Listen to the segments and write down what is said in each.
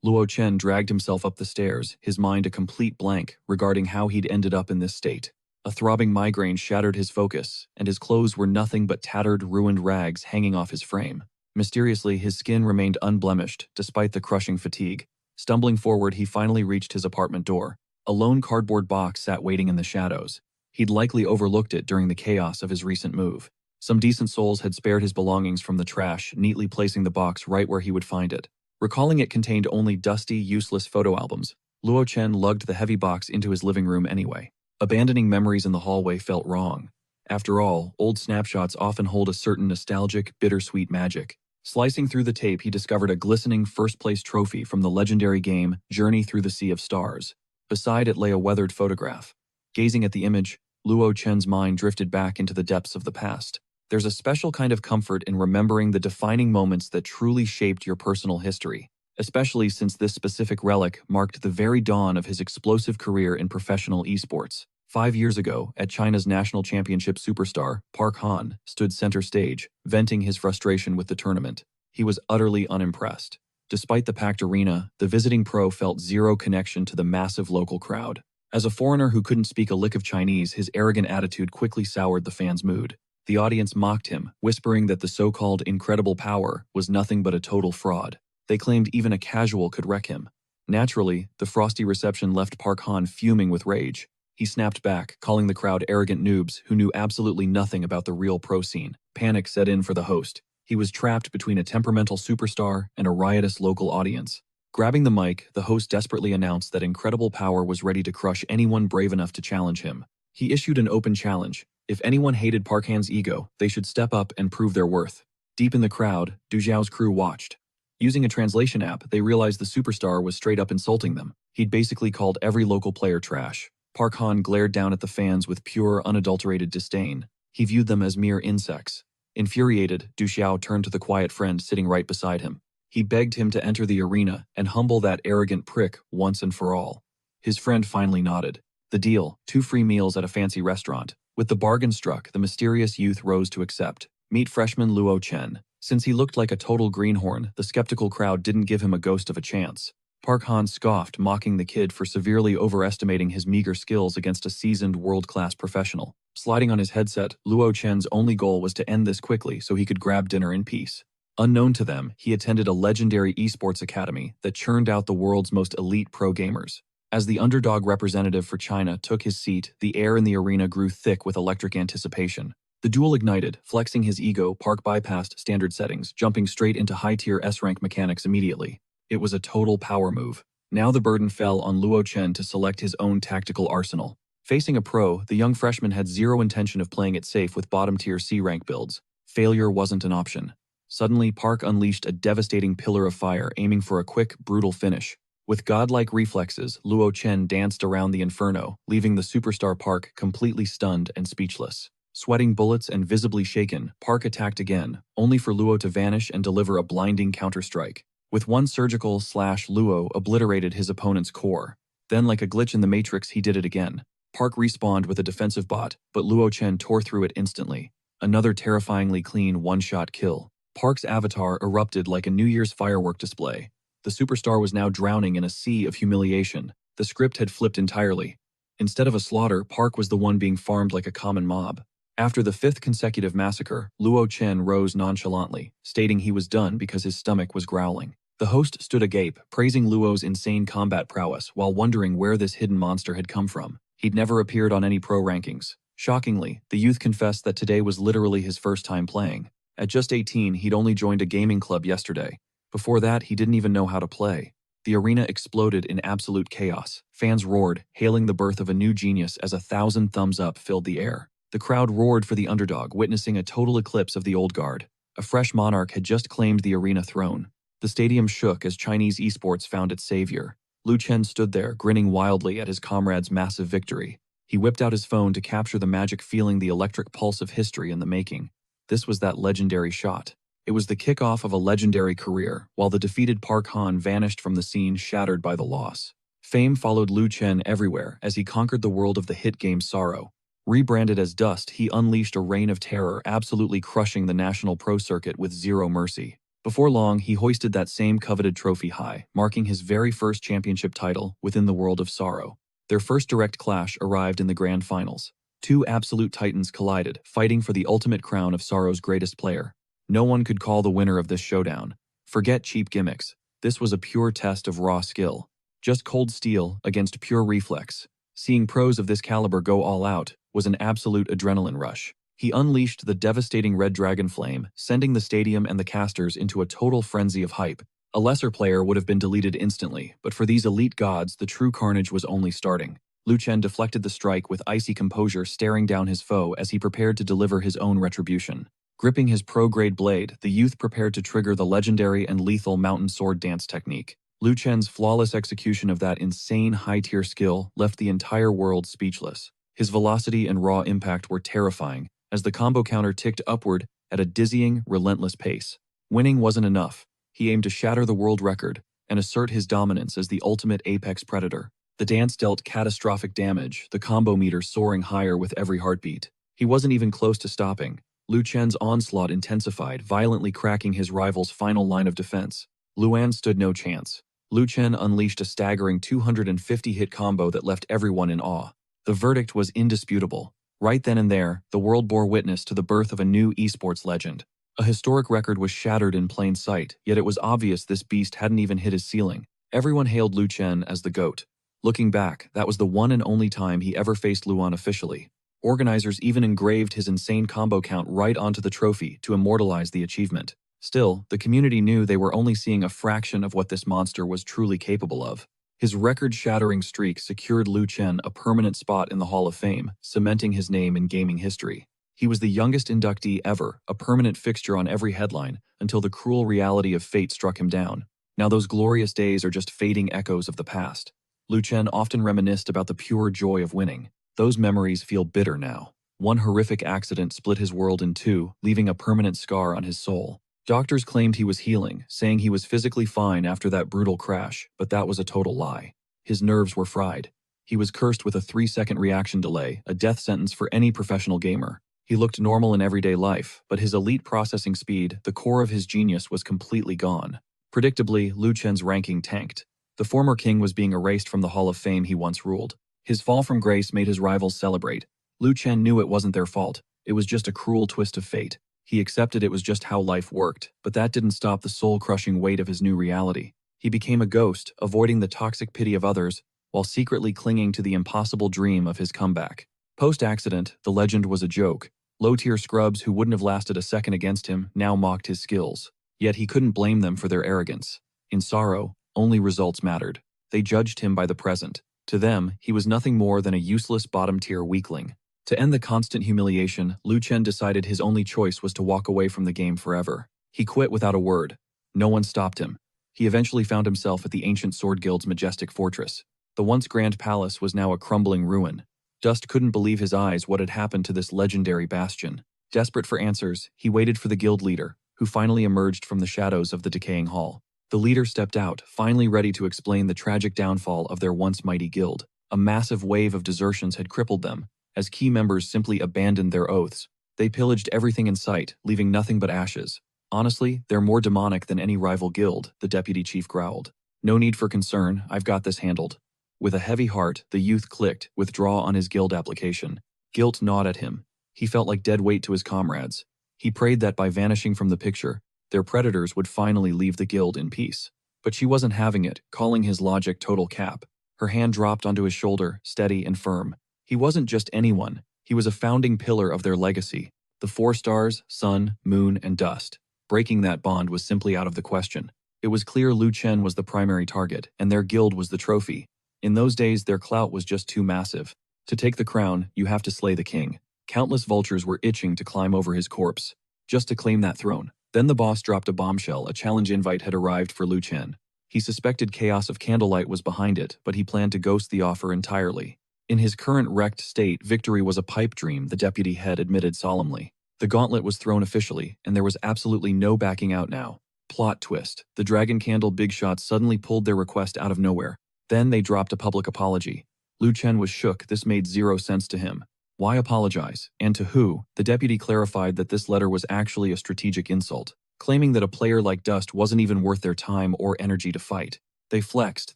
Luo Chen dragged himself up the stairs, his mind a complete blank regarding how he'd ended up in this state. A throbbing migraine shattered his focus, and his clothes were nothing but tattered, ruined rags hanging off his frame. Mysteriously, his skin remained unblemished, despite the crushing fatigue. Stumbling forward, he finally reached his apartment door. A lone cardboard box sat waiting in the shadows. He'd likely overlooked it during the chaos of his recent move. Some decent souls had spared his belongings from the trash, neatly placing the box right where he would find it. Recalling it contained only dusty, useless photo albums, Luo Chen lugged the heavy box into his living room anyway. Abandoning memories in the hallway felt wrong. After all, old snapshots often hold a certain nostalgic, bittersweet magic. Slicing through the tape, he discovered a glistening first-place trophy from the legendary game Journey Through the Sea of Stars. Beside it lay a weathered photograph. Gazing at the image, Luo Chen's mind drifted back into the depths of the past. There's a special kind of comfort in remembering the defining moments that truly shaped your personal history, especially since this specific relic marked the very dawn of his explosive career in professional esports. 5 years ago, at China's national championship, superstar Park Han stood center stage, venting his frustration with the tournament. He was utterly unimpressed. Despite the packed arena, the visiting pro felt zero connection to the massive local crowd. As a foreigner who couldn't speak a lick of Chinese, his arrogant attitude quickly soured the fans' mood. The audience mocked him, whispering that the so-called incredible power was nothing but a total fraud. They claimed even a casual could wreck him. Naturally, the frosty reception left Park Han fuming with rage. He snapped back, calling the crowd arrogant noobs who knew absolutely nothing about the real pro scene. Panic set in for the host. He was trapped between a temperamental superstar and a riotous local audience. Grabbing the mic, the host desperately announced that Incredible Power was ready to crush anyone brave enough to challenge him. He issued an open challenge. If anyone hated Park Han's ego, they should step up and prove their worth. Deep in the crowd, Du Xiao's crew watched. Using a translation app, they realized the superstar was straight up insulting them. He'd basically called every local player trash. Park Han glared down at the fans with pure, unadulterated disdain. He viewed them as mere insects. Infuriated, Du Xiao turned to the quiet friend sitting right beside him. He begged him to enter the arena and humble that arrogant prick once and for all. His friend finally nodded. The deal, 2 free meals at a fancy restaurant. With the bargain struck, the mysterious youth rose to accept. Meet freshman Luo Chen. Since he looked like a total greenhorn, the skeptical crowd didn't give him a ghost of a chance. Park Han scoffed, mocking the kid for severely overestimating his meager skills against a seasoned world-class professional. Sliding on his headset, Luo Chen's only goal was to end this quickly so he could grab dinner in peace. Unknown to them, he attended a legendary esports academy that churned out the world's most elite pro gamers. As the underdog representative for China took his seat, the air in the arena grew thick with electric anticipation. The duel ignited. Flexing his ego, Park bypassed standard settings, jumping straight into high-tier S-rank mechanics immediately. It was a total power move. Now the burden fell on Luo Chen to select his own tactical arsenal. Facing a pro, the young freshman had zero intention of playing it safe with bottom-tier C-rank builds. Failure wasn't an option. Suddenly, Park unleashed a devastating pillar of fire, aiming for a quick, brutal finish. With godlike reflexes, Luo Chen danced around the inferno, leaving the superstar Park completely stunned and speechless. Sweating bullets and visibly shaken, Park attacked again, only for Luo to vanish and deliver a blinding counterstrike. With one surgical slash, Luo obliterated his opponent's core. Then, like a glitch in the Matrix, he did it again. Park respawned with a defensive bot, but Luo Chen tore through it instantly. Another terrifyingly clean one-shot kill. Park's avatar erupted like a New Year's firework display. The superstar was now drowning in a sea of humiliation. The script had flipped entirely. Instead of a slaughter, Park was the one being farmed like a common mob. After the 5th consecutive massacre, Luo Chen rose nonchalantly, stating he was done because his stomach was growling. The host stood agape, praising Luo's insane combat prowess while wondering where this hidden monster had come from. He'd never appeared on any pro rankings. Shockingly, the youth confessed that today was literally his first time playing. At just 18, he'd only joined a gaming club yesterday. Before that, he didn't even know how to play. The arena exploded in absolute chaos. Fans roared, hailing the birth of a new genius as 1,000 thumbs up filled the air. The crowd roared for the underdog, witnessing a total eclipse of the old guard. A fresh monarch had just claimed the arena throne. The stadium shook as Chinese esports found its savior. Lu Chen stood there, grinning wildly at his comrade's massive victory. He whipped out his phone to capture the magic feeling, the electric pulse of history in the making. This was that legendary shot. It was the kickoff of a legendary career, while the defeated Park Han vanished from the scene, shattered by the loss. Fame followed Lu Chen everywhere as he conquered the world of the hit game Sorrow. Rebranded as Dust, he unleashed a reign of terror, absolutely crushing the national pro circuit with zero mercy. Before long, he hoisted that same coveted trophy high, marking his very first championship title within the world of sorrow. Their first direct clash arrived in the grand finals. Two absolute titans collided, fighting for the ultimate crown of sorrow's greatest player. No one could call the winner of this showdown. Forget cheap gimmicks. This was a pure test of raw skill. Just cold steel against pure reflex. Seeing pros of this caliber go all out was an absolute adrenaline rush. He unleashed the devastating red dragon flame, sending the stadium and the casters into a total frenzy of hype. A lesser player would have been deleted instantly, but for these elite gods, the true carnage was only starting. Lu Chen deflected the strike with icy composure, staring down his foe as he prepared to deliver his own retribution. Gripping his pro-grade blade, the youth prepared to trigger the legendary and lethal mountain sword dance technique. Lu Chen's flawless execution of that insane high-tier skill left the entire world speechless. His velocity and raw impact were terrifying, as the combo counter ticked upward at a dizzying, relentless pace. Winning wasn't enough. He aimed to shatter the world record and assert his dominance as the ultimate apex predator. The dance dealt catastrophic damage, the combo meter soaring higher with every heartbeat. He wasn't even close to stopping. Lu Chen's onslaught intensified, violently cracking his rival's final line of defense. Luan stood no chance. Lu Chen unleashed a staggering 250-hit combo that left everyone in awe. The verdict was indisputable. Right then and there, the world bore witness to the birth of a new esports legend. A historic record was shattered in plain sight, yet it was obvious this beast hadn't even hit his ceiling. Everyone hailed Lu Chen as the GOAT. Looking back, that was the one and only time he ever faced Luan officially. Organizers even engraved his insane combo count right onto the trophy to immortalize the achievement. Still, the community knew they were only seeing a fraction of what this monster was truly capable of. His record-shattering streak secured Lu Chen a permanent spot in the Hall of Fame, cementing his name in gaming history. He was the youngest inductee ever, a permanent fixture on every headline, until the cruel reality of fate struck him down. Now those glorious days are just fading echoes of the past. Lu Chen often reminisced about the pure joy of winning. Those memories feel bitter now. One horrific accident split his world in two, leaving a permanent scar on his soul. Doctors claimed he was healing, saying he was physically fine after that brutal crash, but that was a total lie. His nerves were fried. He was cursed with a 3-second reaction delay, a death sentence for any professional gamer. He looked normal in everyday life, but his elite processing speed, the core of his genius, was completely gone. Predictably, Lu Chen's ranking tanked. The former king was being erased from the Hall of Fame he once ruled. His fall from grace made his rivals celebrate. Lu Chen knew it wasn't their fault. It was just a cruel twist of fate. He accepted it was just how life worked, but that didn't stop the soul-crushing weight of his new reality. He became a ghost, avoiding the toxic pity of others, while secretly clinging to the impossible dream of his comeback. Post-accident, the legend was a joke. Low-tier scrubs who wouldn't have lasted a second against him now mocked his skills. Yet he couldn't blame them for their arrogance. In sorrow, only results mattered. They judged him by the present. To them, he was nothing more than a useless bottom-tier weakling. To end the constant humiliation, Lu Chen decided his only choice was to walk away from the game forever. He quit without a word. No one stopped him. He eventually found himself at the ancient Sword Guild's majestic fortress. The once grand palace was now a crumbling ruin. Dust couldn't believe his eyes what had happened to this legendary bastion. Desperate for answers, he waited for the guild leader, who finally emerged from the shadows of the decaying hall. The leader stepped out, finally ready to explain the tragic downfall of their once mighty guild. A massive wave of desertions had crippled them, as key members simply abandoned their oaths. They pillaged everything in sight, leaving nothing but ashes. Honestly, they're more demonic than any rival guild, the deputy chief growled. No need for concern, I've got this handled. With a heavy heart, the youth clicked withdraw on his guild application. Guilt gnawed at him. He felt like dead weight to his comrades. He prayed that by vanishing from the picture, their predators would finally leave the guild in peace. But she wasn't having it, calling his logic total cap. Her hand dropped onto his shoulder, steady and firm. He wasn't just anyone. He was a founding pillar of their legacy. The 4 stars, sun, moon, and dust. Breaking that bond was simply out of the question. It was clear Lu Chen was the primary target, and their guild was the trophy. In those days, their clout was just too massive. To take the crown, you have to slay the king. Countless vultures were itching to climb over his corpse, just to claim that throne. Then the boss dropped a bombshell. A challenge invite had arrived for Lu Chen. He suspected Chaos of Candlelight was behind it, but he planned to ghost the offer entirely. In his current wrecked state, victory was a pipe dream, the deputy head admitted solemnly. The gauntlet was thrown officially, and there was absolutely no backing out now. Plot twist. The Dragon Candle big shots suddenly pulled their request out of nowhere. Then they dropped a public apology. Lu Chen was shook. This made zero sense to him. Why apologize? And to who? The deputy clarified that this letter was actually a strategic insult. claiming that a player like Dust wasn't even worth their time or energy to fight. They flexed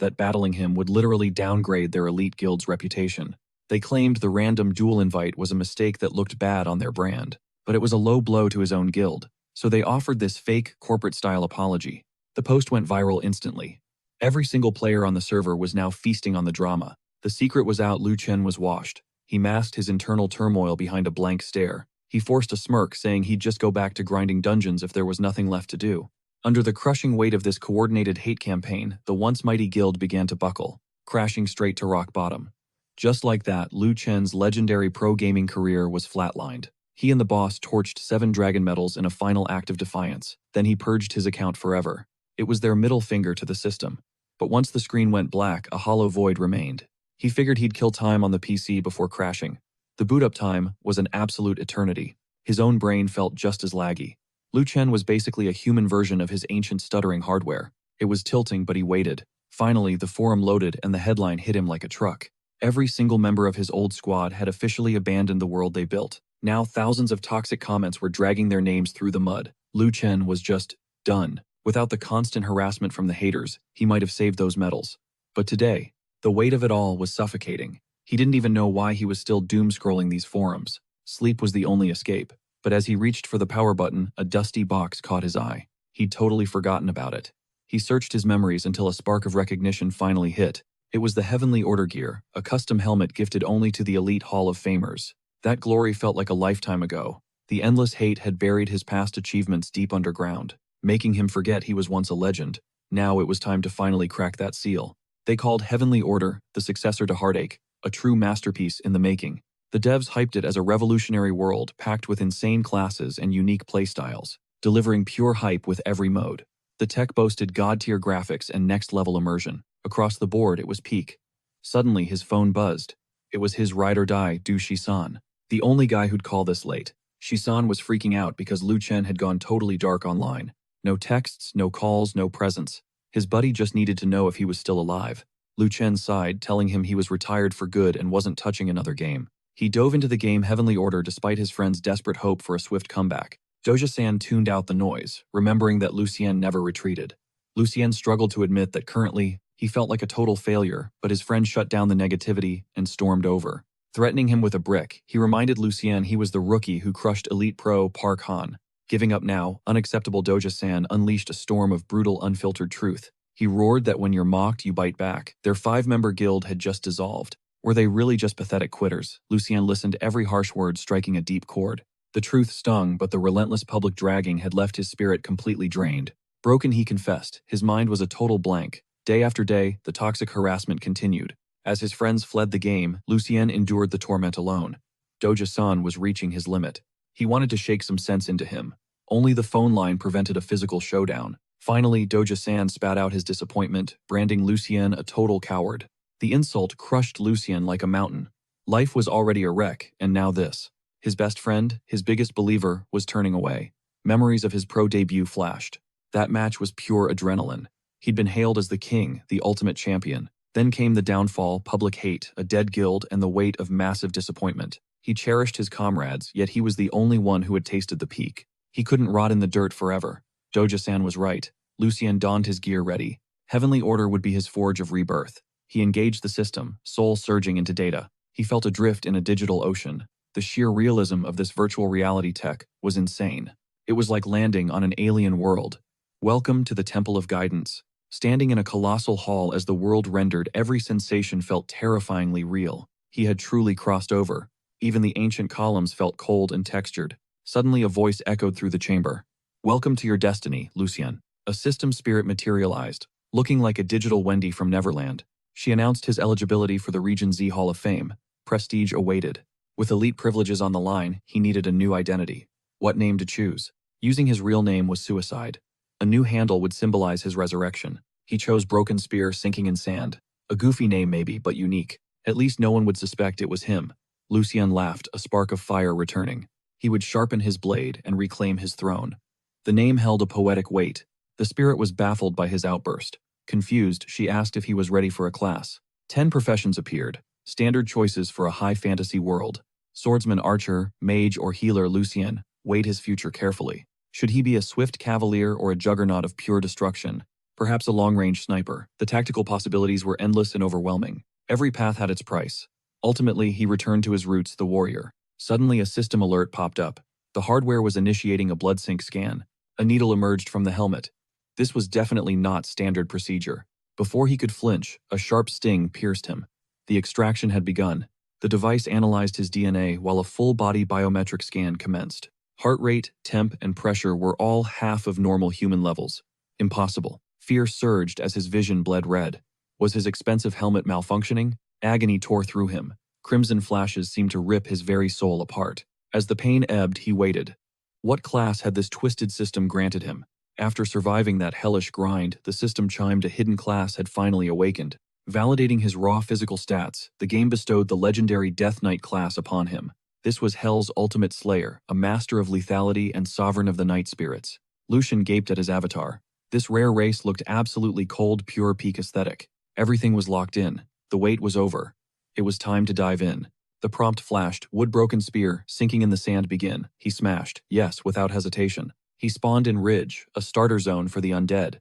that battling him would literally downgrade their elite guild's reputation. They claimed the random duel invite was a mistake that looked bad on their brand, but it was a low blow to his own guild, so they offered this fake corporate-style apology. The post went viral instantly. Every single player on the server was now feasting on the drama. The secret was out. Lu Chen was washed. He masked his internal turmoil behind a blank stare. He forced a smirk, saying he'd just go back to grinding dungeons if there was nothing left to do. Under the crushing weight of this coordinated hate campaign, the once mighty guild began to buckle, crashing straight to rock bottom. Just like that, Lu Chen's legendary pro-gaming career was flatlined. He and the boss torched 7 dragon medals in a final act of defiance. Then he purged his account forever. It was their middle finger to the system. But once the screen went black, a hollow void remained. He figured he'd kill time on the PC before crashing. The boot-up time was an absolute eternity. His own brain felt just as laggy. Lu Chen was basically a human version of his ancient stuttering hardware. It was tilting, but he waited. Finally, the forum loaded and the headline hit him like a truck. Every single member of his old squad had officially abandoned the world they built. Now thousands of toxic comments were dragging their names through the mud. Lu Chen was just done. Without the constant harassment from the haters, he might have saved those medals. But today, the weight of it all was suffocating. He didn't even know why he was still doom-scrolling these forums. Sleep was the only escape. But as he reached for the power button, a dusty box caught his eye. He'd totally forgotten about it. He searched his memories until a spark of recognition finally hit. It was the Heavenly Order gear, a custom helmet gifted only to the elite Hall of Famers. That glory felt like a lifetime ago. The endless hate had buried his past achievements deep underground, making him forget he was once a legend. Now it was time to finally crack that seal. They called Heavenly Order the successor to Heartache, a true masterpiece in the making. The devs hyped it as a revolutionary world packed with insane classes and unique playstyles, delivering pure hype with every mode. The tech boasted god-tier graphics and next-level immersion. Across the board, it was peak. Suddenly, his phone buzzed. It was his ride-or-die Du Shisan, the only guy who'd call this late. Shisan was freaking out because Lu Chen had gone totally dark online. No texts, no calls, no presence. His buddy just needed to know if he was still alive. Lu Chen sighed, telling him he was retired for good and wasn't touching another game. He dove into the game Heavenly Order despite his friend's desperate hope for a swift comeback. Doja-san tuned out the noise, remembering that Lucien never retreated. Lucien struggled to admit that currently, he felt like a total failure, but his friend shut down the negativity and stormed over. Threatening him with a brick, he reminded Lucien he was the rookie who crushed elite pro Park Han. Giving up now, unacceptable Doja-san unleashed a storm of brutal, unfiltered truth. He roared that when you're mocked, you bite back. Their 5-member guild had just dissolved. Were they really just pathetic quitters? Lucien listened, every harsh word striking a deep chord. The truth stung, but the relentless public dragging had left his spirit completely drained. Broken, he confessed. His mind was a total blank. Day after day, the toxic harassment continued. As his friends fled the game, Lucien endured the torment alone. Doja-san was reaching his limit. He wanted to shake some sense into him. Only the phone line prevented a physical showdown. Finally, Doja-san spat out his disappointment, branding Lucien a total coward. The insult crushed Lucien like a mountain. Life was already a wreck, and now this. His best friend, his biggest believer, was turning away. Memories of his pro debut flashed. That match was pure adrenaline. He'd been hailed as the king, the ultimate champion. Then came the downfall, public hate, a dead guild, and the weight of massive disappointment. He cherished his comrades, yet he was the only one who had tasted the peak. He couldn't rot in the dirt forever. Doja-san was right. Lucien donned his gear ready. Heavenly Order would be his forge of rebirth. He engaged the system, soul surging into data. He felt adrift in a digital ocean. The sheer realism of this virtual reality tech was insane. It was like landing on an alien world. Welcome to the Temple of Guidance. Standing in a colossal hall as the world rendered, every sensation felt terrifyingly real. He had truly crossed over. Even the ancient columns felt cold and textured. Suddenly a voice echoed through the chamber. Welcome to your destiny, Lucien. A system spirit materialized, looking like a digital Wendy from Neverland. She announced his eligibility for the Region Z Hall of Fame. Prestige awaited. With elite privileges on the line, he needed a new identity. What name to choose? Using his real name was suicide. A new handle would symbolize his resurrection. He chose Broken Spear Sinking in Sand. A goofy name maybe, but unique. At least no one would suspect it was him. Lucien laughed, a spark of fire returning. He would sharpen his blade and reclaim his throne. The name held a poetic weight. The spirit was baffled by his outburst. Confused, she asked if he was ready for a class. 10 professions appeared, standard choices for a high fantasy world. Swordsman, archer, mage, or healer. Lucien weighed his future carefully. Should he be a swift cavalier or a juggernaut of pure destruction? Perhaps a long-range sniper. The tactical possibilities were endless and overwhelming. Every path had its price. Ultimately, he returned to his roots, the warrior. Suddenly, a system alert popped up. The hardware was initiating a blood sync scan. A needle emerged from the helmet. This was definitely not standard procedure. Before he could flinch, a sharp sting pierced him. The extraction had begun. The device analyzed his DNA while a full-body biometric scan commenced. Heart rate, temp, and pressure were all half of normal human levels. Impossible. Fear surged as his vision bled red. Was his expensive helmet malfunctioning? Agony tore through him. Crimson flashes seemed to rip his very soul apart. As the pain ebbed, he waited. What class had this twisted system granted him? After surviving that hellish grind, the system chimed a hidden class had finally awakened. Validating his raw physical stats, the game bestowed the legendary Death Knight class upon him. This was Hell's ultimate slayer, a master of lethality and sovereign of the night spirits. Lucian gaped at his avatar. This rare race looked absolutely cold, pure peak aesthetic. Everything was locked in. The wait was over. It was time to dive in. The prompt flashed, wood-broken spear, sinking in the sand begin. He smashed, yes, without hesitation. He spawned in Ridge, a starter zone for the undead.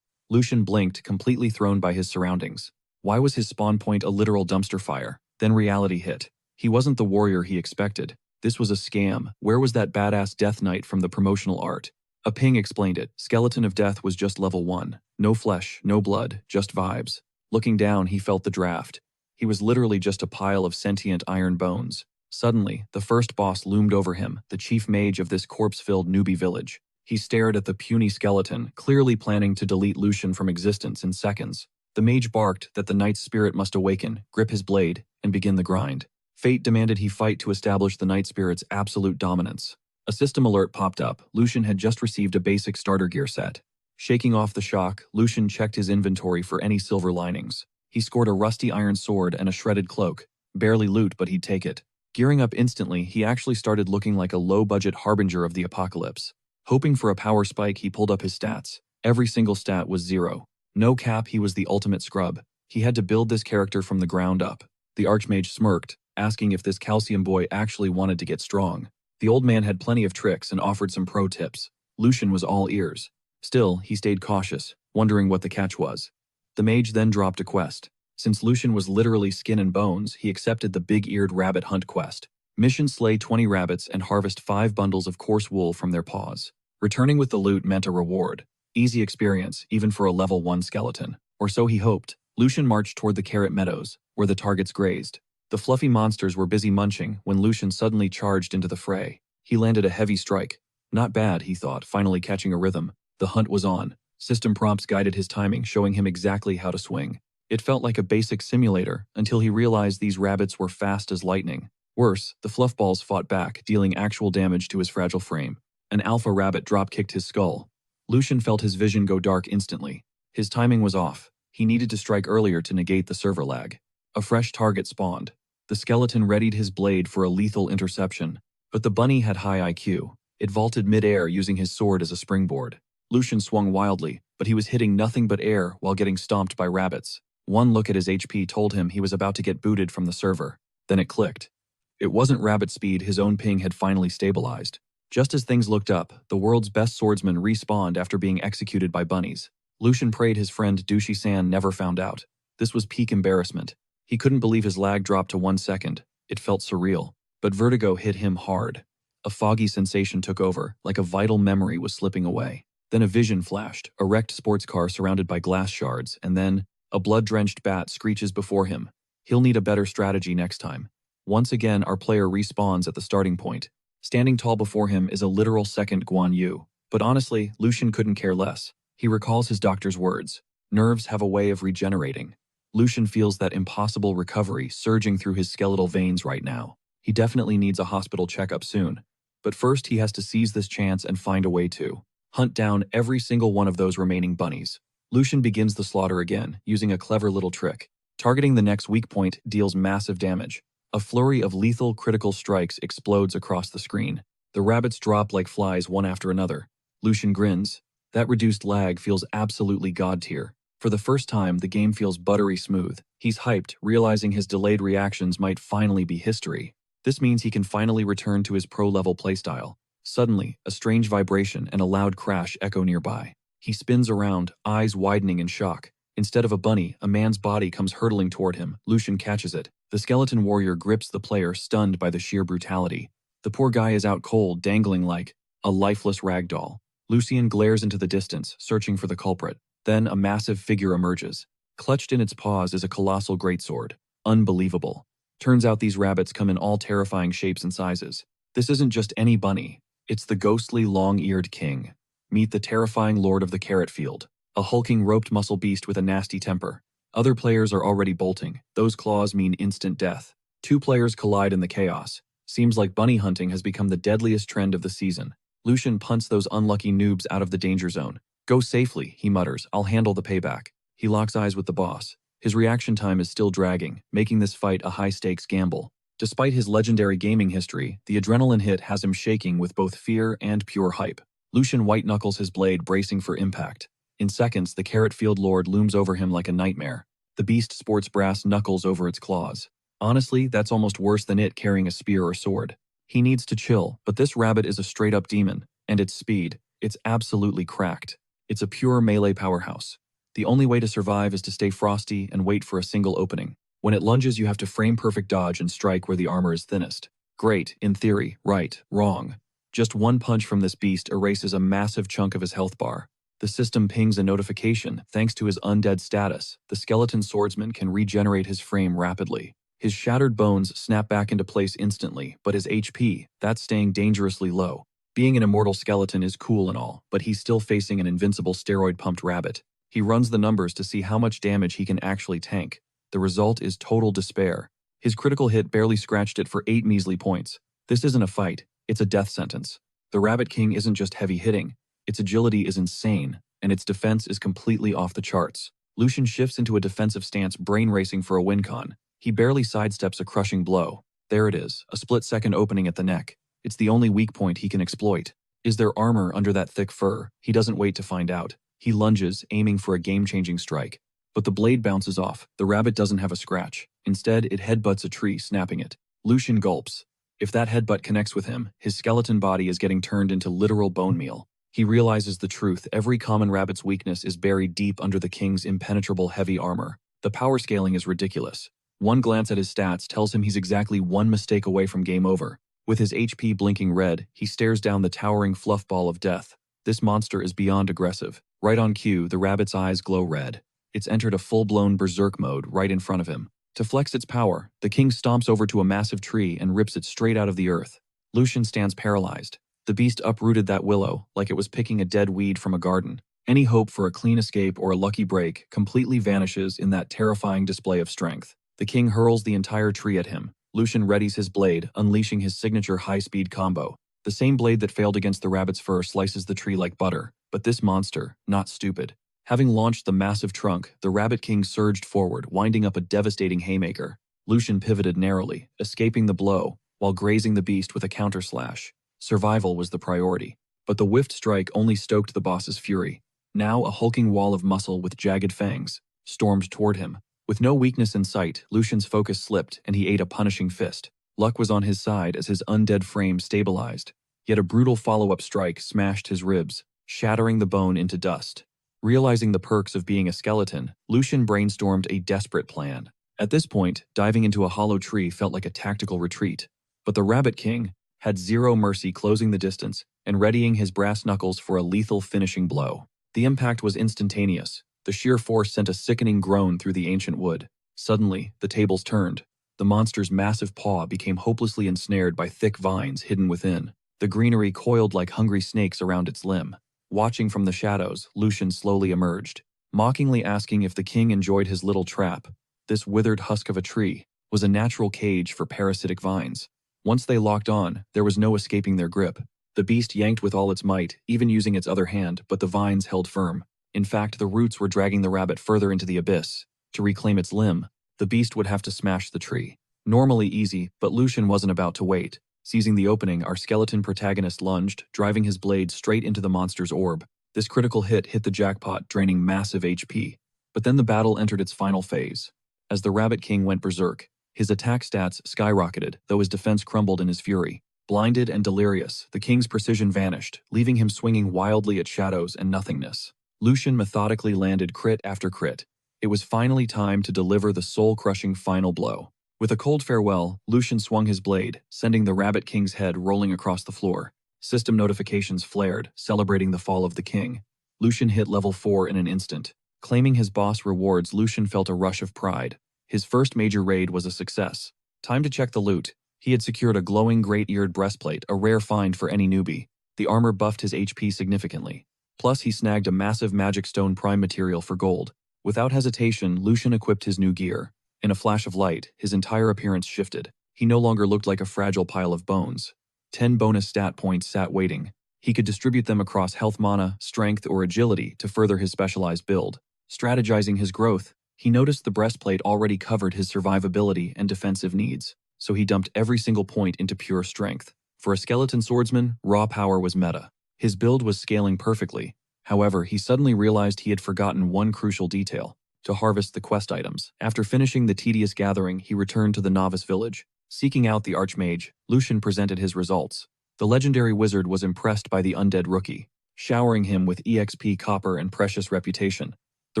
Lucian blinked, completely thrown by his surroundings. Why was his spawn point a literal dumpster fire? Then reality hit. He wasn't the warrior he expected. This was a scam. Where was that badass Death Knight from the promotional art? A ping explained it. Skeleton of Death was just level 1. No flesh, no blood, just vibes. Looking down, he felt the draft. He was literally just a pile of sentient iron bones. Suddenly, the first boss loomed over him, the chief mage of this corpse-filled newbie village. He stared at the puny skeleton, clearly planning to delete Lucian from existence in seconds. The mage barked that the knight's spirit must awaken, grip his blade, and begin the grind. Fate demanded he fight to establish the night spirit's absolute dominance. A system alert popped up. Lucian had just received a basic starter gear set. Shaking off the shock, Lucian checked his inventory for any silver linings. He scored a rusty iron sword and a shredded cloak. Barely loot, but he'd take it. Gearing up instantly, he actually started looking like a low-budget harbinger of the apocalypse. Hoping for a power spike, he pulled up his stats. Every single stat was 0. No cap, he was the ultimate scrub. He had to build this character from the ground up. The Archmage smirked, asking if this calcium boy actually wanted to get strong. The old man had plenty of tricks and offered some pro tips. Lucian was all ears. Still, he stayed cautious, wondering what the catch was. The mage then dropped a quest. Since Lucian was literally skin and bones, he accepted the big-eared rabbit hunt quest. Mission: slay 20 rabbits and harvest 5 bundles of coarse wool from their paws. Returning with the loot meant a reward. Easy experience, even for a level 1 skeleton. Or so he hoped. Lucian marched toward the carrot meadows, where the targets grazed. The fluffy monsters were busy munching when Lucian suddenly charged into the fray. He landed a heavy strike. Not bad, he thought, finally catching a rhythm. The hunt was on. System prompts guided his timing, showing him exactly how to swing. It felt like a basic simulator, until he realized these rabbits were fast as lightning. Worse, the fluffballs fought back, dealing actual damage to his fragile frame. An alpha rabbit drop-kicked his skull. Lucian felt his vision go dark instantly. His timing was off. He needed to strike earlier to negate the server lag. A fresh target spawned. The skeleton readied his blade for a lethal interception. But the bunny had high IQ. It vaulted mid-air using his sword as a springboard. Lucian swung wildly, but he was hitting nothing but air while getting stomped by rabbits. One look at his HP told him he was about to get booted from the server. Then it clicked. It wasn't rabbit speed, his own ping had finally stabilized. Just as things looked up, the world's best swordsman respawned after being executed by bunnies. Lucian prayed his friend Dushi-san never found out. This was peak embarrassment. He couldn't believe his lag dropped to 1 second. It felt surreal. But vertigo hit him hard. A foggy sensation took over, like a vital memory was slipping away. Then a vision flashed, a wrecked sports car surrounded by glass shards, and then a blood-drenched bat screeches before him. He'll need a better strategy next time. Once again, our player respawns at the starting point. Standing tall before him is a literal second Guan Yu. But honestly, Lucian couldn't care less. He recalls his doctor's words. Nerves have a way of regenerating. Lucian feels that impossible recovery surging through his skeletal veins right now. He definitely needs a hospital checkup soon. But first, he has to seize this chance and find a way to hunt down every single one of those remaining bunnies. Lucian begins the slaughter again, using a clever little trick. Targeting the next weak point deals massive damage. A flurry of lethal critical strikes explodes across the screen. The rabbits drop like flies one after another. Lucian grins. That reduced lag feels absolutely god tier. For the first time, the game feels buttery smooth. He's hyped, realizing his delayed reactions might finally be history. This means he can finally return to his pro-level playstyle. Suddenly, a strange vibration and a loud crash echo nearby. He spins around, eyes widening in shock. Instead of a bunny, a man's body comes hurtling toward him. Lucian catches it. The skeleton warrior grips the player, stunned by the sheer brutality. The poor guy is out cold, dangling like a lifeless rag doll. Lucian glares into the distance, searching for the culprit. Then a massive figure emerges. Clutched in its paws is a colossal greatsword. Unbelievable. Turns out these rabbits come in all terrifying shapes and sizes. This isn't just any bunny. It's the ghostly long-eared king. Meet the terrifying lord of the carrot field. A hulking roped muscle beast with a nasty temper. Other players are already bolting. Those claws mean instant death. Two players collide in the chaos. Seems like bunny hunting has become the deadliest trend of the season. Lucian punts those unlucky noobs out of the danger zone. Go safely, he mutters. I'll handle the payback. He locks eyes with the boss. His reaction time is still dragging, making this fight a high-stakes gamble. Despite his legendary gaming history, the adrenaline hit has him shaking with both fear and pure hype. Lucian white-knuckles his blade, bracing for impact. In seconds, the carrot field lord looms over him like a nightmare. The beast sports brass knuckles over its claws. Honestly, that's almost worse than it carrying a spear or sword. He needs to chill, but this rabbit is a straight-up demon, and its speed, it's absolutely cracked. It's a pure melee powerhouse. The only way to survive is to stay frosty and wait for a single opening. When it lunges, you have to frame-perfect dodge and strike where the armor is thinnest. Great, in theory, right, wrong. Just one punch from this beast erases a massive chunk of his health bar. The system pings a notification. Thanks to his undead status, the skeleton swordsman can regenerate his frame rapidly. His shattered bones snap back into place instantly, but his HP, that's staying dangerously low. Being an immortal skeleton is cool and all, but he's still facing an invincible steroid-pumped rabbit. He runs the numbers to see how much damage he can actually tank. The result is total despair. His critical hit barely scratched it for 8 measly points. This isn't a fight, it's a death sentence. The Rabbit King isn't just heavy hitting, its agility is insane, and its defense is completely off the charts. Lucian shifts into a defensive stance, brain racing for a win con. He barely sidesteps a crushing blow. There it is, a split-second opening at the neck. It's the only weak point he can exploit. Is there armor under that thick fur? He doesn't wait to find out. He lunges, aiming for a game-changing strike. But the blade bounces off. The rabbit doesn't have a scratch. Instead, it headbutts a tree, snapping it. Lucian gulps. If that headbutt connects with him, his skeleton body is getting turned into literal bone meal. He realizes the truth. Every common rabbit's weakness is buried deep under the king's impenetrable heavy armor. The power scaling is ridiculous. One glance at his stats tells him he's exactly one mistake away from game over. With his HP blinking red, he stares down the towering fluff ball of death. This monster is beyond aggressive. Right on cue, the rabbit's eyes glow red. It's entered a full-blown berserk mode right in front of him. To flex its power, the king stomps over to a massive tree and rips it straight out of the earth. Lucian stands paralyzed. The beast uprooted that willow like it was picking a dead weed from a garden. Any hope for a clean escape or a lucky break completely vanishes in that terrifying display of strength. The king hurls the entire tree at him. Lucian readies his blade, unleashing his signature high-speed combo. The same blade that failed against the rabbit's fur slices the tree like butter. But this monster, not stupid. Having launched the massive trunk, the Rabbit King surged forward, winding up a devastating haymaker. Lucian pivoted narrowly, escaping the blow, while grazing the beast with a counterslash. Survival was the priority. But the whiffed strike only stoked the boss's fury. Now a hulking wall of muscle with jagged fangs stormed toward him. With no weakness in sight, Lucian's focus slipped and he ate a punishing fist. Luck was on his side as his undead frame stabilized. Yet a brutal follow-up strike smashed his ribs, shattering the bone into dust. Realizing the perks of being a skeleton, Lucian brainstormed a desperate plan. At this point, diving into a hollow tree felt like a tactical retreat. But the Rabbit King had zero mercy, closing the distance and readying his brass knuckles for a lethal finishing blow. The impact was instantaneous. The sheer force sent a sickening groan through the ancient wood. Suddenly, the tables turned. The monster's massive paw became hopelessly ensnared by thick vines hidden within. The greenery coiled like hungry snakes around its limb. Watching from the shadows, Lucian slowly emerged, mockingly asking if the king enjoyed his little trap. This withered husk of a tree was a natural cage for parasitic vines. Once they locked on, there was no escaping their grip. The beast yanked with all its might, even using its other hand, but the vines held firm. In fact, the roots were dragging the rabbit further into the abyss. To reclaim its limb, the beast would have to smash the tree. Normally easy, but Lucian wasn't about to wait. Seizing the opening, our skeleton protagonist lunged, driving his blade straight into the monster's orb. This critical hit the jackpot, draining massive HP. But then the battle entered its final phase. As the Rabbit King went berserk, his attack stats skyrocketed, though his defense crumbled in his fury. Blinded and delirious, the king's precision vanished, leaving him swinging wildly at shadows and nothingness. Lucian methodically landed crit after crit. It was finally time to deliver the soul-crushing final blow. With a cold farewell, Lucian swung his blade, sending the Rabbit King's head rolling across the floor. System notifications flared, celebrating the fall of the king. Lucian hit level 4 in an instant. Claiming his boss rewards, Lucian felt a rush of pride. His first major raid was a success. Time to check the loot. He had secured a glowing great-eared breastplate, a rare find for any newbie. The armor buffed his HP significantly. Plus, he snagged a massive magic stone prime material for gold. Without hesitation, Lucian equipped his new gear. In a flash of light, his entire appearance shifted. He no longer looked like a fragile pile of bones. 10 bonus stat points sat waiting. He could distribute them across health, mana, strength, or agility to further his specialized build. Strategizing his growth, he noticed the breastplate already covered his survivability and defensive needs, so he dumped every single point into pure strength. For a skeleton swordsman, raw power was meta. His build was scaling perfectly. However, he suddenly realized he had forgotten one crucial detail: to harvest the quest items. After finishing the tedious gathering, he returned to the novice village. Seeking out the archmage, Lucian presented his results. The legendary wizard was impressed by the undead rookie, showering him with EXP, copper, and precious reputation. The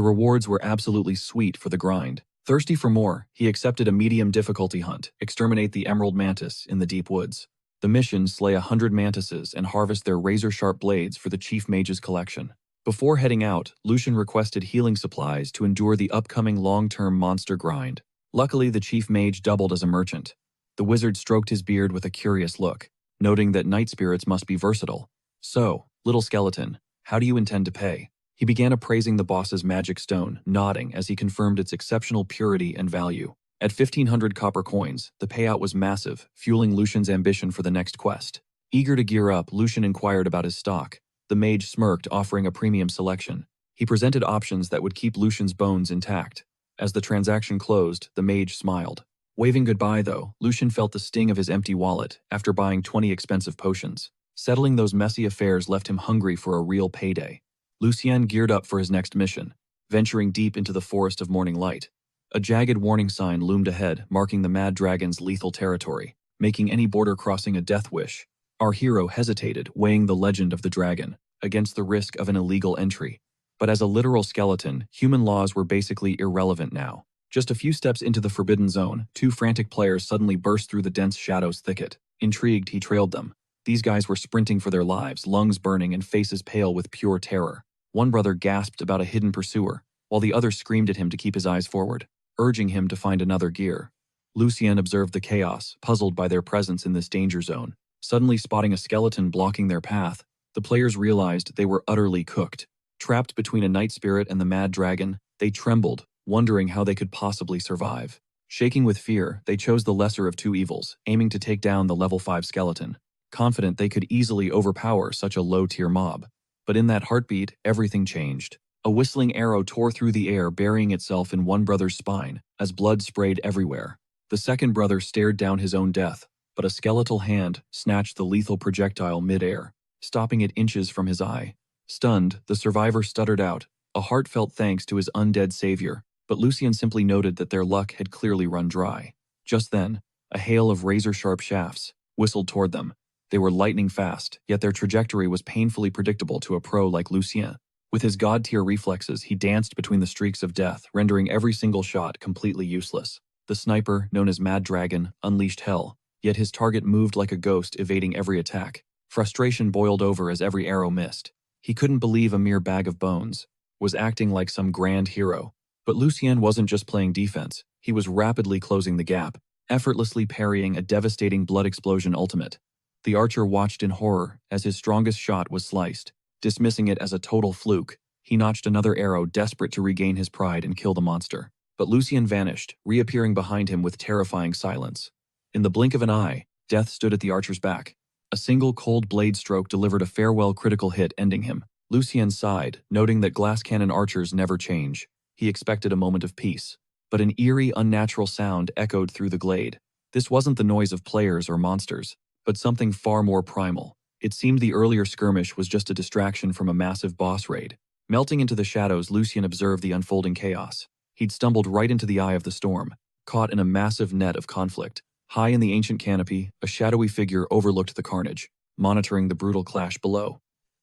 rewards were absolutely sweet for the grind. Thirsty for more, he accepted a medium difficulty hunt: exterminate the emerald mantis in the deep woods. The mission: slay 100 mantises and harvest their razor-sharp blades for the chief mage's collection. Before heading out, Lucian requested healing supplies to endure the upcoming long-term monster grind. Luckily, the chief mage doubled as a merchant. The wizard stroked his beard with a curious look, noting that night spirits must be versatile. "So, little skeleton, how do you intend to pay?" He began appraising the boss's magic stone, nodding as he confirmed its exceptional purity and value. At 1,500 copper coins, the payout was massive, fueling Lucian's ambition for the next quest. Eager to gear up, Lucian inquired about his stock. The mage smirked, offering a premium selection. He presented options that would keep Lucian's bones intact. As the transaction closed, the mage smiled. Waving goodbye, though, Lucian felt the sting of his empty wallet after buying 20 expensive potions. Settling those messy affairs left him hungry for a real payday. Lucien geared up for his next mission, venturing deep into the forest of morning light. A jagged warning sign loomed ahead, marking the mad dragon's lethal territory, making any border crossing a death wish. Our hero hesitated, weighing the legend of the dragon against the risk of an illegal entry. But as a literal skeleton, human laws were basically irrelevant now. Just a few steps into the forbidden zone, 2 frantic players suddenly burst through the dense shadows thicket. Intrigued, he trailed them. These guys were sprinting for their lives, lungs burning and faces pale with pure terror. One brother gasped about a hidden pursuer, while the other screamed at him to keep his eyes forward, urging him to find another gear. Lucien observed the chaos, puzzled by their presence in this danger zone. Suddenly spotting a skeleton blocking their path, the players realized they were utterly cooked. Trapped between a night spirit and the mad dragon, they trembled, wondering how they could possibly survive. Shaking with fear, they chose the lesser of two evils, aiming to take down the level 5 skeleton, confident they could easily overpower such a low-tier mob. But in that heartbeat, everything changed. A whistling arrow tore through the air, burying itself in one brother's spine, as blood sprayed everywhere. The second brother stared down his own death, but a skeletal hand snatched the lethal projectile mid-air, stopping it inches from his eye. Stunned, the survivor stuttered out a heartfelt thanks to his undead savior, but Lucien simply noted that their luck had clearly run dry. Just then, a hail of razor-sharp shafts whistled toward them. They were lightning fast, yet their trajectory was painfully predictable to a pro like Lucien. With his god-tier reflexes, he danced between the streaks of death, rendering every single shot completely useless. The sniper, known as Mad Dragon, unleashed hell, yet his target moved like a ghost, evading every attack. Frustration boiled over as every arrow missed. He couldn't believe a mere bag of bones was acting like some grand hero. But Lucien wasn't just playing defense, he was rapidly closing the gap, effortlessly parrying a devastating blood explosion ultimate. The archer watched in horror as his strongest shot was sliced. Dismissing it as a total fluke, he notched another arrow, desperate to regain his pride and kill the monster. But Lucien vanished, reappearing behind him with terrifying silence. In the blink of an eye, death stood at the archer's back. A single cold blade stroke delivered a farewell critical hit, ending him. Lucien sighed, noting that glass cannon archers never change. He expected a moment of peace, but an eerie, unnatural sound echoed through the glade. This wasn't the noise of players or monsters, but something far more primal. It seemed the earlier skirmish was just a distraction from a massive boss raid. Melting into the shadows, Lucien observed the unfolding chaos. He'd stumbled right into the eye of the storm, caught in a massive net of conflict. High in the ancient canopy, a shadowy figure overlooked the carnage, monitoring the brutal clash below.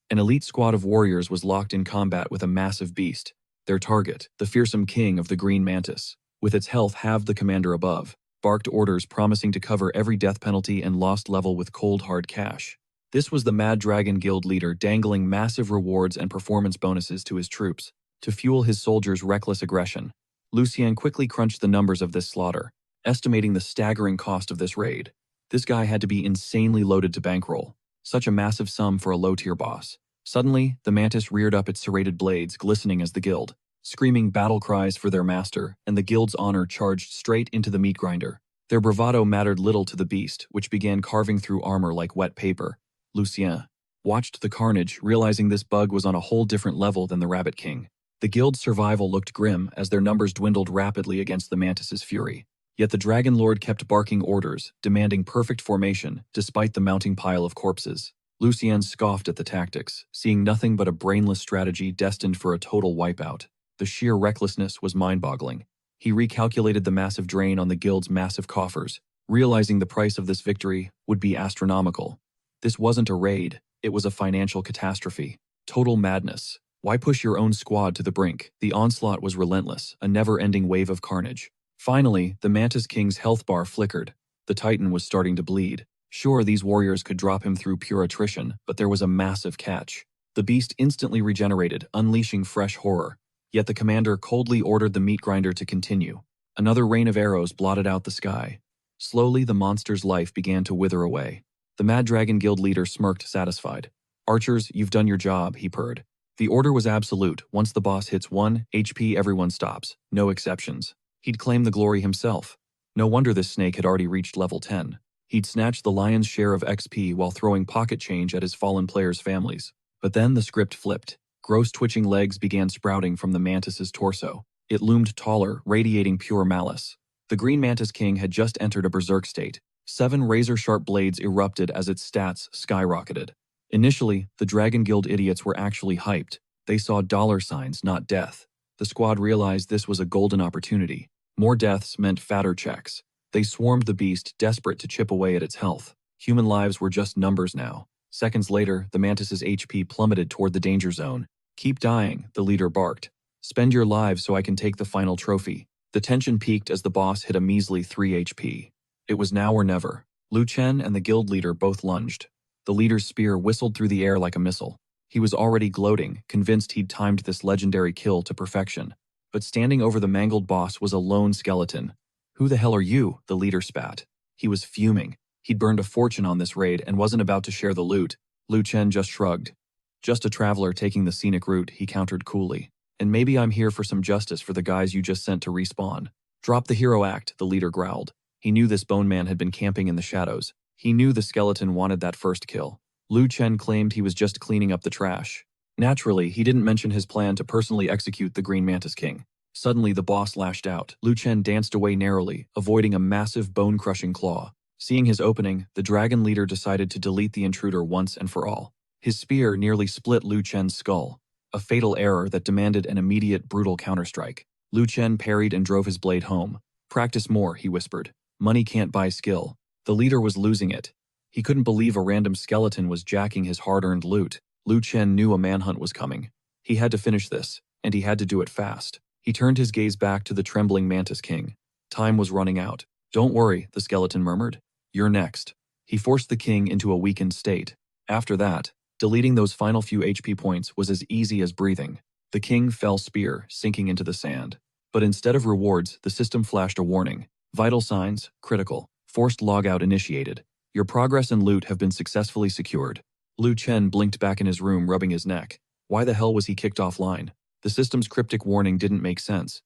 An elite squad of warriors was locked in combat with a massive beast. Their target, the fearsome king of the Green Mantis, with its health halved the commander above, barked orders promising to cover every death penalty and lost level with cold hard cash. This was the Mad Dragon Guild leader dangling massive rewards and performance bonuses to his troops, to fuel his soldiers' reckless aggression. Lucien quickly crunched the numbers of this slaughter, estimating the staggering cost of this raid. This guy had to be insanely loaded to bankroll. Such a massive sum for a low-tier boss. Suddenly, the mantis reared up its serrated blades, glistening as the guild, screaming battle cries for their master, and the guild's honor charged straight into the meat grinder. Their bravado mattered little to the beast, which began carving through armor like wet paper. Lucien watched the carnage, realizing this bug was on a whole different level than the Rabbit King. The guild's survival looked grim as their numbers dwindled rapidly against the mantis's fury. Yet the Dragon Lord kept barking orders, demanding perfect formation, despite the mounting pile of corpses. Lucien scoffed at the tactics, seeing nothing but a brainless strategy destined for a total wipeout. The sheer recklessness was mind-boggling. He recalculated the massive drain on the guild's massive coffers, realizing the price of this victory would be astronomical. This wasn't a raid, it was a financial catastrophe. Total madness. Why push your own squad to the brink? The onslaught was relentless, a never-ending wave of carnage. Finally, the Mantis King's health bar flickered. The Titan was starting to bleed. Sure, these warriors could drop him through pure attrition, but there was a massive catch. The beast instantly regenerated, unleashing fresh horror. Yet the commander coldly ordered the meat grinder to continue. Another rain of arrows blotted out the sky. Slowly, the monster's life began to wither away. The Mad Dragon Guild leader smirked, satisfied. "Archers, you've done your job," he purred. The order was absolute. Once the boss hits 1 HP, everyone stops. No exceptions. He'd claim the glory himself. No wonder this snake had already reached level 10. He'd snatched the lion's share of XP while throwing pocket change at his fallen players' families. But then the script flipped. Gross twitching legs began sprouting from the mantis's torso. It loomed taller, radiating pure malice. The Green Mantis King had just entered a berserk state. 7 razor-sharp blades erupted as its stats skyrocketed. Initially, the Dragon Guild idiots were actually hyped. They saw dollar signs, not death. The squad realized this was a golden opportunity. More deaths meant fatter checks. They swarmed the beast, desperate to chip away at its health. Human lives were just numbers now. Seconds later, the mantis's HP plummeted toward the danger zone. "Keep dying," the leader barked. "Spend your lives so I can take the final trophy." The tension peaked as the boss hit a measly 3 HP. It was now or never. Lu Chen and the guild leader both lunged. The leader's spear whistled through the air like a missile. He was already gloating, convinced he'd timed this legendary kill to perfection. But standing over the mangled boss was a lone skeleton. "Who the hell are you?" the leader spat. He was fuming. He'd burned a fortune on this raid and wasn't about to share the loot. Lu Chen just shrugged. "Just a traveler taking the scenic route," he countered coolly. "And maybe I'm here for some justice for the guys you just sent to respawn." "Drop the hero act," the leader growled. He knew this bone man had been camping in the shadows. He knew the skeleton wanted that first kill. Lu Chen claimed he was just cleaning up the trash. Naturally, he didn't mention his plan to personally execute the Green Mantis King. Suddenly, the boss lashed out. Lu Chen danced away narrowly, avoiding a massive bone-crushing claw. Seeing his opening, the dragon leader decided to delete the intruder once and for all. His spear nearly split Lu Chen's skull, a fatal error that demanded an immediate, brutal counterstrike. Lu Chen parried and drove his blade home. "Practice more," he whispered. "Money can't buy skill." The leader was losing it. He couldn't believe a random skeleton was jacking his hard-earned loot. Lu Chen knew a manhunt was coming. He had to finish this, and he had to do it fast. He turned his gaze back to the trembling Mantis King. Time was running out. "Don't worry," the skeleton murmured. "You're next." He forced the king into a weakened state. After that, deleting those final few HP points was as easy as breathing. The king fell spear, sinking into the sand. But instead of rewards, the system flashed a warning. "Vital signs, critical. Forced logout initiated. Your progress and loot have been successfully secured." Lu Chen blinked back in his room, rubbing his neck. Why the hell was he kicked offline? The system's cryptic warning didn't make sense.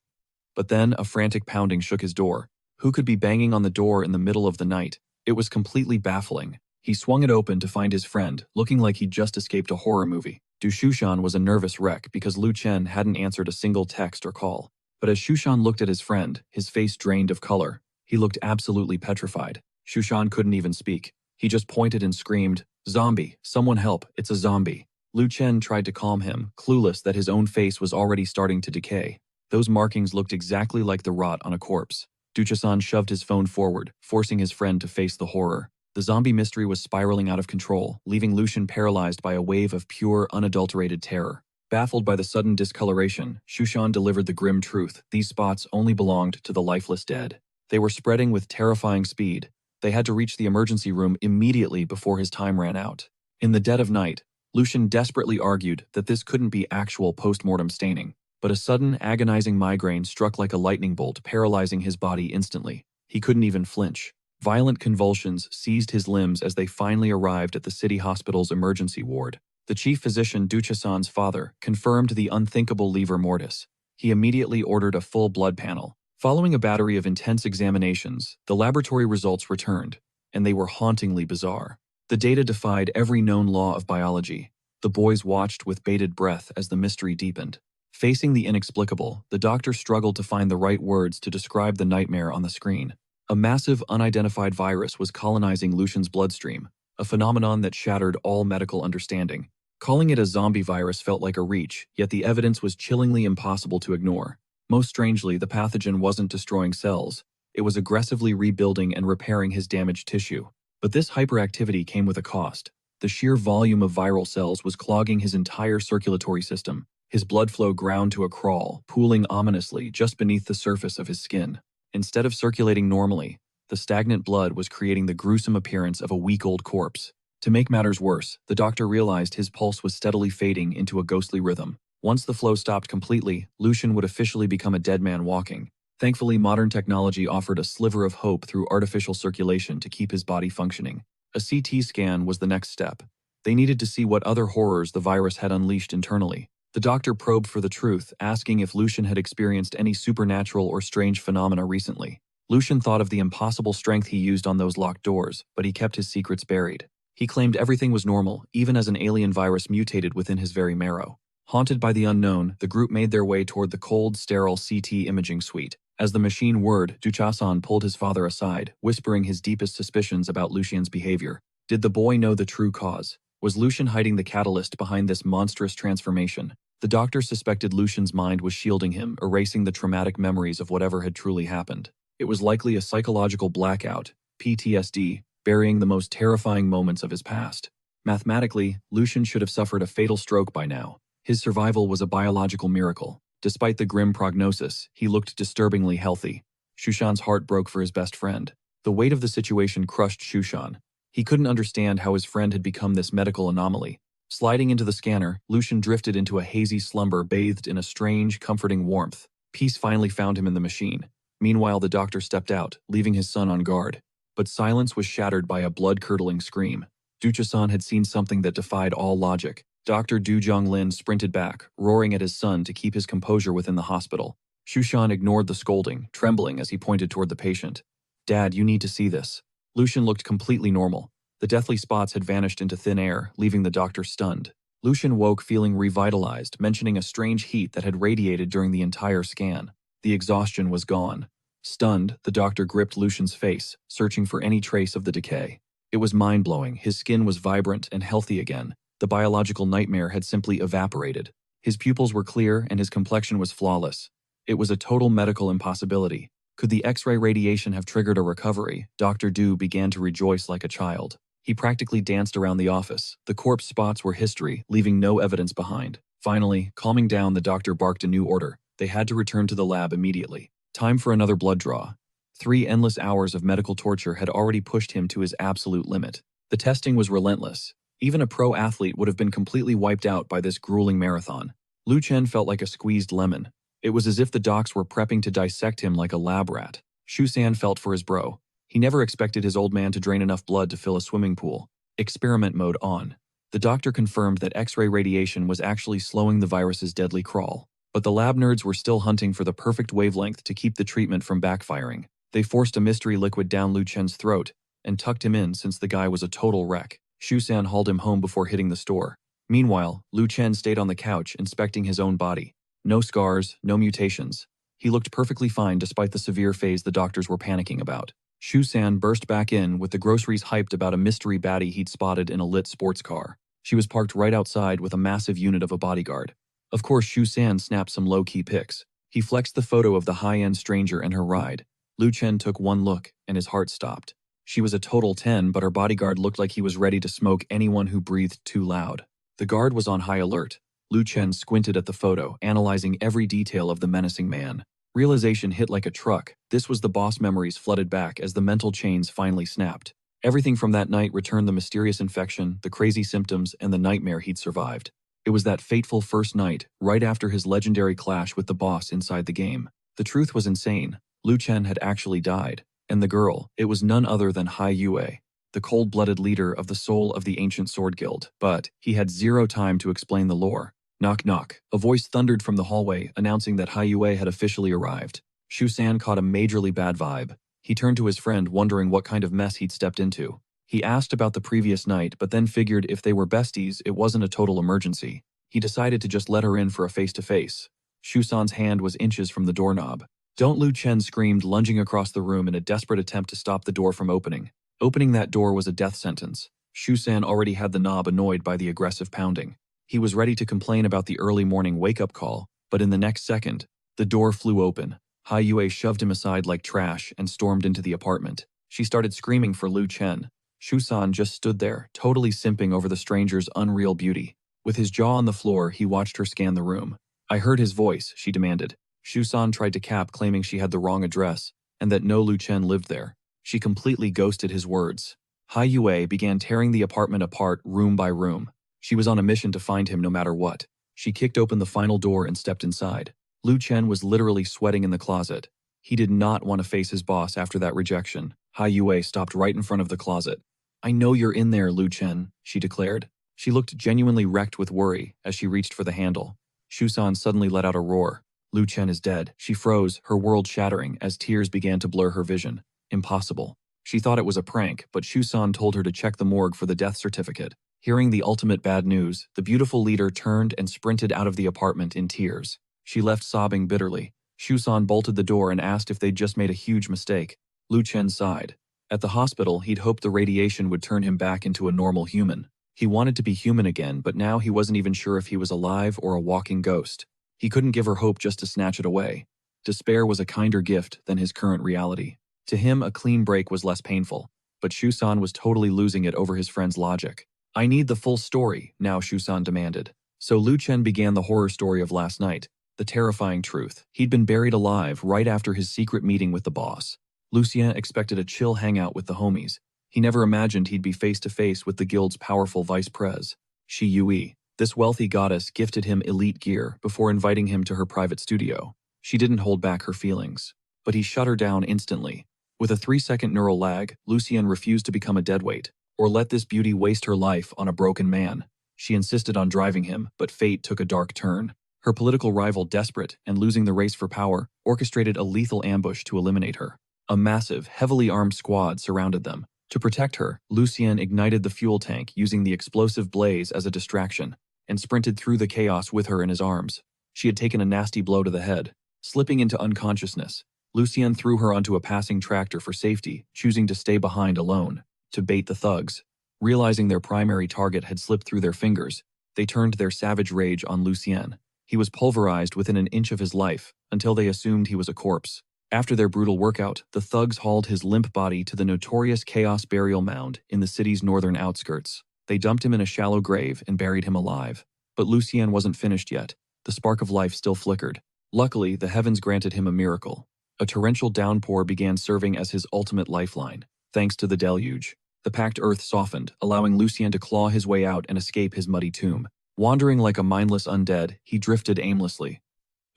But then a frantic pounding shook his door. Who could be banging on the door in the middle of the night? It was completely baffling. He swung it open to find his friend, looking like he'd just escaped a horror movie. Du Shushan was a nervous wreck because Lu Chen hadn't answered a single text or call. But as Shushan looked at his friend, his face drained of color. He looked absolutely petrified. Shushan couldn't even speak. He just pointed and screamed, "Zombie! Someone help! It's a zombie!" Lu Chen tried to calm him, clueless that his own face was already starting to decay. Those markings looked exactly like the rot on a corpse. Ducha-san shoved his phone forward, forcing his friend to face the horror. The zombie mystery was spiraling out of control, leaving Lucian paralyzed by a wave of pure, unadulterated terror. Baffled by the sudden discoloration, Shushan delivered the grim truth: these spots only belonged to the lifeless dead. They were spreading with terrifying speed. They had to reach the emergency room immediately before his time ran out. In the dead of night, Lucian desperately argued that this couldn't be actual post-mortem staining, but a sudden, agonizing migraine struck like a lightning bolt, paralyzing his body instantly. He couldn't even flinch. Violent convulsions seized his limbs as they finally arrived at the city hospital's emergency ward. The chief physician, Ducha-san's father, confirmed the unthinkable livor mortis. He immediately ordered a full blood panel. Following a battery of intense examinations, the laboratory results returned, and they were hauntingly bizarre. The data defied every known law of biology. The boys watched with bated breath as the mystery deepened. Facing the inexplicable, the doctor struggled to find the right words to describe the nightmare on the screen. A massive, unidentified virus was colonizing Lucian's bloodstream, a phenomenon that shattered all medical understanding. Calling it a zombie virus felt like a reach, yet the evidence was chillingly impossible to ignore. Most strangely, the pathogen wasn't destroying cells. It was aggressively rebuilding and repairing his damaged tissue. But this hyperactivity came with a cost. The sheer volume of viral cells was clogging his entire circulatory system. His blood flow ground to a crawl, pooling ominously just beneath the surface of his skin. Instead of circulating normally, the stagnant blood was creating the gruesome appearance of a week-old corpse. To make matters worse, the doctor realized his pulse was steadily fading into a ghostly rhythm. Once the flow stopped completely, Lucian would officially become a dead man walking. Thankfully, modern technology offered a sliver of hope through artificial circulation to keep his body functioning. A CT scan was the next step. They needed to see what other horrors the virus had unleashed internally. The doctor probed for the truth, asking if Lucian had experienced any supernatural or strange phenomena recently. Lucian thought of the impossible strength he used on those locked doors, but he kept his secrets buried. He claimed everything was normal, even as an alien virus mutated within his very marrow. Haunted by the unknown, the group made their way toward the cold, sterile CT imaging suite. As the machine whirred, Ducha-san pulled his father aside, whispering his deepest suspicions about Lucian's behavior. Did the boy know the true cause? Was Lucian hiding the catalyst behind this monstrous transformation? The doctor suspected Lucian's mind was shielding him, erasing the traumatic memories of whatever had truly happened. It was likely a psychological blackout, PTSD, burying the most terrifying moments of his past. Mathematically, Lucian should have suffered a fatal stroke by now. His survival was a biological miracle. Despite the grim prognosis, he looked disturbingly healthy. Shushan's heart broke for his best friend. The weight of the situation crushed Shushan. He couldn't understand how his friend had become this medical anomaly. Sliding into the scanner, Lucian drifted into a hazy slumber bathed in a strange, comforting warmth. Peace finally found him in the machine. Meanwhile, the doctor stepped out, leaving his son on guard. But silence was shattered by a blood-curdling scream. Ducha-san had seen something that defied all logic. Dr. Du Jonglin sprinted back, roaring at his son to keep his composure within the hospital. Shushan ignored the scolding, trembling as he pointed toward the patient. "Dad, you need to see this." Lucian looked completely normal. The deathly spots had vanished into thin air, leaving the doctor stunned. Lucian woke feeling revitalized, mentioning a strange heat that had radiated during the entire scan. The exhaustion was gone. Stunned, the doctor gripped Lucian's face, searching for any trace of the decay. It was mind-blowing. His skin was vibrant and healthy again. The biological nightmare had simply evaporated. His pupils were clear and his complexion was flawless. It was a total medical impossibility. Could the X-ray radiation have triggered a recovery? Dr. Du began to rejoice like a child. He practically danced around the office. The corpse spots were history, leaving no evidence behind. Finally, calming down, the doctor barked a new order. They had to return to the lab immediately. Time for another blood draw. 3 endless hours of medical torture had already pushed him to his absolute limit. The testing was relentless. Even a pro athlete would have been completely wiped out by this grueling marathon. Lu Chen felt like a squeezed lemon. It was as if the docs were prepping to dissect him like a lab rat. Shu San felt for his bro. He never expected his old man to drain enough blood to fill a swimming pool. Experiment mode on. The doctor confirmed that X-ray radiation was actually slowing the virus's deadly crawl. But the lab nerds were still hunting for the perfect wavelength to keep the treatment from backfiring. They forced a mystery liquid down Lu Chen's throat and tucked him in since the guy was a total wreck. Shu San hauled him home before hitting the store. Meanwhile, Lu Chen stayed on the couch inspecting his own body. No scars, no mutations. He looked perfectly fine despite the severe phase the doctors were panicking about. Shu San burst back in with the groceries hyped about a mystery baddie he'd spotted in a lit sports car. She was parked right outside with a massive unit of a bodyguard. Of course, Shu San snapped some low-key pics. He flexed the photo of the high-end stranger and her ride. Lu Chen took one look, and his heart stopped. She was a total 10, but her bodyguard looked like he was ready to smoke anyone who breathed too loud. The guard was on high alert. Lu Chen squinted at the photo, analyzing every detail of the menacing man. Realization hit like a truck. This was the boss memories flooded back as the mental chains finally snapped. Everything from that night returned: the mysterious infection, the crazy symptoms, and the nightmare he'd survived. It was that fateful first night, right after his legendary clash with the boss inside the game. The truth was insane. Lu Chen had actually died. And the girl, it was none other than Hai Yue, the cold-blooded leader of the Soul of the Ancient Sword Guild. But he had zero time to explain the lore. Knock knock. A voice thundered from the hallway, announcing that Hai Yue had officially arrived. Shu San caught a majorly bad vibe. He turned to his friend, wondering what kind of mess he'd stepped into. He asked about the previous night, but then figured if they were besties, it wasn't a total emergency. He decided to just let her in for a face-to-face. Shu San's hand was inches from the doorknob. "Don't!" Lu Chen screamed, lunging across the room in a desperate attempt to stop the door from opening. Opening that door was a death sentence. Shu San already had the knob, annoyed by the aggressive pounding. He was ready to complain about the early morning wake-up call, but in the next second, the door flew open. Hai Yue shoved him aside like trash and stormed into the apartment. She started screaming for Lu Chen. Shu San just stood there, totally simping over the stranger's unreal beauty. With his jaw on the floor, he watched her scan the room. "I heard his voice," she demanded. Shu San tried to cap, claiming she had the wrong address and that no Lu Chen lived there. She completely ghosted his words. Hai Yue began tearing the apartment apart room by room. She was on a mission to find him no matter what. She kicked open the final door and stepped inside. Lu Chen was literally sweating in the closet. He did not want to face his boss after that rejection. Hai Yue stopped right in front of the closet. "I know you're in there, Lu Chen," she declared. She looked genuinely wrecked with worry as she reached for the handle. Shu San suddenly let out a roar. "Lu Chen is dead." She froze, her world shattering as tears began to blur her vision. Impossible. She thought it was a prank, but Shu San told her to check the morgue for the death certificate. Hearing the ultimate bad news, the beautiful leader turned and sprinted out of the apartment in tears. She left sobbing bitterly. Shu San bolted the door and asked if they'd just made a huge mistake. Lu Chen sighed. At the hospital, he'd hoped the radiation would turn him back into a normal human. He wanted to be human again, but now he wasn't even sure if he was alive or a walking ghost. He couldn't give her hope just to snatch it away. Despair was a kinder gift than his current reality. To him, a clean break was less painful, but Shu San was totally losing it over his friend's logic. "I need the full story," now Shu San demanded. So Lu Chen began the horror story of last night, the terrifying truth. He'd been buried alive right after his secret meeting with the boss. Lucien expected a chill hangout with the homies. He never imagined he'd be face-to-face with the guild's powerful vice-prez, Shi Yue. This wealthy goddess gifted him elite gear before inviting him to her private studio. She didn't hold back her feelings, but he shut her down instantly. With a 3-second neural lag, Lucien refused to become a deadweight, or let this beauty waste her life on a broken man. She insisted on driving him, but fate took a dark turn. Her political rival, desperate and losing the race for power, orchestrated a lethal ambush to eliminate her. A massive, heavily armed squad surrounded them. To protect her, Lucien ignited the fuel tank using the explosive blaze as a distraction, and sprinted through the chaos with her in his arms. She had taken a nasty blow to the head. Slipping into unconsciousness, Lucien threw her onto a passing tractor for safety, choosing to stay behind alone. To bait the thugs. Realizing their primary target had slipped through their fingers, they turned their savage rage on Lucien. He was pulverized within an inch of his life, until they assumed he was a corpse. After their brutal workout, the thugs hauled his limp body to the notorious Chaos Burial Mound in the city's northern outskirts. They dumped him in a shallow grave and buried him alive. But Lucien wasn't finished yet. The spark of life still flickered. Luckily, the heavens granted him a miracle. A torrential downpour began serving as his ultimate lifeline. Thanks to the deluge, the packed earth softened, allowing Lucien to claw his way out and escape his muddy tomb. Wandering like a mindless undead, he drifted aimlessly.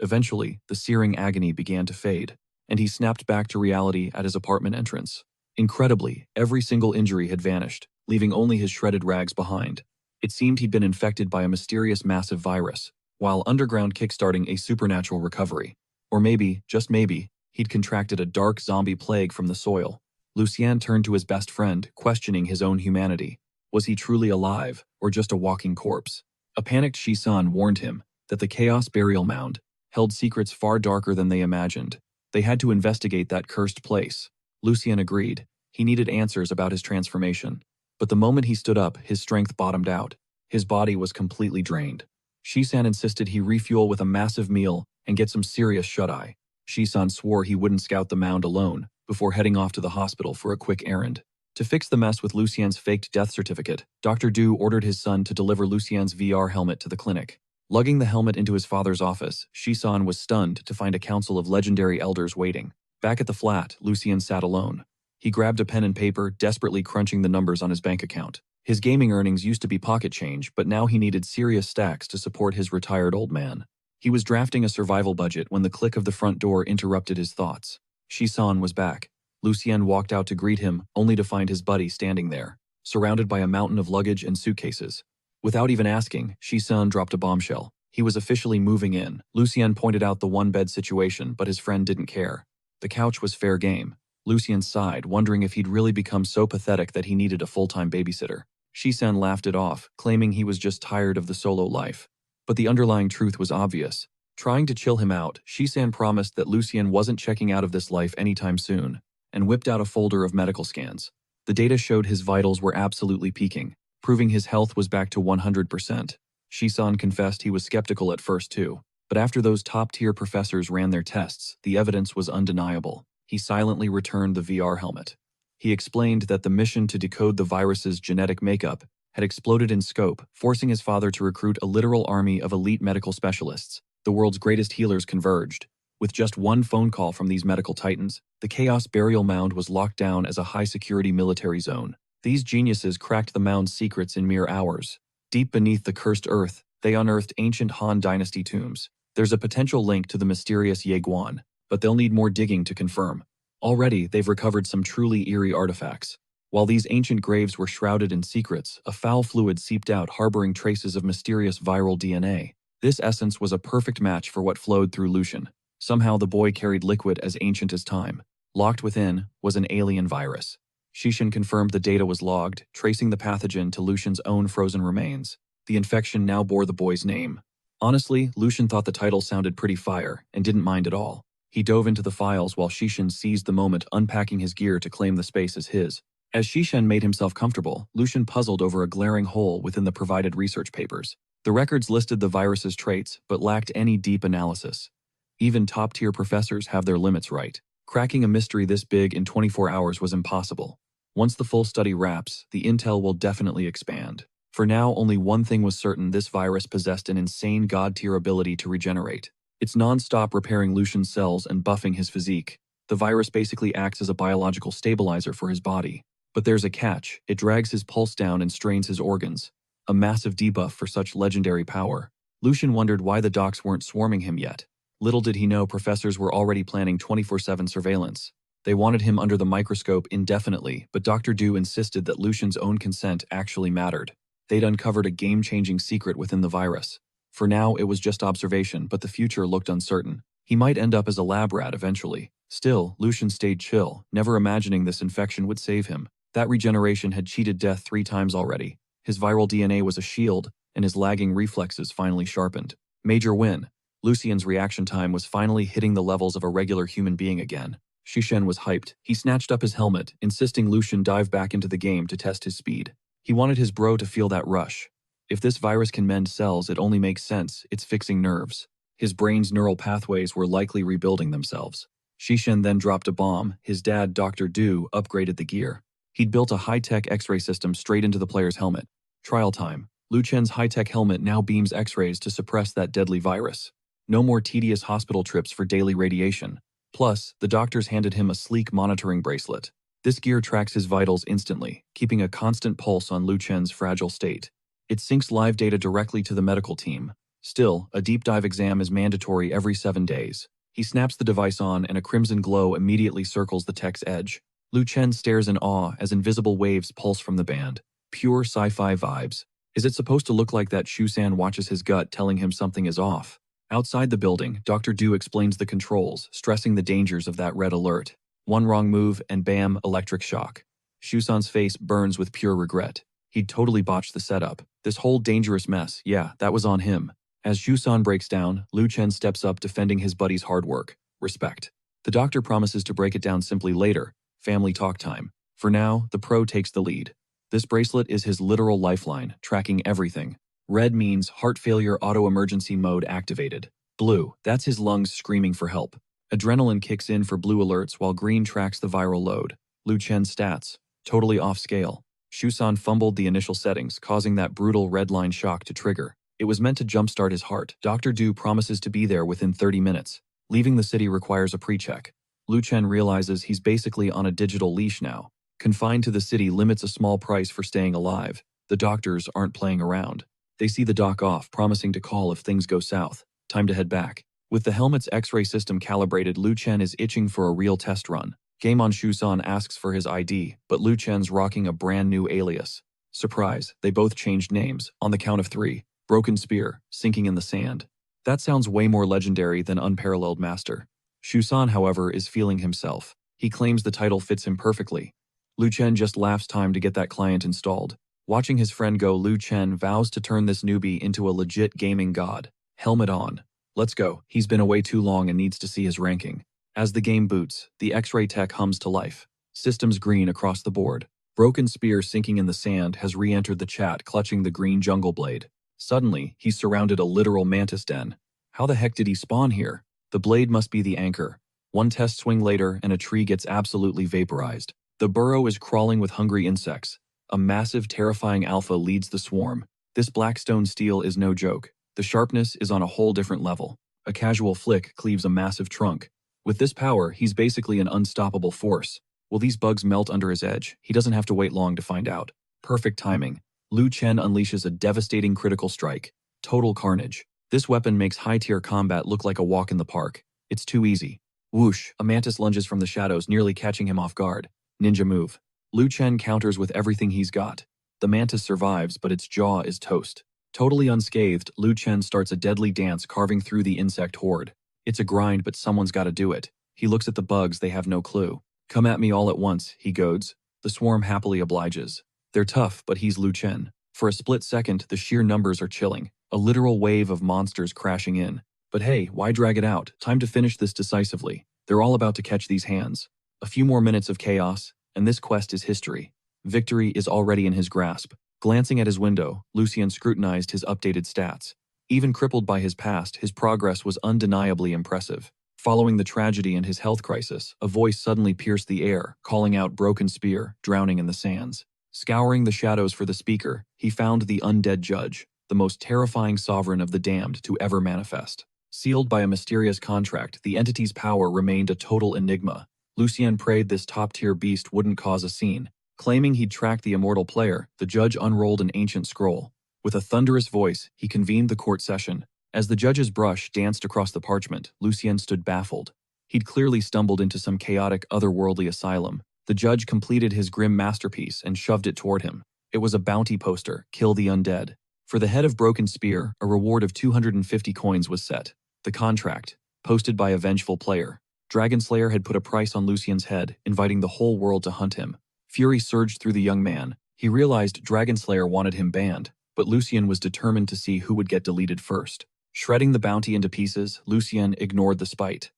Eventually, the searing agony began to fade, and he snapped back to reality at his apartment entrance. Incredibly, every single injury had vanished, leaving only his shredded rags behind. It seemed he'd been infected by a mysterious massive virus, while underground kickstarting a supernatural recovery. Or maybe, just maybe, he'd contracted a dark zombie plague from the soil. Lucien turned to his best friend, questioning his own humanity. Was he truly alive, or just a walking corpse? A panicked Shisan warned him that the Chaos Burial Mound held secrets far darker than they imagined. They had to investigate that cursed place. Lucien agreed. He needed answers about his transformation. But the moment he stood up, his strength bottomed out. His body was completely drained. Shisan insisted he refuel with a massive meal and get some serious shut-eye. Shisan swore he wouldn't scout the mound alone, before heading off to the hospital for a quick errand. To fix the mess with Lucien's faked death certificate, Dr. Du ordered his son to deliver Lucien's VR helmet to the clinic. Lugging the helmet into his father's office, Shisan was stunned to find a council of legendary elders waiting. Back at the flat, Lucien sat alone. He grabbed a pen and paper, desperately crunching the numbers on his bank account. His gaming earnings used to be pocket change, but now he needed serious stacks to support his retired old man. He was drafting a survival budget when the click of the front door interrupted his thoughts. Shisan was back. Lucien walked out to greet him, only to find his buddy standing there, surrounded by a mountain of luggage and suitcases. Without even asking, Shisan dropped a bombshell. He was officially moving in. Lucien pointed out the one-bed situation, but his friend didn't care. The couch was fair game. Lucien sighed, wondering if he'd really become so pathetic that he needed a full-time babysitter. Shisan laughed it off, claiming he was just tired of the solo life. But the underlying truth was obvious. Trying to chill him out, Shisan promised that Lucien wasn't checking out of this life anytime soon, and whipped out a folder of medical scans. The data showed his vitals were absolutely peaking, proving his health was back to 100%. Shisan confessed he was skeptical at first too, but after those top-tier professors ran their tests, the evidence was undeniable. He silently returned the VR helmet. He explained that the mission to decode the virus's genetic makeup had exploded in scope, forcing his father to recruit a literal army of elite medical specialists. The world's greatest healers converged. With just one phone call from these medical titans, the Chaos Burial Mound was locked down as a high-security military zone. These geniuses cracked the mound's secrets in mere hours. Deep beneath the cursed earth, they unearthed ancient Han Dynasty tombs. There's a potential link to the mysterious Yeguan, but they'll need more digging to confirm. Already, they've recovered some truly eerie artifacts. While these ancient graves were shrouded in secrets, a foul fluid seeped out harboring traces of mysterious viral DNA. This essence was a perfect match for what flowed through Lucien. Somehow the boy carried liquid as ancient as time. Locked within was an alien virus. Shisan confirmed the data was logged, tracing the pathogen to Lucien's own frozen remains. The infection now bore the boy's name. Honestly, Lucien thought the title sounded pretty fire, and didn't mind at all. He dove into the files while Shisan seized the moment, unpacking his gear to claim the space as his. As Shisan made himself comfortable, Lucien puzzled over a glaring hole within the provided research papers. The records listed the virus's traits, but lacked any deep analysis. Even top-tier professors have their limits, right? Cracking a mystery this big in 24 hours was impossible. Once the full study wraps, the intel will definitely expand. For now, only one thing was certain: this virus possessed an insane god-tier ability to regenerate. It's non-stop repairing Lucien's cells and buffing his physique. The virus basically acts as a biological stabilizer for his body. But there's a catch: it drags his pulse down and strains his organs. A massive debuff for such legendary power. Lucien wondered why the docs weren't swarming him yet. Little did he know professors were already planning 24/7 surveillance. They wanted him under the microscope indefinitely, but Dr. Du insisted that Lucien's own consent actually mattered. They'd uncovered a game-changing secret within the virus. For now, it was just observation, but the future looked uncertain. He might end up as a lab rat eventually. Still, Lucien stayed chill, never imagining this infection would save him. That regeneration had cheated death 3 times already. His viral DNA was a shield, and his lagging reflexes finally sharpened. Major win. Lucien's reaction time was finally hitting the levels of a regular human being again. Shisan was hyped. He snatched up his helmet, insisting Lucien dive back into the game to test his speed. He wanted his bro to feel that rush. If this virus can mend cells, it only makes sense. It's fixing nerves. His brain's neural pathways were likely rebuilding themselves. Shisan then dropped a bomb. His dad, Dr. Du, upgraded the gear. He'd built a high-tech X-ray system straight into the player's helmet. Trial time. Lucien's high-tech helmet now beams X-rays to suppress that deadly virus. No more tedious hospital trips for daily radiation. Plus, the doctors handed him a sleek monitoring bracelet. This gear tracks his vitals instantly, keeping a constant pulse on Lucien's fragile state. It syncs live data directly to the medical team. Still, a deep dive exam is mandatory every 7 days. He snaps the device on and a crimson glow immediately circles the tech's edge. Lucien stares in awe as invisible waves pulse from the band. Pure sci-fi vibes. Is it supposed to look like that? Shisan watches his gut telling him something is off. Outside the building, Dr. Du explains the controls, stressing the dangers of that red alert. One wrong move and bam, electric shock. Shusan's face burns with pure regret. He'd totally botched the setup. This whole dangerous mess, yeah, that was on him. As Shusan breaks down, Lucien steps up, defending his buddy's hard work. Respect. The doctor promises to break it down simply later. Family talk time. For now, the pro takes the lead. This bracelet is his literal lifeline, tracking everything. Red means heart failure auto emergency mode activated. Blue, that's his lungs screaming for help. Adrenaline kicks in for blue alerts while green tracks the viral load. Lu Chen's stats, totally off scale. Shusan fumbled the initial settings, causing that brutal red line shock to trigger. It was meant to jumpstart his heart. Dr. Du promises to be there within 30 minutes. Leaving the city requires a pre-check. Lu Chen realizes he's basically on a digital leash now. Confined to the city limits a small price for staying alive. The doctors aren't playing around. They see the doc off, promising to call if things go south. Time to head back. With the helmet's X-ray system calibrated, Lu Chen is itching for a real test run. Game on Shusan asks for his ID, but Lu Chen's rocking a brand new alias. Surprise, they both changed names, on the count of 3. Broken Spear, Sinking in the Sand. That sounds way more legendary than Unparalleled Master. Shusan, however, is feeling himself. He claims the title fits him perfectly. Lu Chen just laughs time to get that client installed. Watching his friend go, Lu Chen vows to turn this newbie into a legit gaming god. Helmet on. Let's go. He's been away too long and needs to see his ranking. As the game boots, the X-ray tech hums to life. Systems green across the board. Broken Spear Sinking in the Sand has re-entered the chat, clutching the green jungle blade. Suddenly, he's surrounded a literal mantis den. How the heck did he spawn here? The blade must be the anchor. One test swing later, and a tree gets absolutely vaporized. The burrow is crawling with hungry insects. A massive, terrifying alpha leads the swarm. This blackstone steel is no joke. The sharpness is on a whole different level. A casual flick cleaves a massive trunk. With this power, he's basically an unstoppable force. Will these bugs melt under his edge? He doesn't have to wait long to find out. Perfect timing. Lu Chen unleashes a devastating critical strike. Total carnage. This weapon makes high-tier combat look like a walk in the park. It's too easy. Whoosh, a mantis lunges from the shadows, nearly catching him off guard. Ninja move. Lu Chen counters with everything he's got. The mantis survives, but its jaw is toast. Totally unscathed, Lu Chen starts a deadly dance carving through the insect horde. It's a grind, but someone's gotta do it. He looks at the bugs, they have no clue. Come at me all at once, he goads. The swarm happily obliges. They're tough, but he's Lu Chen. For a split second, the sheer numbers are chilling. A literal wave of monsters crashing in. But hey, why drag it out? Time to finish this decisively. They're all about to catch these hands. A few more minutes of chaos, and this quest is history. Victory is already in his grasp. Glancing at his window, Lucien scrutinized his updated stats. Even crippled by his past, his progress was undeniably impressive. Following the tragedy and his health crisis, a voice suddenly pierced the air, calling out Broken Spear, drowning in the sands. Scouring the shadows for the speaker, he found the undead judge, the most terrifying sovereign of the damned to ever manifest. Sealed by a mysterious contract, the entity's power remained a total enigma. Lucien prayed this top-tier beast wouldn't cause a scene. Claiming he'd tracked the immortal player, the judge unrolled an ancient scroll. With a thunderous voice, he convened the court session. As the judge's brush danced across the parchment, Lucien stood baffled. He'd clearly stumbled into some chaotic, otherworldly asylum. The judge completed his grim masterpiece and shoved it toward him. It was a bounty poster, Kill the Undead. For the head of Broken Spear, a reward of 250 coins was set. The contract, posted by a vengeful player. Dragonslayer had put a price on Lucien's head, inviting the whole world to hunt him. Fury surged through the young man. He realized Dragonslayer wanted him banned, but Lucien was determined to see who would get deleted first. Shredding the bounty into pieces, Lucien ignored the spite.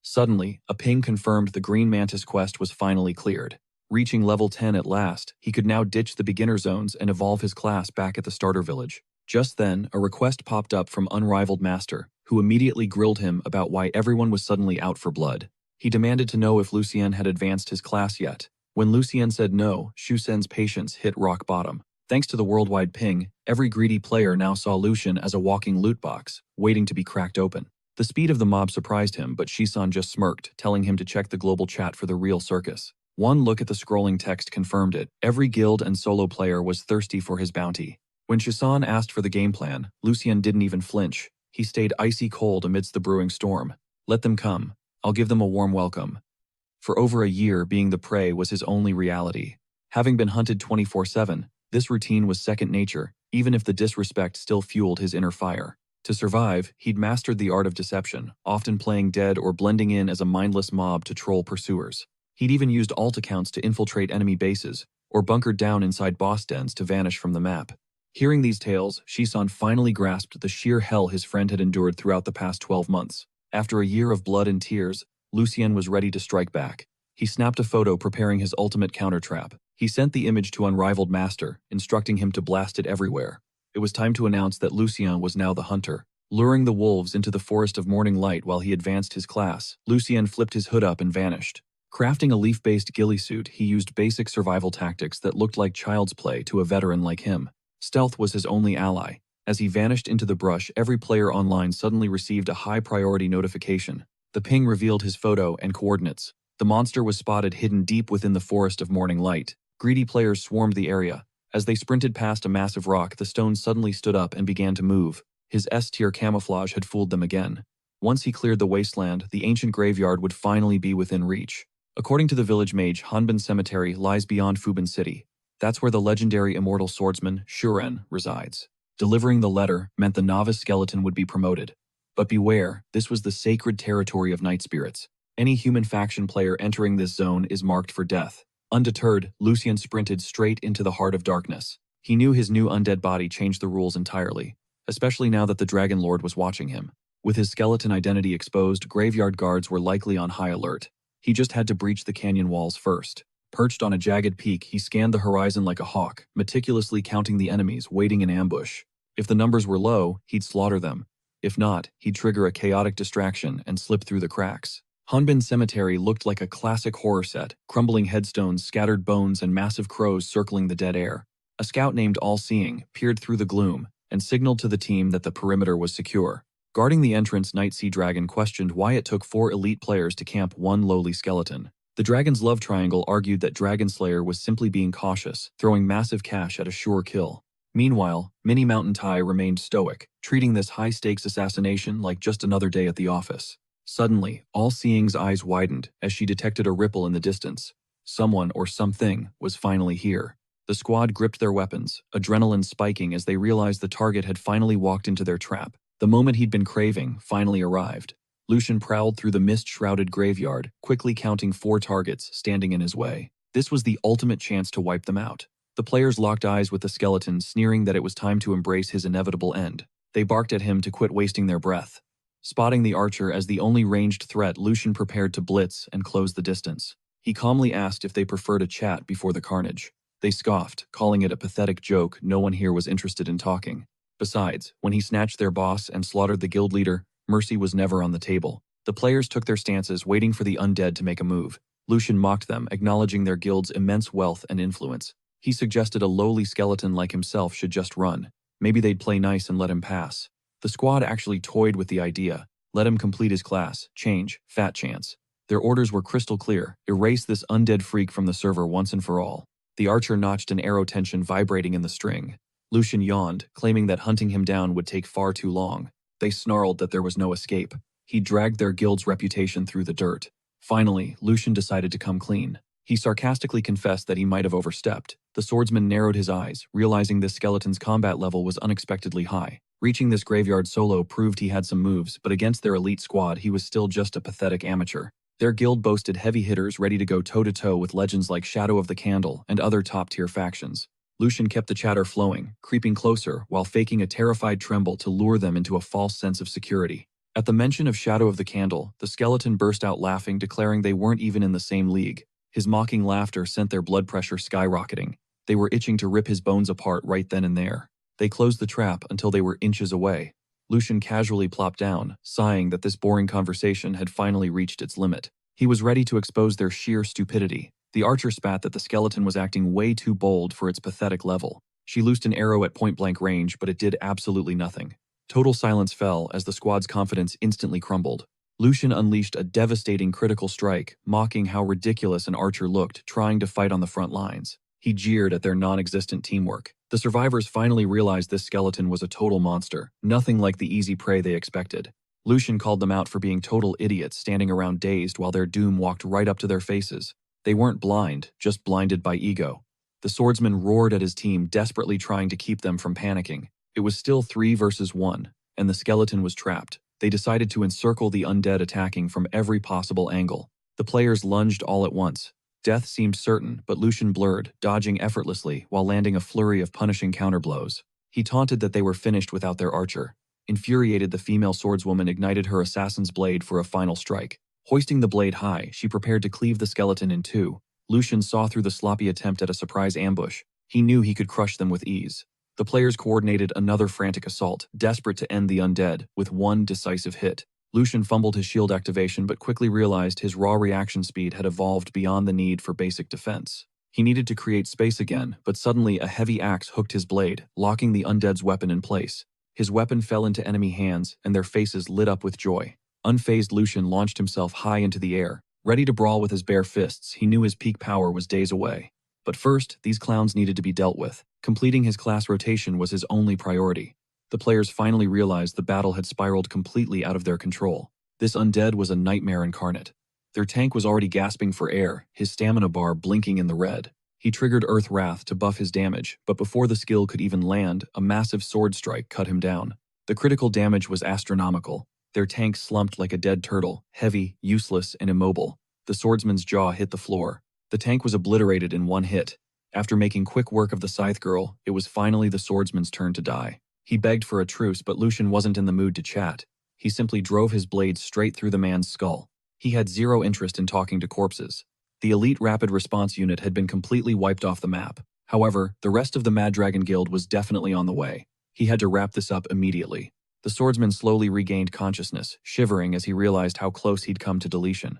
Suddenly, a ping confirmed the Green Mantis quest was finally cleared. Reaching level 10 at last, he could now ditch the beginner zones and evolve his class back at the starter village. Just then, a request popped up from Unrivaled Master, who immediately grilled him about why everyone was suddenly out for blood. He demanded to know if Lucien had advanced his class yet. When Lucien said no, Shusen's patience hit rock bottom. Thanks to the worldwide ping, every greedy player now saw Lucien as a walking loot box, waiting to be cracked open. The speed of the mob surprised him, but Shisan just smirked, telling him to check the global chat for the real circus. One look at the scrolling text confirmed it. Every guild and solo player was thirsty for his bounty. When Shisan asked for the game plan, Lucien didn't even flinch. He stayed icy cold amidst the brewing storm. Let them come. I'll give them a warm welcome. For over a year, being the prey was his only reality. Having been hunted 24/7, this routine was second nature, even if the disrespect still fueled his inner fire. To survive, he'd mastered the art of deception, often playing dead or blending in as a mindless mob to troll pursuers. He'd even used alt accounts to infiltrate enemy bases, or bunkered down inside boss dens to vanish from the map. Hearing these tales, Shisan finally grasped the sheer hell his friend had endured throughout the past 12 months. After a year of blood and tears, Lucien was ready to strike back. He snapped a photo preparing his ultimate counter-trap. He sent the image to Unrivaled Master, instructing him to blast it everywhere. It was time to announce that Lucien was now the hunter. Luring the wolves into the forest of morning light while he advanced his class, Lucien flipped his hood up and vanished. Crafting a leaf-based ghillie suit, he used basic survival tactics that looked like child's play to a veteran like him. Stealth was his only ally. As he vanished into the brush, every player online suddenly received a high-priority notification. The ping revealed his photo and coordinates. The monster was spotted hidden deep within the forest of morning light. Greedy players swarmed the area. As they sprinted past a massive rock, the stone suddenly stood up and began to move. His S-tier camouflage had fooled them again. Once he cleared the wasteland, the ancient graveyard would finally be within reach. According to the village mage, Hanbin Cemetery lies beyond Fubin City. That's where the legendary immortal swordsman, Shuren, resides. Delivering the letter meant the novice skeleton would be promoted. But beware, this was the sacred territory of night spirits. Any human faction player entering this zone is marked for death. Undeterred, Lucien sprinted straight into the heart of darkness. He knew his new undead body changed the rules entirely, especially now that the Dragon Lord was watching him. With his skeleton identity exposed, graveyard guards were likely on high alert. He just had to breach the canyon walls first. Perched on a jagged peak, he scanned the horizon like a hawk, meticulously counting the enemies waiting in ambush. If the numbers were low, he'd slaughter them. If not, he'd trigger a chaotic distraction and slip through the cracks. Hanbin Cemetery looked like a classic horror set, crumbling headstones, scattered bones, and massive crows circling the dead air. A scout named All-Seeing peered through the gloom and signaled to the team that the perimeter was secure. Guarding the entrance, Night Sea Dragon questioned why it took 4 elite players to camp one lowly skeleton. The Dragon's love triangle argued that Dragon Slayer was simply being cautious, throwing massive cash at a sure kill. Meanwhile, Mini Mountain Tai remained stoic, treating this high-stakes assassination like just another day at the office. Suddenly, All-Seeing's eyes widened as she detected a ripple in the distance. Someone or something was finally here. The squad gripped their weapons, adrenaline spiking as they realized the target had finally walked into their trap. The moment he'd been craving finally arrived. Lucien prowled through the mist-shrouded graveyard, quickly counting 4 targets standing in his way. This was the ultimate chance to wipe them out. The players locked eyes with the skeleton, sneering that it was time to embrace his inevitable end. They barked at him to quit wasting their breath. Spotting the archer as the only ranged threat, Lucien prepared to blitz and close the distance. He calmly asked if they preferred a chat before the carnage. They scoffed, calling it a pathetic joke. No one here was interested in talking. Besides, when he snatched their boss and slaughtered the guild leader, mercy was never on the table. The players took their stances, waiting for the undead to make a move. Lucien mocked them, acknowledging their guild's immense wealth and influence. He suggested a lowly skeleton like himself should just run. Maybe they'd play nice and let him pass. The squad actually toyed with the idea. Let him complete his class, change, fat chance. Their orders were crystal clear: erase this undead freak from the server once and for all. The archer notched an arrow, tension vibrating in the string. Lucien yawned, claiming that hunting him down would take far too long. They snarled that there was no escape. He dragged their guild's reputation through the dirt. Finally, Lucien decided to come clean. He sarcastically confessed that he might have overstepped. The swordsman narrowed his eyes, realizing this skeleton's combat level was unexpectedly high. Reaching this graveyard solo proved he had some moves, but against their elite squad, he was still just a pathetic amateur. Their guild boasted heavy hitters ready to go toe-to-toe with legends like Shadow of the Candle and other top-tier factions. Lucien kept the chatter flowing, creeping closer while faking a terrified tremble to lure them into a false sense of security. At the mention of Shadow of the Candle, the skeleton burst out laughing, declaring they weren't even in the same league. His mocking laughter sent their blood pressure skyrocketing. They were itching to rip his bones apart right then and there. They closed the trap until they were inches away. Lucien casually plopped down, sighing that this boring conversation had finally reached its limit. He was ready to expose their sheer stupidity. The archer spat that the skeleton was acting way too bold for its pathetic level. She loosed an arrow at point-blank range, but it did absolutely nothing. Total silence fell as the squad's confidence instantly crumbled. Lucien unleashed a devastating critical strike, mocking how ridiculous an archer looked trying to fight on the front lines. He jeered at their non-existent teamwork. The survivors finally realized this skeleton was a total monster, nothing like the easy prey they expected. Lucien called them out for being total idiots, standing around dazed while their doom walked right up to their faces. They weren't blind, just blinded by ego. The swordsman roared at his team, desperately trying to keep them from panicking. It was still 3 versus 1, and the skeleton was trapped. They decided to encircle the undead, attacking from every possible angle. The players lunged all at once. Death seemed certain, but Lucien blurred, dodging effortlessly while landing a flurry of punishing counterblows. He taunted that they were finished without their archer. Infuriated, the female swordswoman ignited her assassin's blade for a final strike. Hoisting the blade high, she prepared to cleave the skeleton in 2. Lucien saw through the sloppy attempt at a surprise ambush. He knew he could crush them with ease. The players coordinated another frantic assault, desperate to end the undead, with one decisive hit. Lucian fumbled his shield activation but quickly realized his raw reaction speed had evolved beyond the need for basic defense. He needed to create space again, but suddenly a heavy axe hooked his blade, locking the undead's weapon in place. His weapon fell into enemy hands, and their faces lit up with joy. Unfazed, Lucian launched himself high into the air. Ready to brawl with his bare fists, he knew his peak power was days away. But first, these clowns needed to be dealt with. Completing his class rotation was his only priority. The players finally realized the battle had spiraled completely out of their control. This undead was a nightmare incarnate. Their tank was already gasping for air, his stamina bar blinking in the red. He triggered Earth Wrath to buff his damage, but before the skill could even land, a massive sword strike cut him down. The critical damage was astronomical. Their tank slumped like a dead turtle, heavy, useless, and immobile. The swordsman's jaw hit the floor. The tank was obliterated in one hit. After making quick work of the Scythe Girl, it was finally the swordsman's turn to die. He begged for a truce, but Lucian wasn't in the mood to chat. He simply drove his blade straight through the man's skull. He had zero interest in talking to corpses. The elite rapid response unit had been completely wiped off the map. However, the rest of the Mad Dragon Guild was definitely on the way. He had to wrap this up immediately. The swordsman slowly regained consciousness, shivering as he realized how close he'd come to deletion.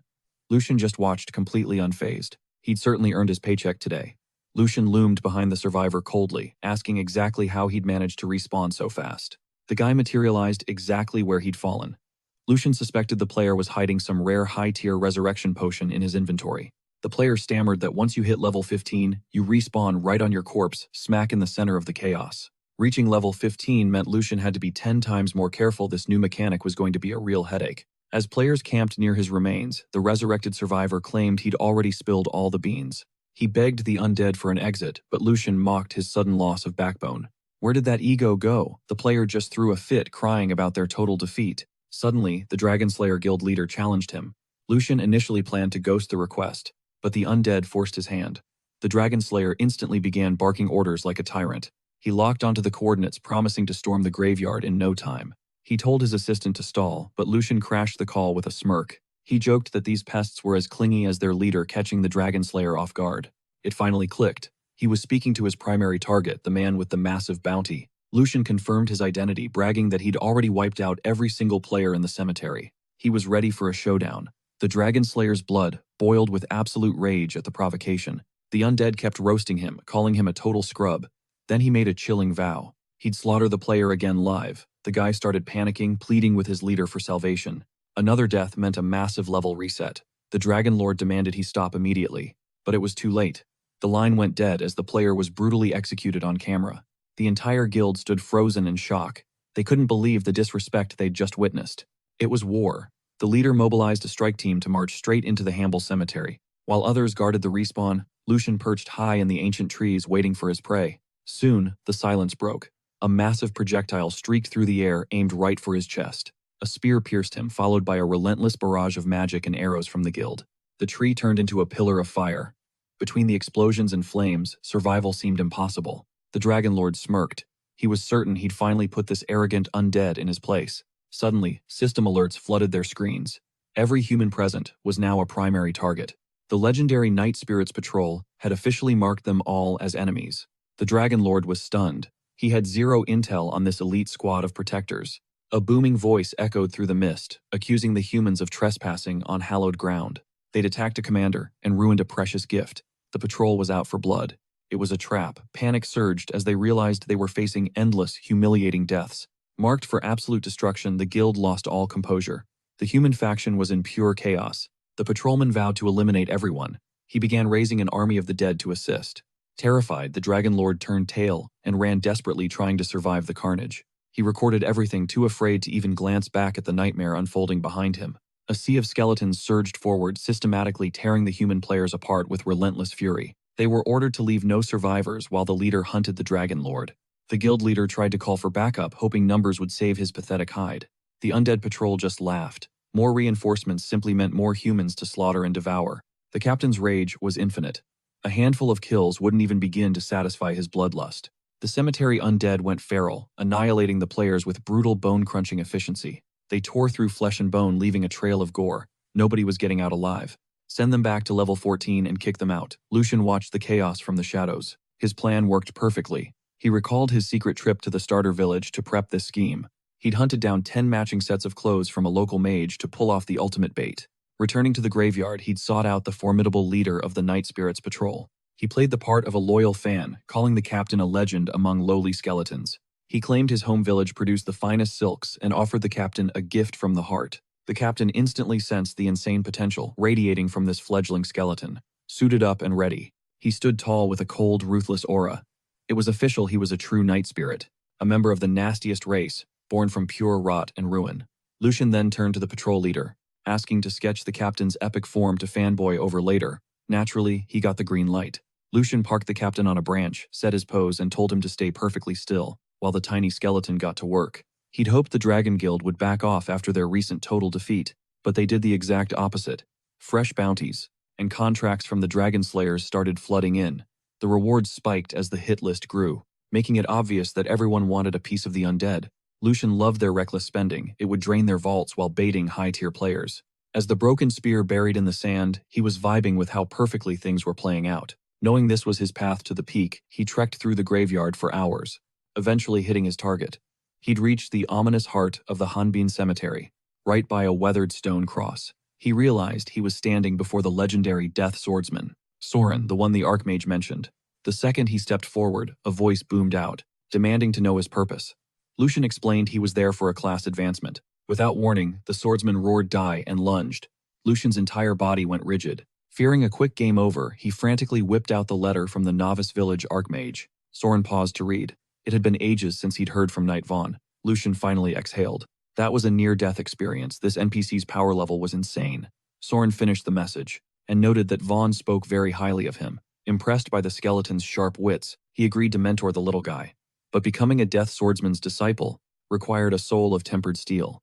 Lucian just watched, completely unfazed. He'd certainly earned his paycheck today. Lucian loomed behind the survivor coldly, asking exactly how he'd managed to respawn so fast. The guy materialized exactly where he'd fallen. Lucian suspected the player was hiding some rare high-tier resurrection potion in his inventory. The player stammered that once you hit level 15, you respawn right on your corpse, smack in the center of the chaos. Reaching level 15 meant Lucian had to be 10 times more careful. This new mechanic was going to be a real headache. As players camped near his remains, the resurrected survivor claimed he'd already spilled all the beans. He begged the undead for an exit, but Lucian mocked his sudden loss of backbone. Where did that ego go? The player just threw a fit, crying about their total defeat. Suddenly, the Dragonslayer Guild leader challenged him. Lucian initially planned to ghost the request, but the undead forced his hand. The Dragonslayer instantly began barking orders like a tyrant. He locked onto the coordinates, promising to storm the graveyard in no time. He told his assistant to stall, but Lucian crashed the call with a smirk. He joked that these pests were as clingy as their leader, catching the Dragonslayer off guard. It finally clicked. He was speaking to his primary target, the man with the massive bounty. Lucian confirmed his identity, bragging that he'd already wiped out every single player in the cemetery. He was ready for a showdown. The Dragonslayer's blood boiled with absolute rage at the provocation. The undead kept roasting him, calling him a total scrub. Then he made a chilling vow. He'd slaughter the player again live. The guy started panicking, pleading with his leader for salvation. Another death meant a massive level reset. The Dragon Lord demanded he stop immediately, but it was too late. The line went dead as the player was brutally executed on camera. The entire guild stood frozen in shock. They couldn't believe the disrespect they'd just witnessed. It was war. The leader mobilized a strike team to march straight into the Hamble cemetery. While others guarded the respawn, Lucian perched high in the ancient trees waiting for his prey. Soon, the silence broke. A massive projectile streaked through the air, aimed right for his chest. A spear pierced him, followed by a relentless barrage of magic and arrows from the guild. The tree turned into a pillar of fire. Between the explosions and flames, survival seemed impossible. The Dragon Lord smirked. He was certain he'd finally put this arrogant undead in his place. Suddenly, system alerts flooded their screens. Every human present was now a primary target. The legendary Night Spirits Patrol had officially marked them all as enemies. The Dragon Lord was stunned. He had zero intel on this elite squad of protectors. A booming voice echoed through the mist, accusing the humans of trespassing on hallowed ground. They'd attacked a commander and ruined a precious gift. The patrol was out for blood. It was a trap. Panic surged as they realized they were facing endless, humiliating deaths. Marked for absolute destruction, the guild lost all composure. The human faction was in pure chaos. The patrolman vowed to eliminate everyone. He began raising an army of the dead to assist. Terrified, the Dragon Lord turned tail and ran desperately, trying to survive the carnage. He recorded everything, too afraid to even glance back at the nightmare unfolding behind him. A sea of skeletons surged forward, systematically tearing the human players apart with relentless fury. They were ordered to leave no survivors while the leader hunted the Dragon Lord. The guild leader tried to call for backup, hoping numbers would save his pathetic hide. The undead patrol just laughed. More reinforcements simply meant more humans to slaughter and devour. The captain's rage was infinite. A handful of kills wouldn't even begin to satisfy his bloodlust. The cemetery undead went feral, annihilating the players with brutal bone-crunching efficiency. They tore through flesh and bone, leaving a trail of gore. Nobody was getting out alive. Send them back to level 14 and kick them out. Lucian watched the chaos from the shadows. His plan worked perfectly. He recalled his secret trip to the starter village to prep this scheme. He'd hunted down 10 matching sets of clothes from a local mage to pull off the ultimate bait. Returning to the graveyard, he'd sought out the formidable leader of the Night Spirits Patrol. He played the part of a loyal fan, calling the captain a legend among lowly skeletons. He claimed his home village produced the finest silks and offered the captain a gift from the heart. The captain instantly sensed the insane potential radiating from this fledgling skeleton. Suited up and ready, he stood tall with a cold, ruthless aura. It was official, he was a true night spirit, a member of the nastiest race, born from pure rot and ruin. Lucian then turned to the patrol leader, asking to sketch the captain's epic form to fanboy over later. Naturally, he got the green light. Lucian parked the captain on a branch, set his pose, and told him to stay perfectly still, while the tiny skeleton got to work. He'd hoped the Dragon Guild would back off after their recent total defeat, but they did the exact opposite. Fresh bounties and contracts from the Dragon Slayers started flooding in. The rewards spiked as the hit list grew, making it obvious that everyone wanted a piece of the undead. Lucian loved their reckless spending. It would drain their vaults while baiting high-tier players. As the broken spear buried in the sand, he was vibing with how perfectly things were playing out. Knowing this was his path to the peak, he trekked through the graveyard for hours, eventually hitting his target. He'd reached the ominous heart of the Hanbin Cemetery, right by a weathered stone cross. He realized he was standing before the legendary Death Swordsman, Soren, the one the Archmage mentioned. The second he stepped forward, a voice boomed out, demanding to know his purpose. Lucian explained he was there for a class advancement. Without warning, the swordsman roared die and lunged. Lucian's entire body went rigid. Fearing a quick game over, he frantically whipped out the letter from the novice village Archmage. Soren paused to read. It had been ages since he'd heard from Knight Vaughn. Lucian finally exhaled. That was a near-death experience. This NPC's power level was insane. Soren finished the message, and noted that Vaughn spoke very highly of him. Impressed by the skeleton's sharp wits, he agreed to mentor the little guy. But becoming a Death Swordsman's disciple required a soul of tempered steel.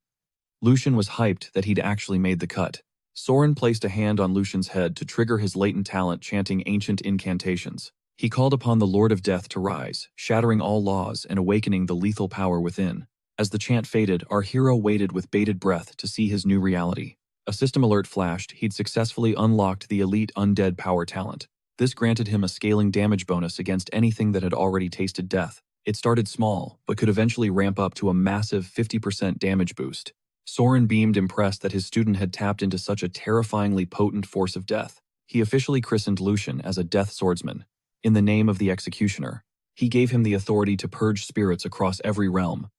Lucian was hyped that he'd actually made the cut. Soren placed a hand on Lucian's head to trigger his latent talent, chanting ancient incantations. He called upon the Lord of Death to rise, shattering all laws and awakening the lethal power within. As the chant faded, our hero waited with bated breath to see his new reality. A system alert flashed. He'd successfully unlocked the elite undead power talent. This granted him a scaling damage bonus against anything that had already tasted death. It started small, but could eventually ramp up to a massive 50% damage boost. Soren beamed, impressed that his student had tapped into such a terrifyingly potent force of death. He officially christened Lucian as a Death Swordsman, in the name of the Executioner. He gave him the authority to purge spirits across every realm.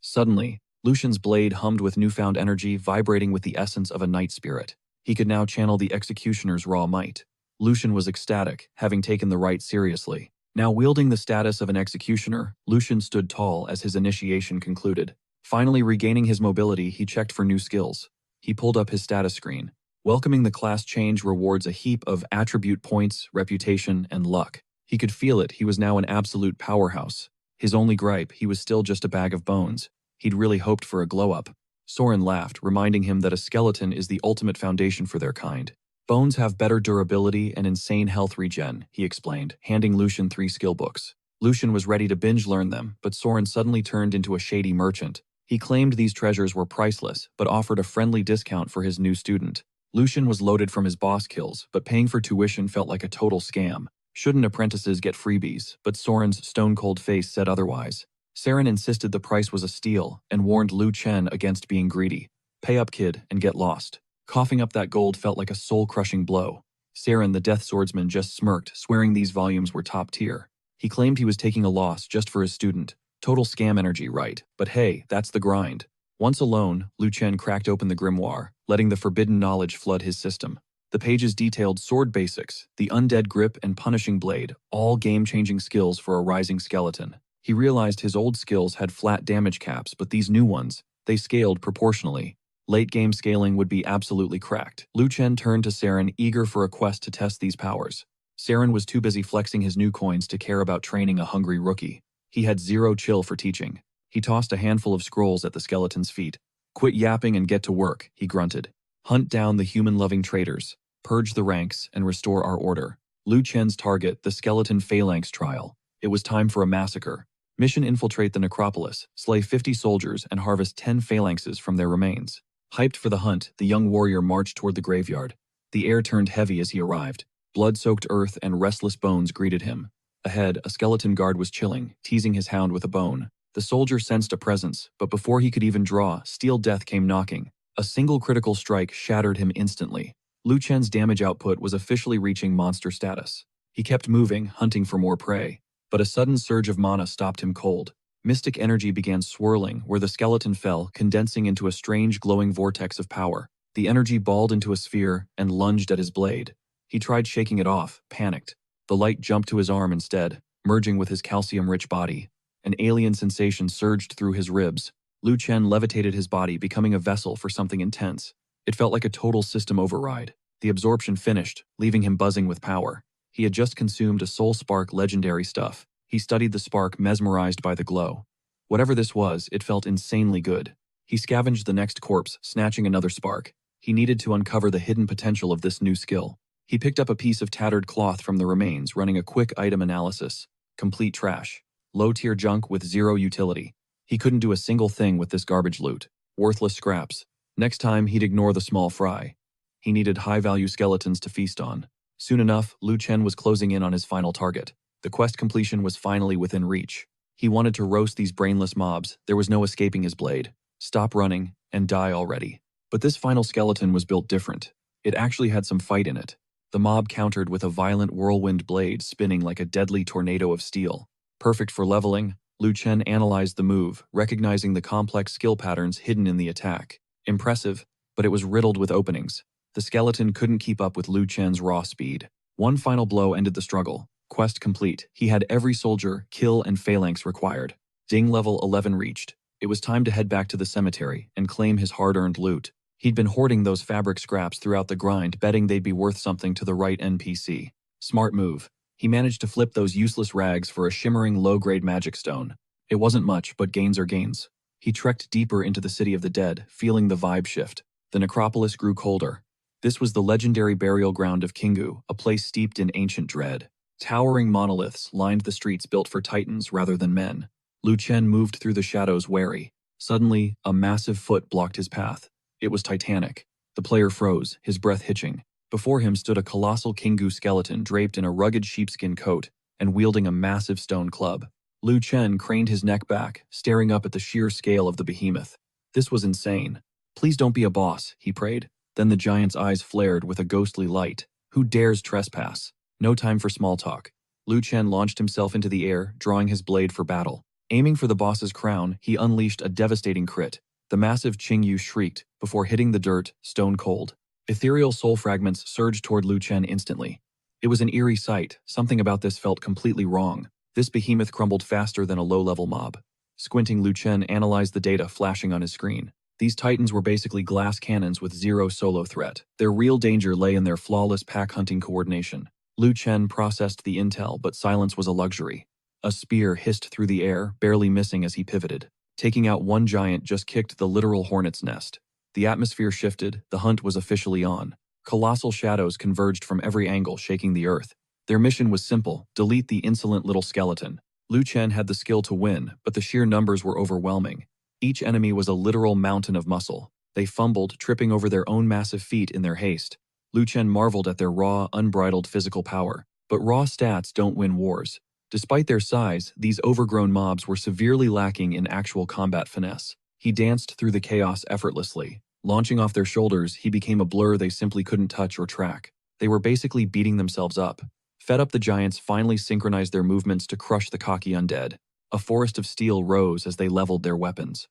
Suddenly, Lucian's blade hummed with newfound energy, vibrating with the essence of a night spirit. He could now channel the Executioner's raw might. Lucian was ecstatic, having taken the rite seriously. Now wielding the status of an Executioner, Lucian stood tall as his initiation concluded. Finally regaining his mobility, he checked for new skills. He pulled up his status screen. Welcoming the class change rewards a heap of attribute points, reputation, and luck. He could feel it. He was now an absolute powerhouse. His only gripe, he was still just a bag of bones. He'd really hoped for a glow-up. Soren laughed, reminding him that a skeleton is the ultimate foundation for their kind. Bones have better durability and insane health regen, he explained, handing Lucian 3 skill books. Lucian was ready to binge learn them, but Soren suddenly turned into a shady merchant. He claimed these treasures were priceless, but offered a friendly discount for his new student. Lucian was loaded from his boss kills, but paying for tuition felt like a total scam. Shouldn't apprentices get freebies? But Soren's stone-cold face said otherwise. Saren insisted the price was a steal and warned Lu Chen against being greedy. Pay up, kid, and get lost. Coughing up that gold felt like a soul-crushing blow. Saren, the Death Swordsman, just smirked, swearing these volumes were top tier. He claimed he was taking a loss just for his student. Total scam energy, right? But hey, that's the grind. Once alone, Lu Chen cracked open the grimoire, letting the forbidden knowledge flood his system. The pages detailed sword basics, the undead grip and punishing blade, all game-changing skills for a rising skeleton. He realized his old skills had flat damage caps, but these new ones, they scaled proportionally. Late-game scaling would be absolutely cracked. Lu Chen turned to Saren, eager for a quest to test these powers. Saren was too busy flexing his new coins to care about training a hungry rookie. He had zero chill for teaching. He tossed a handful of scrolls at the skeleton's feet. "Quit yapping and get to work," he grunted. "Hunt down the human-loving traitors, purge the ranks, and restore our order." Lu Chen's target, the skeleton phalanx trial. It was time for a massacre. Mission: infiltrate the necropolis, slay 50 soldiers, and harvest 10 phalanxes from their remains. Hyped for the hunt, the young warrior marched toward the graveyard. The air turned heavy as he arrived. Blood-soaked earth and restless bones greeted him. Ahead, a skeleton guard was chilling, teasing his hound with a bone. The soldier sensed a presence, but before he could even draw, steel death came knocking. A single critical strike shattered him instantly. Lu Chen's damage output was officially reaching monster status. He kept moving, hunting for more prey. But a sudden surge of mana stopped him cold. Mystic energy began swirling where the skeleton fell, condensing into a strange glowing vortex of power. The energy balled into a sphere and lunged at his blade. He tried shaking it off, panicked. The light jumped to his arm instead, merging with his calcium-rich body. An alien sensation surged through his ribs. Lu Chen levitated his body, becoming a vessel for something intense. It felt like a total system override. The absorption finished, leaving him buzzing with power. He had just consumed a soul spark legendary stuff. He studied the spark, mesmerized by the glow. Whatever this was, it felt insanely good. He scavenged the next corpse, snatching another spark. He needed to uncover the hidden potential of this new skill. He picked up a piece of tattered cloth from the remains, running a quick item analysis. Complete trash. Low-tier junk with zero utility. He couldn't do a single thing with this garbage loot. Worthless scraps. Next time, he'd ignore the small fry. He needed high-value skeletons to feast on. Soon enough, Lu Chen was closing in on his final target. The quest completion was finally within reach. He wanted to roast these brainless mobs. There was no escaping his blade. Stop running and die already. But this final skeleton was built different. It actually had some fight in it. The mob countered with a violent whirlwind blade spinning like a deadly tornado of steel. Perfect for leveling, Lu Chen analyzed the move, recognizing the complex skill patterns hidden in the attack. Impressive, but it was riddled with openings. The skeleton couldn't keep up with Lu Chen's raw speed. One final blow ended the struggle. Quest complete. He had every soldier, kill, and phalanx required. Ding level 11 reached. It was time to head back to the cemetery and claim his hard-earned loot. He'd been hoarding those fabric scraps throughout the grind, betting they'd be worth something to the right NPC. Smart move. He managed to flip those useless rags for a shimmering low-grade magic stone. It wasn't much, but gains are gains. He trekked deeper into the city of the dead, feeling the vibe shift. The necropolis grew colder. This was the legendary burial ground of Kingu, a place steeped in ancient dread. Towering monoliths lined the streets built for titans rather than men. Lu Chen moved through the shadows wary. Suddenly, a massive foot blocked his path. It was titanic. The player froze, his breath hitching. Before him stood a colossal Kingu skeleton draped in a rugged sheepskin coat and wielding a massive stone club. Lu Chen craned his neck back, staring up at the sheer scale of the behemoth. This was insane. Please don't be a boss, he prayed. Then the giant's eyes flared with a ghostly light. Who dares trespass? No time for small talk. Lu Chen launched himself into the air, drawing his blade for battle. Aiming for the boss's crown, he unleashed a devastating crit. The massive Qingyu shrieked, before hitting the dirt, stone cold. Ethereal soul fragments surged toward Lu Chen instantly. It was an eerie sight. Something about this felt completely wrong. This behemoth crumbled faster than a low-level mob. Squinting, Lu Chen analyzed the data flashing on his screen. These titans were basically glass cannons with zero solo threat. Their real danger lay in their flawless pack-hunting coordination. Lu Chen processed the intel, but silence was a luxury. A spear hissed through the air, barely missing as he pivoted. Taking out one giant just kicked the literal hornet's nest. The atmosphere shifted, the hunt was officially on. Colossal shadows converged from every angle, shaking the earth. Their mission was simple: delete the insolent little skeleton. Lu Chen had the skill to win, but the sheer numbers were overwhelming. Each enemy was a literal mountain of muscle. They fumbled, tripping over their own massive feet in their haste. Lu Chen marveled at their raw, unbridled physical power. But raw stats don't win wars. Despite their size, these overgrown mobs were severely lacking in actual combat finesse. He danced through the chaos effortlessly. Launching off their shoulders, he became a blur they simply couldn't touch or track. They were basically beating themselves up. Fed up, the giants finally synchronized their movements to crush the cocky undead. A forest of steel rose as they leveled their weapons.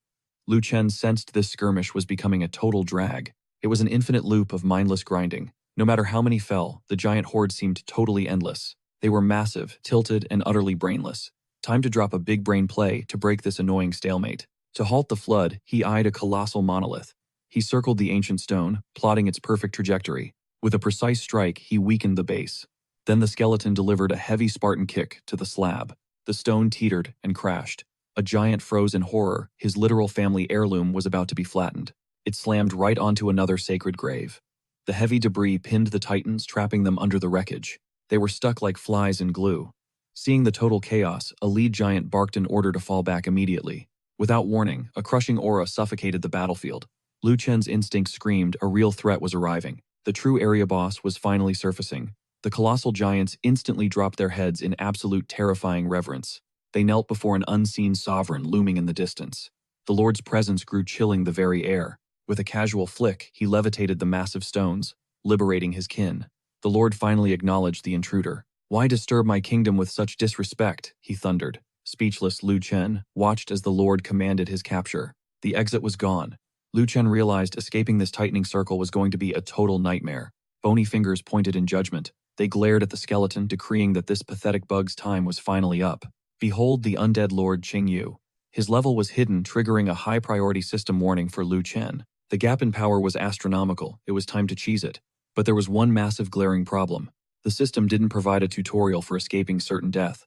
Lu Chen sensed this skirmish was becoming a total drag. It was an infinite loop of mindless grinding. No matter how many fell, the giant horde seemed totally endless. They were massive, tilted, and utterly brainless. Time to drop a big brain play to break this annoying stalemate. To halt the flood, he eyed a colossal monolith. He circled the ancient stone, plotting its perfect trajectory. With a precise strike, he weakened the base. Then the skeleton delivered a heavy Spartan kick to the slab. The stone teetered and crashed. A giant froze in horror. His literal family heirloom was about to be flattened. It slammed right onto another sacred grave. The heavy debris pinned the titans, trapping them under the wreckage. They were stuck like flies in glue. Seeing the total chaos, a lead giant barked an order to fall back immediately. Without warning, a crushing aura suffocated the battlefield. Lu Chen's instinct screamed a real threat was arriving. The true area boss was finally surfacing. The colossal giants instantly dropped their heads in absolute terrifying reverence. They knelt before an unseen sovereign looming in the distance. The Lord's presence grew chilling the very air. With a casual flick, he levitated the massive stones, liberating his kin. The Lord finally acknowledged the intruder. "Why disturb my kingdom with such disrespect?" he thundered. Speechless, Lu Chen watched as the Lord commanded his capture. The exit was gone. Lu Chen realized escaping this tightening circle was going to be a total nightmare. Bony fingers pointed in judgment. They glared at the skeleton, decreeing that this pathetic bug's time was finally up. Behold the undead Lord Qingyu. His level was hidden, triggering a high-priority system warning for Lu Chen. The gap in power was astronomical. It was time to cheese it. But there was one massive glaring problem. The system didn't provide a tutorial for escaping certain death.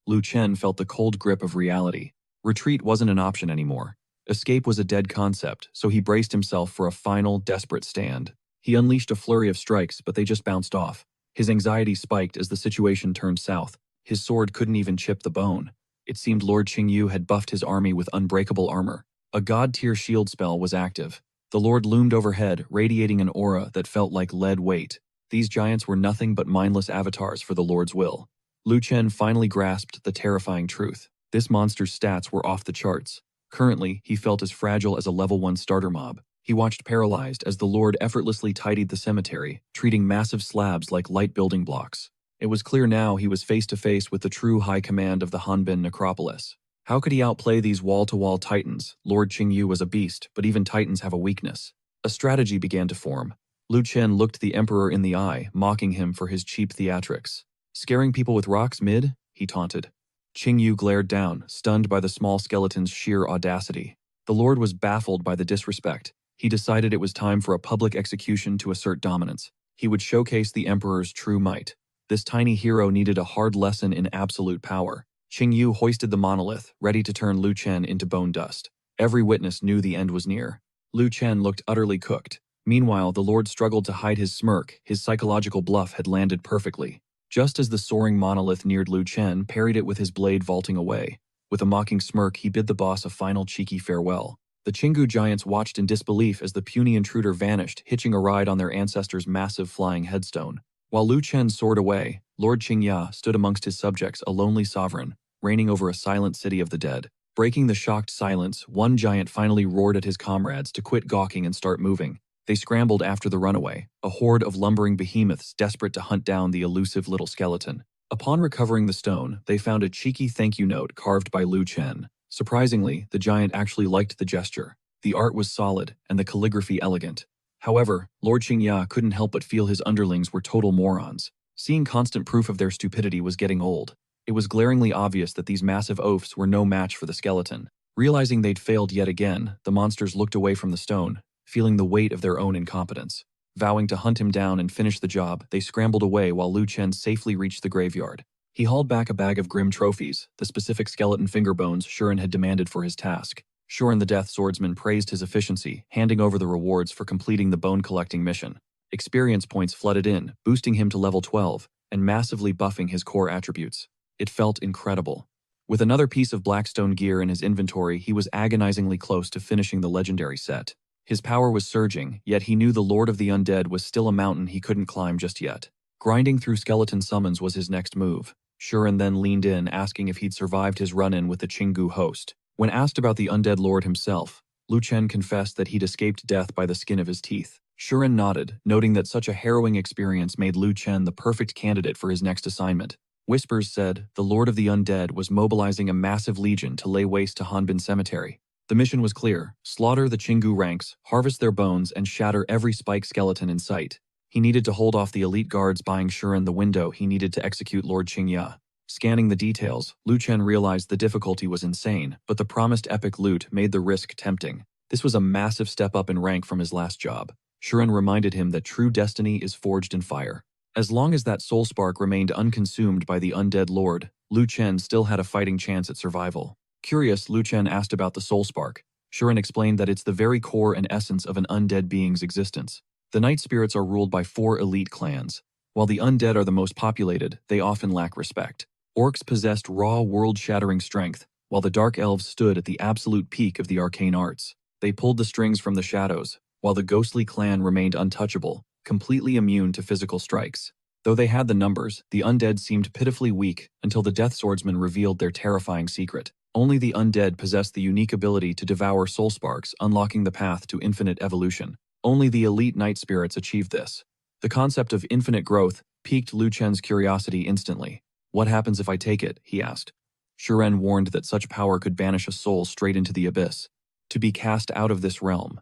Lu Chen felt the cold grip of reality. Retreat wasn't an option anymore. Escape was a dead concept, so he braced himself for a final, desperate stand. He unleashed a flurry of strikes, but they just bounced off. His anxiety spiked as the situation turned south. His sword couldn't even chip the bone. It seemed Lord Qingyu had buffed his army with unbreakable armor. A god-tier shield spell was active. The Lord loomed overhead, radiating an aura that felt like lead weight. These giants were nothing but mindless avatars for the Lord's will. Lu Chen finally grasped the terrifying truth. This monster's stats were off the charts. Currently, he felt as fragile as a level 1 starter mob. He watched paralyzed as the Lord effortlessly tidied the cemetery, treating massive slabs like light building blocks. It was clear now he was face to face with the true high command of the Hanbin necropolis. How could he outplay these wall-to-wall titans? Lord Qingyu was a beast, but even titans have a weakness. A strategy began to form. Lu Chen looked the emperor in the eye, mocking him for his cheap theatrics. "Scaring people with rocks, mid?" he taunted. Qingyu glared down, stunned by the small skeleton's sheer audacity. The Lord was baffled by the disrespect. He decided it was time for a public execution to assert dominance. He would showcase the emperor's true might. This tiny hero needed a hard lesson in absolute power. Qingyu hoisted the monolith, ready to turn Lu Chen into bone dust. Every witness knew the end was near. Lu Chen looked utterly cooked. Meanwhile, the Lord struggled to hide his smirk. His psychological bluff had landed perfectly. Just as the soaring monolith neared Lu Chen, parried it with his blade vaulting away. With a mocking smirk, he bid the boss a final cheeky farewell. The Qingyu giants watched in disbelief as the puny intruder vanished, hitching a ride on their ancestor's massive flying headstone. While Lu Chen soared away, Lord Qingya stood amongst his subjects, a lonely sovereign, reigning over a silent city of the dead. Breaking the shocked silence, one giant finally roared at his comrades to quit gawking and start moving. They scrambled after the runaway, a horde of lumbering behemoths desperate to hunt down the elusive little skeleton. Upon recovering the stone, they found a cheeky thank you note carved by Lu Chen. Surprisingly, the giant actually liked the gesture. The art was solid, and the calligraphy elegant. However, Lord Qingya couldn't help but feel his underlings were total morons. Seeing constant proof of their stupidity was getting old. It was glaringly obvious that these massive oafs were no match for the skeleton. Realizing they'd failed yet again, the monsters looked away from the stone, feeling the weight of their own incompetence. Vowing to hunt him down and finish the job, they scrambled away while Lu Chen safely reached the graveyard. He hauled back a bag of grim trophies, the specific skeleton finger bones Shuren had demanded for his task. Shuren the Death Swordsman praised his efficiency, handing over the rewards for completing the bone-collecting mission. Experience points flooded in, boosting him to level 12, and massively buffing his core attributes. It felt incredible. With another piece of Blackstone gear in his inventory, he was agonizingly close to finishing the legendary set. His power was surging, yet he knew the Lord of the Undead was still a mountain he couldn't climb just yet. Grinding through skeleton summons was his next move. Shuren then leaned in, asking if he'd survived his run-in with the Qingyu host. When asked about the Undead Lord himself, Lu Chen confessed that he'd escaped death by the skin of his teeth. Shuren nodded, noting that such a harrowing experience made Lu Chen the perfect candidate for his next assignment. Whispers said the Lord of the Undead was mobilizing a massive legion to lay waste to Hanbin Cemetery. The mission was clear: slaughter the Qingyu ranks, harvest their bones, and shatter every spike skeleton in sight. He needed to hold off the elite guards, buying Shuren the window he needed to execute Lord Qingya. Scanning the details, Lu Chen realized the difficulty was insane, but the promised epic loot made the risk tempting. This was a massive step up in rank from his last job. Shuren reminded him that true destiny is forged in fire. As long as that soul spark remained unconsumed by the Undead Lord, Lu Chen still had a fighting chance at survival. Curious, Lu Chen asked about the soul spark. Shuren explained that it's the very core and essence of an undead being's existence. The night spirits are ruled by 4 elite clans. While the undead are the most populated, they often lack respect. Orcs possessed raw, world-shattering strength, while the dark elves stood at the absolute peak of the arcane arts. They pulled the strings from the shadows, while the ghostly clan remained untouchable, completely immune to physical strikes. Though they had the numbers, the undead seemed pitifully weak until the Death Swordsman revealed their terrifying secret. Only the undead possessed the unique ability to devour soul sparks, unlocking the path to infinite evolution. Only the elite night spirits achieved this. The concept of infinite growth piqued Lu Chen's curiosity instantly. What happens if I take it? He asked. Shuren warned that such power could banish a soul straight into the abyss, to be cast out of this realm.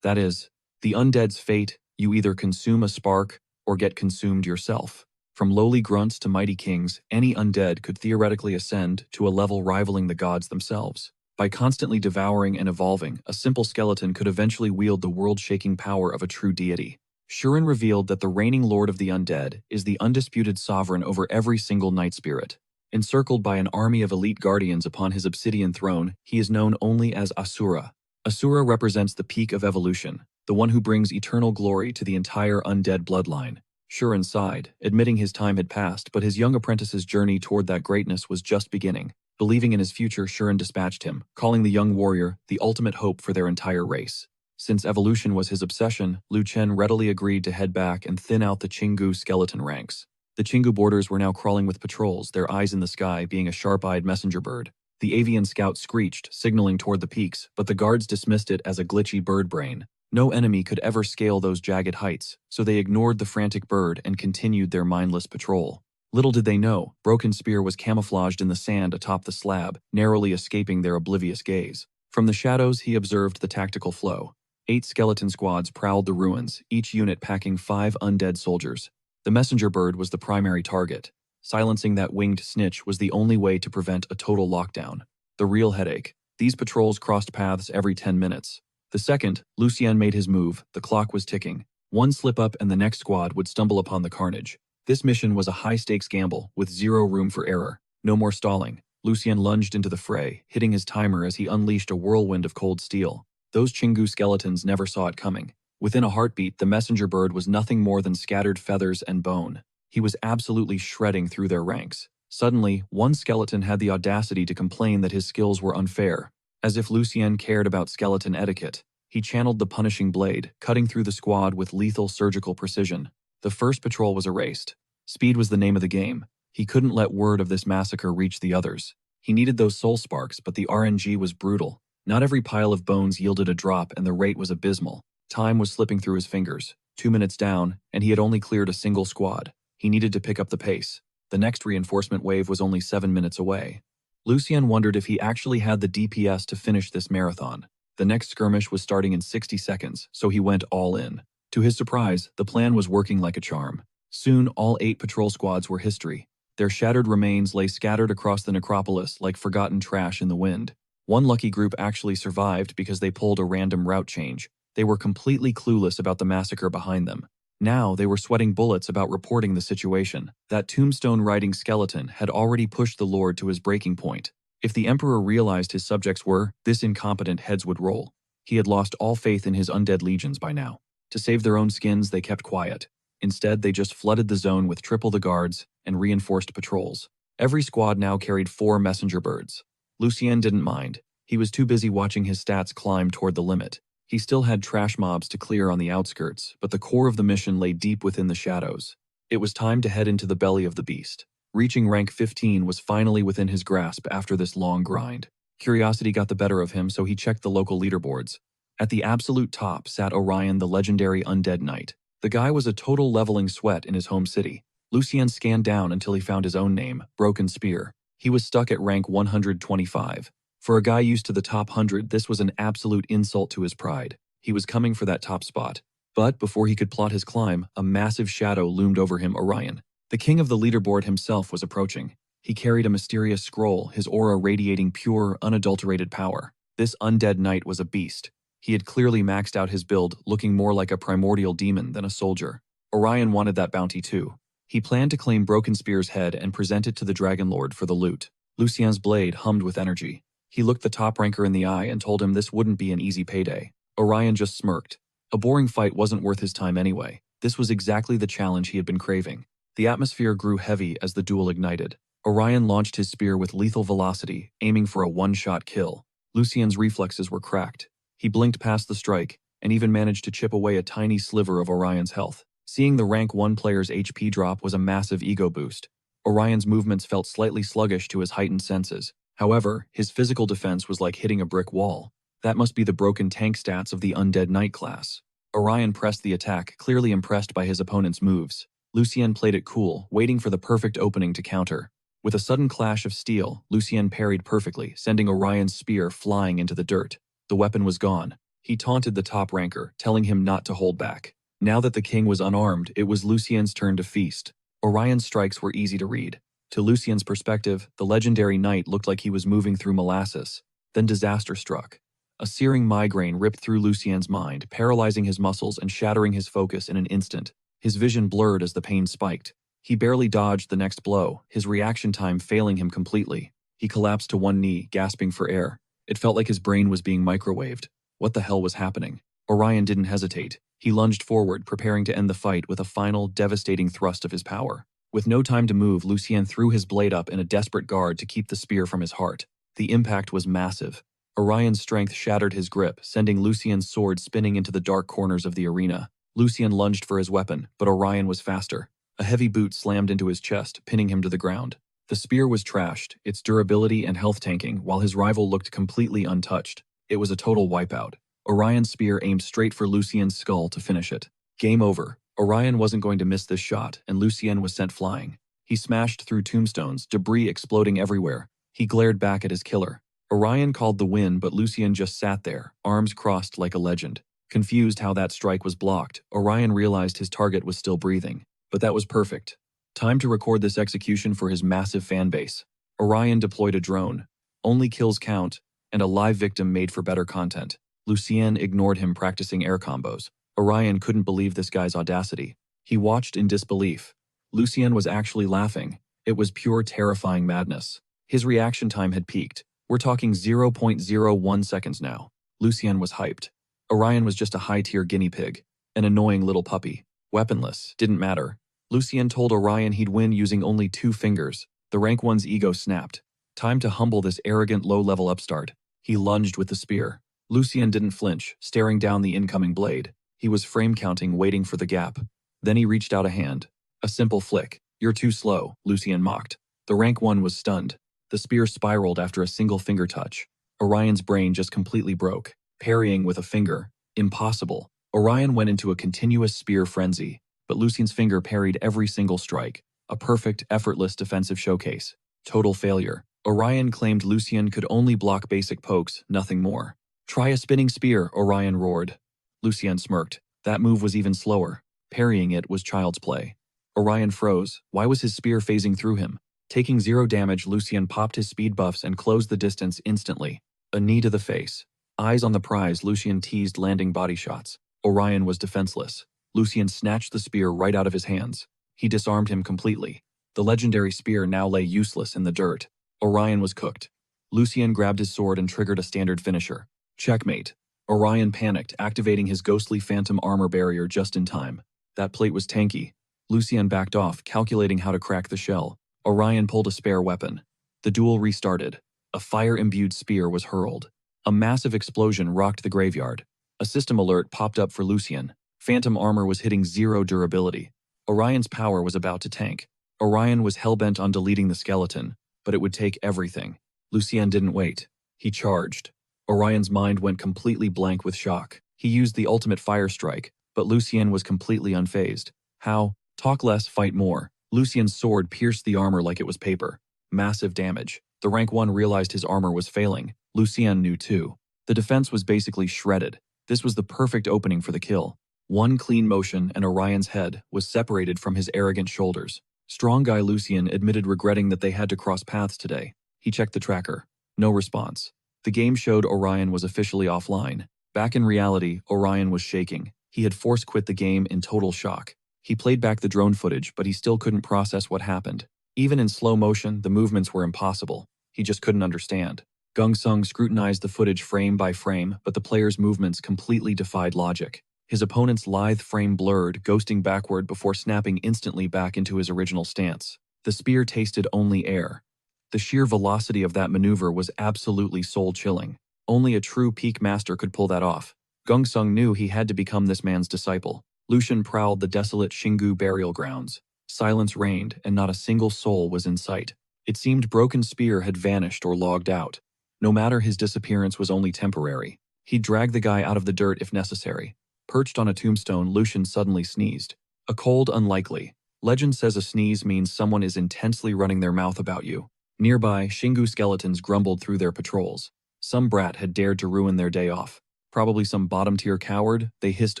That is, the undead's fate, you either consume a spark or get consumed yourself. From lowly grunts to mighty kings, any undead could theoretically ascend to a level rivaling the gods themselves. By constantly devouring and evolving, a simple skeleton could eventually wield the world-shaking power of a true deity. Shuren revealed that the reigning lord of the undead is the undisputed sovereign over every single night spirit. Encircled by an army of elite guardians upon his obsidian throne, he is known only as Asura. Asura represents the peak of evolution, the one who brings eternal glory to the entire undead bloodline. Shuren sighed, admitting his time had passed, but his young apprentice's journey toward that greatness was just beginning. Believing in his future, Shuren dispatched him, calling the young warrior the ultimate hope for their entire race. Since evolution was his obsession, Lu Chen readily agreed to head back and thin out the Chingu skeleton ranks. The Chingu boarders were now crawling with patrols, their eyes in the sky being a sharp-eyed messenger bird. The avian scout screeched, signaling toward the peaks, but the guards dismissed it as a glitchy bird brain. No enemy could ever scale those jagged heights, so they ignored the frantic bird and continued their mindless patrol. Little did they know, Broken Spear was camouflaged in the sand atop the slab, narrowly escaping their oblivious gaze. From the shadows, he observed the tactical flow. 8 skeleton squads prowled the ruins, each unit packing 5 undead soldiers. The messenger bird was the primary target. Silencing that winged snitch was the only way to prevent a total lockdown. The real headache. These patrols crossed paths every 10 minutes. The second Lucien made his move, the clock was ticking. One slip-up and the next squad would stumble upon the carnage. This mission was a high-stakes gamble, with zero room for error. No more stalling. Lucien lunged into the fray, hitting his timer as he unleashed a whirlwind of cold steel. Those Chingu skeletons never saw it coming. Within a heartbeat, the messenger bird was nothing more than scattered feathers and bone. He was absolutely shredding through their ranks. Suddenly, one skeleton had the audacity to complain that his skills were unfair. As if Lucien cared about skeleton etiquette, he channeled the punishing blade, cutting through the squad with lethal surgical precision. The first patrol was erased. Speed was the name of the game. He couldn't let word of this massacre reach the others. He needed those soul sparks, but the RNG was brutal. Not every pile of bones yielded a drop, and the rate was abysmal. Time was slipping through his fingers. 2 minutes down, and he had only cleared a single squad. He needed to pick up the pace. The next reinforcement wave was only 7 minutes away. Lucien wondered if he actually had the DPS to finish this marathon. The next skirmish was starting in 60 seconds, so he went all in. To his surprise, the plan was working like a charm. Soon, all 8 patrol squads were history. Their shattered remains lay scattered across the necropolis like forgotten trash in the wind. One lucky group actually survived because they pulled a random route change. They were completely clueless about the massacre behind them. Now they were sweating bullets about reporting the situation. That tombstone-riding skeleton had already pushed the Lord to his breaking point. If the Emperor realized his subjects were, this incompetent heads would roll. He had lost all faith in his undead legions by now. To save their own skins, they kept quiet. Instead, they just flooded the zone with triple the guards and reinforced patrols. Every squad now carried 4 messenger birds. Lucien didn't mind. He was too busy watching his stats climb toward the limit. He still had trash mobs to clear on the outskirts, but the core of the mission lay deep within the shadows. It was time to head into the belly of the beast. Reaching rank 15 was finally within his grasp after this long grind. Curiosity got the better of him, so he checked the local leaderboards. At the absolute top sat Orion, the legendary undead knight. The guy was a total leveling sweat in his home city. Lucien scanned down until he found his own name, Broken Spear. He was stuck at rank 125. For a guy used to the top 100, this was an absolute insult to his pride. He was coming for that top spot. But before he could plot his climb, a massive shadow loomed over him. Orion, the king of the leaderboard himself, was approaching. He carried a mysterious scroll, his aura radiating pure, unadulterated power. This undead knight was a beast. He had clearly maxed out his build, looking more like a primordial demon than a soldier. Orion wanted that bounty too. He planned to claim Broken Spear's head and present it to the Dragon Lord for the loot. Lucien's blade hummed with energy. He looked the top ranker in the eye and told him this wouldn't be an easy payday. Orion just smirked. A boring fight wasn't worth his time anyway. This was exactly the challenge he had been craving. The atmosphere grew heavy as the duel ignited. Orion launched his spear with lethal velocity, aiming for a one-shot kill. Lucien's reflexes were cracked. He blinked past the strike, and even managed to chip away a tiny sliver of Orion's health. Seeing the rank 1 player's HP drop was a massive ego boost. Orion's movements felt slightly sluggish to his heightened senses. However, his physical defense was like hitting a brick wall. That must be the broken tank stats of the Undead Knight class. Orion pressed the attack, clearly impressed by his opponent's moves. Lucien played it cool, waiting for the perfect opening to counter. With a sudden clash of steel, Lucien parried perfectly, sending Orion's spear flying into the dirt. The weapon was gone. He taunted the top ranker, telling him not to hold back. Now that the king was unarmed, it was Lucien's turn to feast. Orion's strikes were easy to read. To Lucien's perspective, the legendary knight looked like he was moving through molasses. Then disaster struck. A searing migraine ripped through Lucien's mind, paralyzing his muscles and shattering his focus in an instant. His vision blurred as the pain spiked. He barely dodged the next blow, his reaction time failing him completely. He collapsed to one knee, gasping for air. It felt like his brain was being microwaved. What the hell was happening? Orion didn't hesitate. He lunged forward, preparing to end the fight with a final, devastating thrust of his power. With no time to move, Lucien threw his blade up in a desperate guard to keep the spear from his heart. The impact was massive. Orion's strength shattered his grip, sending Lucien's sword spinning into the dark corners of the arena. Lucien lunged for his weapon, but Orion was faster. A heavy boot slammed into his chest, pinning him to the ground. The spear was trashed, its durability and health tanking, while his rival looked completely untouched. It was a total wipeout. Orion's spear aimed straight for Lucien's skull to finish it. Game over. Orion wasn't going to miss this shot, and Lucien was sent flying. He smashed through tombstones, debris exploding everywhere. He glared back at his killer. Orion called the win, but Lucien just sat there, arms crossed like a legend. Confused how that strike was blocked, Orion realized his target was still breathing. But that was perfect. Time to record this execution for his massive fanbase. Orion deployed a drone. Only kills count, and a live victim made for better content. Lucien ignored him practicing air combos. Orion couldn't believe this guy's audacity. He watched in disbelief. Lucien was actually laughing. It was pure terrifying madness. His reaction time had peaked. We're talking 0.01 seconds now. Lucien was hyped. Orion was just a high-tier guinea pig. An annoying little puppy. Weaponless, didn't matter. Lucien told Orion he'd win using only 2 fingers. The rank 1's ego snapped. Time to humble this arrogant low-level upstart. He lunged with the spear. Lucien didn't flinch, staring down the incoming blade. He was frame-counting, waiting for the gap. Then he reached out a hand. A simple flick. You're too slow, Lucien mocked. The rank 1 was stunned. The spear spiraled after a single finger touch. Orion's brain just completely broke. Parrying with a finger. Impossible. Orion went into a continuous spear frenzy, but Lucien's finger parried every single strike. A perfect, effortless defensive showcase. Total failure. Orion claimed Lucien could only block basic pokes, nothing more. Try a spinning spear, Orion roared. Lucien smirked. That move was even slower. Parrying it was child's play. Orion froze. Why was his spear phasing through him? Taking 0 damage, Lucien popped his speed buffs and closed the distance instantly. A knee to the face. Eyes on the prize, Lucien teased landing body shots. Orion was defenseless. Lucien snatched the spear right out of his hands. He disarmed him completely. The legendary spear now lay useless in the dirt. Orion was cooked. Lucien grabbed his sword and triggered a standard finisher. Checkmate. Orion panicked, activating his ghostly phantom armor barrier just in time. That plate was tanky. Lucien backed off, calculating how to crack the shell. Orion pulled a spare weapon. The duel restarted. A fire-imbued spear was hurled. A massive explosion rocked the graveyard. A system alert popped up for Lucien. Phantom armor was hitting 0 durability. Orion's power was about to tank. Orion was hellbent on deleting the skeleton, but it would take everything. Lucien didn't wait. He charged. Orion's mind went completely blank with shock. He used the ultimate fire strike, but Lucien was completely unfazed. How? Talk less, fight more. Lucien's sword pierced the armor like it was paper. Massive damage. The rank 1 realized his armor was failing. Lucien knew too. The defense was basically shredded. This was the perfect opening for the kill. One clean motion and Orion's head was separated from his arrogant shoulders. Strong guy Lucien admitted regretting that they had to cross paths today. He checked the tracker. No response. The game showed Orion was officially offline. Back in reality, Orion was shaking. He had force quit the game in total shock. He played back the drone footage, but he still couldn't process what happened. Even in slow motion, the movements were impossible. He just couldn't understand. Gung Sung scrutinized the footage frame by frame, but the player's movements completely defied logic. His opponent's lithe frame blurred, ghosting backward before snapping instantly back into his original stance. The spear tasted only air. The sheer velocity of that maneuver was absolutely soul-chilling. Only a true peak master could pull that off. Gung Sung knew he had to become this man's disciple. Lucian prowled the desolate Xingu burial grounds. Silence reigned, and not a single soul was in sight. It seemed Broken Spear had vanished or logged out. No matter his disappearance was only temporary. He'd drag the guy out of the dirt if necessary. Perched on a tombstone, Lucian suddenly sneezed. A cold unlikely. Legend says a sneeze means someone is intensely running their mouth about you. Nearby, Xingu skeletons grumbled through their patrols. Some brat had dared to ruin their day off. Probably some bottom-tier coward, they hissed,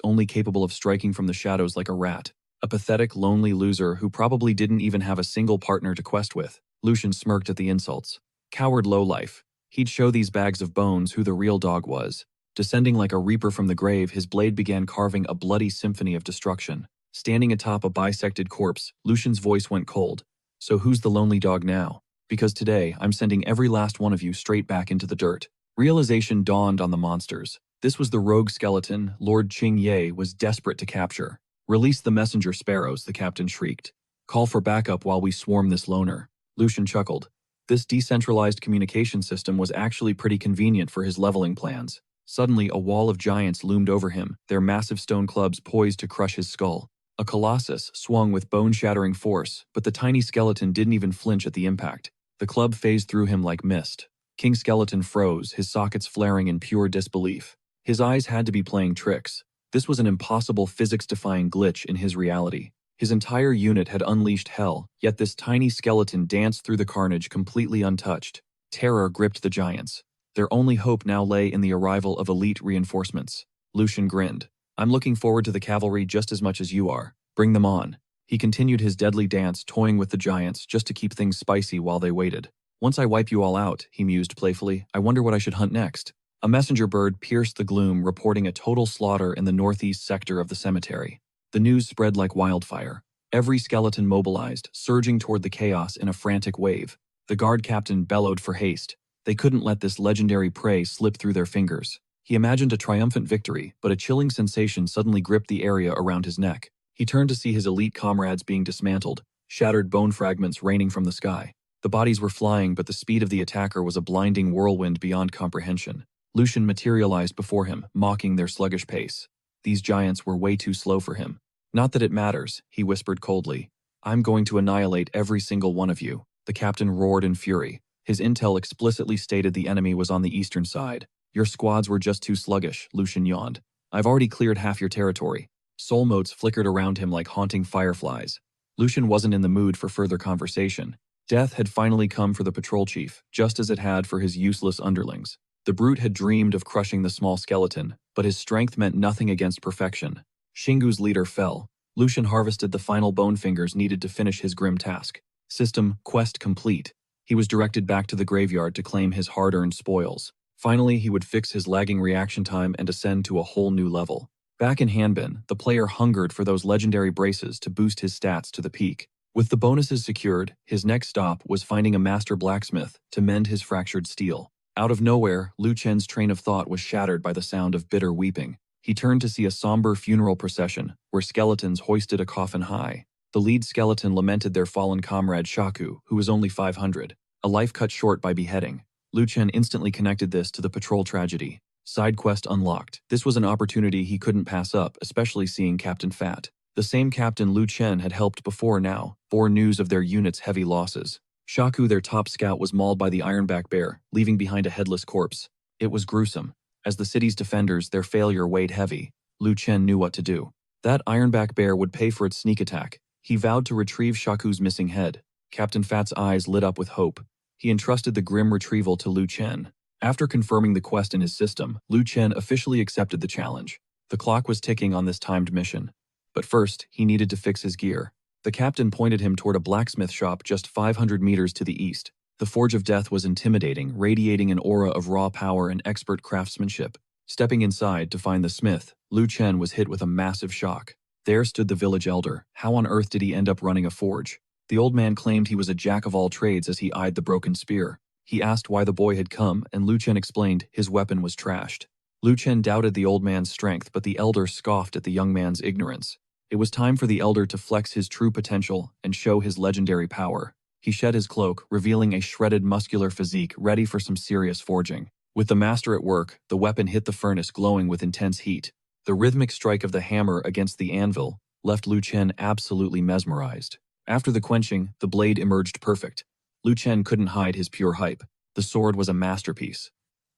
only capable of striking from the shadows like a rat. A pathetic, lonely loser who probably didn't even have a single partner to quest with. Lucian smirked at the insults. Coward lowlife. He'd show these bags of bones who the real dog was. Descending like a reaper from the grave, his blade began carving a bloody symphony of destruction. Standing atop a bisected corpse, Lucian's voice went cold. So who's the lonely dog now? Because today, I'm sending every last one of you straight back into the dirt. Realization dawned on the monsters. This was the rogue skeleton Lord Qing Ye was desperate to capture. Release the messenger sparrows, the captain shrieked. Call for backup while we swarm this loner. Lucian chuckled. This decentralized communication system was actually pretty convenient for his leveling plans. Suddenly, a wall of giants loomed over him, their massive stone clubs poised to crush his skull. A colossus swung with bone-shattering force, but the tiny skeleton didn't even flinch at the impact. The club phased through him like mist. King Skeleton froze, his sockets flaring in pure disbelief. His eyes had to be playing tricks. This was an impossible physics-defying glitch in his reality. His entire unit had unleashed hell, yet this tiny skeleton danced through the carnage completely untouched. Terror gripped the giants. Their only hope now lay in the arrival of elite reinforcements. Lucian grinned. I'm looking forward to the cavalry just as much as you are. Bring them on. He continued his deadly dance, toying with the giants just to keep things spicy while they waited. Once I wipe you all out, he mused playfully, I wonder what I should hunt next. A messenger bird pierced the gloom, reporting a total slaughter in the northeast sector of the cemetery. The news spread like wildfire. Every skeleton mobilized, surging toward the chaos in a frantic wave. The guard captain bellowed for haste. They couldn't let this legendary prey slip through their fingers. He imagined a triumphant victory, but a chilling sensation suddenly gripped the area around his neck. He turned to see his elite comrades being dismantled, shattered bone fragments raining from the sky. The bodies were flying, but the speed of the attacker was a blinding whirlwind beyond comprehension. Lucian materialized before him, mocking their sluggish pace. These giants were way too slow for him. Not that it matters, he whispered coldly. I'm going to annihilate every single one of you. The captain roared in fury. His intel explicitly stated the enemy was on the eastern side. Your squads were just too sluggish, Lucian yawned. I've already cleared half your territory. Soul motes flickered around him like haunting fireflies. Lucian wasn't in the mood for further conversation. Death had finally come for the patrol chief, just as it had for his useless underlings. The brute had dreamed of crushing the small skeleton, but his strength meant nothing against perfection. Xingu's leader fell. Lucian harvested the final bone fingers needed to finish his grim task. System quest complete. He was directed back to the graveyard to claim his hard-earned spoils. Finally, he would fix his lagging reaction time and ascend to a whole new level. Back in Hanbin, the player hungered for those legendary braces to boost his stats to the peak. With the bonuses secured, his next stop was finding a master blacksmith to mend his fractured steel. Out of nowhere, Lu Chen's train of thought was shattered by the sound of bitter weeping. He turned to see a somber funeral procession, where skeletons hoisted a coffin high. The lead skeleton lamented their fallen comrade Shaku, who was only 500, a life cut short by beheading. Lu Chen instantly connected this to the patrol tragedy. Side quest unlocked. This was an opportunity he couldn't pass up, especially seeing Captain Fat. The same captain Lu Chen had helped before now, bore news of their unit's heavy losses. Shaku, their top scout, was mauled by the Ironback Bear, leaving behind a headless corpse. It was gruesome. As the city's defenders, their failure weighed heavy. Lu Chen knew what to do. That Ironback Bear would pay for its sneak attack. He vowed to retrieve Shaku's missing head. Captain Fat's eyes lit up with hope. He entrusted the grim retrieval to Lu Chen. After confirming the quest in his system, Lu Chen officially accepted the challenge. The clock was ticking on this timed mission. But first, he needed to fix his gear. The captain pointed him toward a blacksmith shop just 500 meters to the east. The Forge of Death was intimidating, radiating an aura of raw power and expert craftsmanship. Stepping inside to find the smith, Lu Chen was hit with a massive shock. There stood the village elder. How on earth did he end up running a forge? The old man claimed he was a jack of all trades as he eyed the broken spear. He asked why the boy had come, and Lu Chen explained his weapon was trashed. Lu Chen doubted the old man's strength, but the elder scoffed at the young man's ignorance. It was time for the elder to flex his true potential and show his legendary power. He shed his cloak, revealing a shredded muscular physique ready for some serious forging. With the master at work, the weapon hit the furnace glowing with intense heat. The rhythmic strike of the hammer against the anvil left Lu Chen absolutely mesmerized. After the quenching, the blade emerged perfect. Lu Chen couldn't hide his pure hype. The sword was a masterpiece.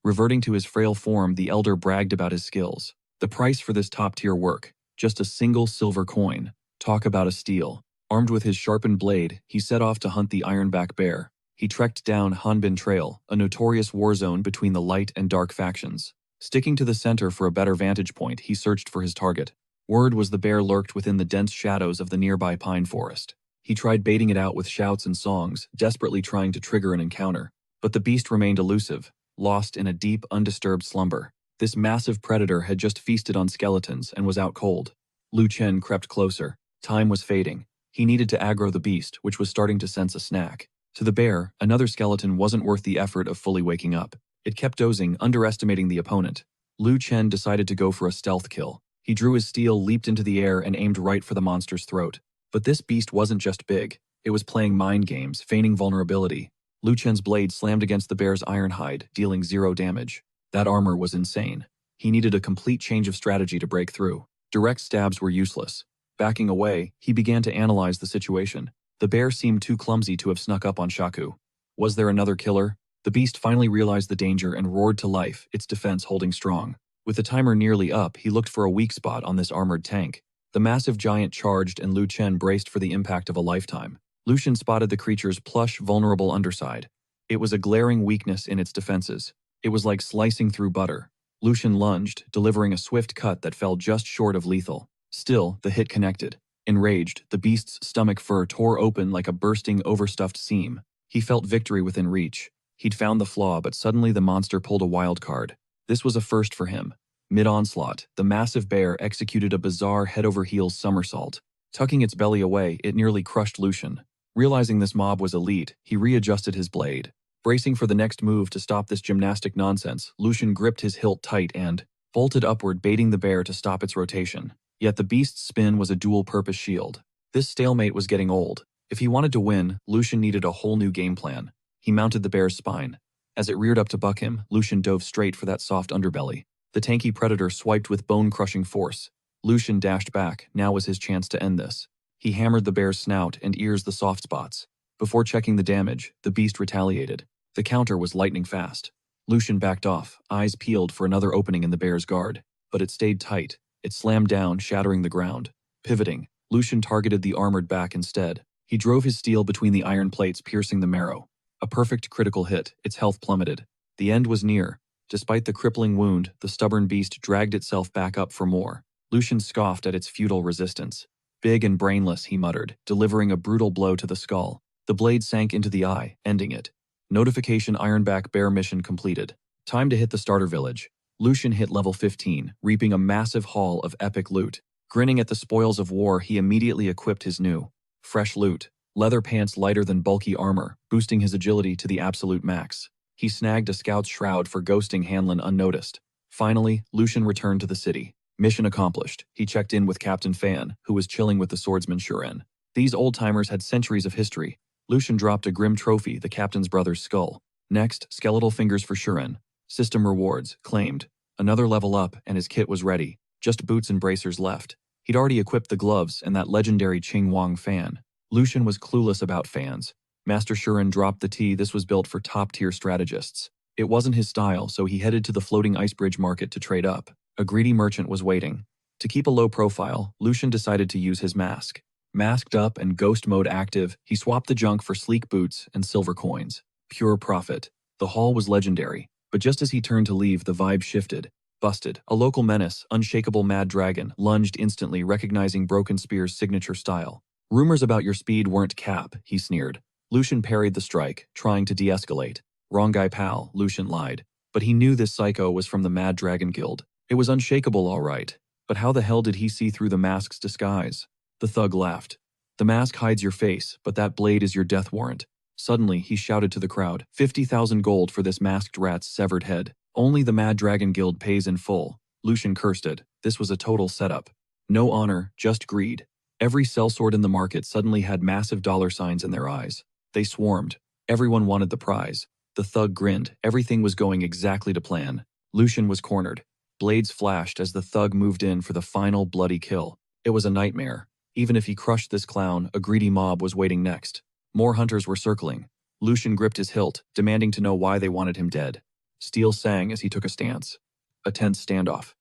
Reverting to his frail form, the elder bragged about his skills. The price for this top-tier work, just a single silver coin. Talk about a steal. Armed with his sharpened blade, he set off to hunt the ironback bear. He trekked down Hanbin Trail, a notorious war zone between the light and dark factions. Sticking to the center for a better vantage point, he searched for his target. Word was the bear lurked within the dense shadows of the nearby pine forest. He tried baiting it out with shouts and songs, desperately trying to trigger an encounter. But the beast remained elusive, lost in a deep, undisturbed slumber. This massive predator had just feasted on skeletons and was out cold. Lu Chen crept closer. Time was fading. He needed to aggro the beast, which was starting to sense a snack. To the bear, another skeleton wasn't worth the effort of fully waking up. It kept dozing, underestimating the opponent. Lu Chen decided to go for a stealth kill. He drew his steel, leaped into the air, and aimed right for the monster's throat. But this beast wasn't just big. It was playing mind games, feigning vulnerability. Lu Chen's blade slammed against the bear's iron hide, dealing 0 damage. That armor was insane. He needed a complete change of strategy to break through. Direct stabs were useless. Backing away, he began to analyze the situation. The bear seemed too clumsy to have snuck up on Shaku. Was there another killer? The beast finally realized the danger and roared to life, its defense holding strong. With the timer nearly up, he looked for a weak spot on this armored tank. The massive giant charged and Lu Chen braced for the impact of a lifetime. Lu Chen spotted the creature's plush, vulnerable underside. It was a glaring weakness in its defenses. It was like slicing through butter. Lu Chen lunged, delivering a swift cut that fell just short of lethal. Still, the hit connected. Enraged, the beast's stomach fur tore open like a bursting, overstuffed seam. He felt victory within reach. He'd found the flaw, but suddenly the monster pulled a wild card. This was a first for him. Mid-onslaught, the massive bear executed a bizarre head-over-heels somersault. Tucking its belly away, it nearly crushed Lu Chen. Realizing this mob was elite, he readjusted his blade. Bracing for the next move to stop this gymnastic nonsense, Lu Chen gripped his hilt tight and vaulted upward, baiting the bear to stop its rotation. Yet the beast's spin was a dual-purpose shield. This stalemate was getting old. If he wanted to win, Lu Chen needed a whole new game plan. He mounted the bear's spine. As it reared up to buck him, Lu Chen dove straight for that soft underbelly. The tanky predator swiped with bone-crushing force. Lu Chen dashed back. Now was his chance to end this. He hammered the bear's snout and ears the soft spots. Before checking the damage, the beast retaliated. The counter was lightning fast. Lu Chen backed off, eyes peeled for another opening in the bear's guard. But it stayed tight. It slammed down, shattering the ground. Pivoting, Lu Chen targeted the armored back instead. He drove his steel between the iron plates, piercing the marrow. A perfect critical hit, its health plummeted. The end was near. Despite the crippling wound, the stubborn beast dragged itself back up for more. Lu Chen scoffed at its futile resistance. Big and brainless, he muttered, delivering a brutal blow to the skull. The blade sank into the eye, ending it. Notification: Ironback Bear mission completed. Time to hit the starter village. Lu Chen hit level 15, reaping a massive haul of epic loot. Grinning at the spoils of war, he immediately equipped his new, fresh loot. Leather pants lighter than bulky armor, boosting his agility to the absolute max. He snagged a scout's shroud for ghosting Hanlon unnoticed. Finally, Lu Chen returned to the city. Mission accomplished. He checked in with Captain Fan, who was chilling with the swordsman Shuren. These old-timers had centuries of history. Lu Chen dropped a grim trophy, the captain's brother's skull. Next, skeletal fingers for Shuren. System rewards, claimed. Another level up, and his kit was ready. Just boots and bracers left. He'd already equipped the gloves and that legendary Qing Wang fan. Lu Chen was clueless about fans. Master Shuren dropped the tea. This was built for top-tier strategists. It wasn't his style, so he headed to the floating ice bridge market to trade up. A greedy merchant was waiting. To keep a low profile, Lu Chen decided to use his mask. Masked up and ghost mode active, he swapped the junk for sleek boots and silver coins. Pure profit. The haul was legendary, but just as he turned to leave, the vibe shifted. Busted. A local menace, unshakable Mad Dragon, lunged instantly, recognizing Broken Spear's signature style. Rumors about your speed weren't cap, he sneered. Lu Chen parried the strike, trying to de-escalate. Wrong guy, pal, Lu Chen lied. But he knew this psycho was from the Mad Dragon Guild. It was unshakable, all right. But how the hell did he see through the mask's disguise? The thug laughed. The mask hides your face, but that blade is your death warrant. Suddenly, he shouted to the crowd, 50,000 gold for this masked rat's severed head. Only the Mad Dragon Guild pays in full. Lu Chen cursed it. This was a total setup. No honor, just greed. Every sellsword in the market suddenly had massive dollar signs in their eyes. They swarmed. Everyone wanted the prize. The thug grinned. Everything was going exactly to plan. Lu Chen was cornered. Blades flashed as the thug moved in for the final bloody kill. It was a nightmare. Even if he crushed this clown, a greedy mob was waiting next. More hunters were circling. Lucian gripped his hilt, demanding to know why they wanted him dead. Steel sang as he took a stance. A tense standoff.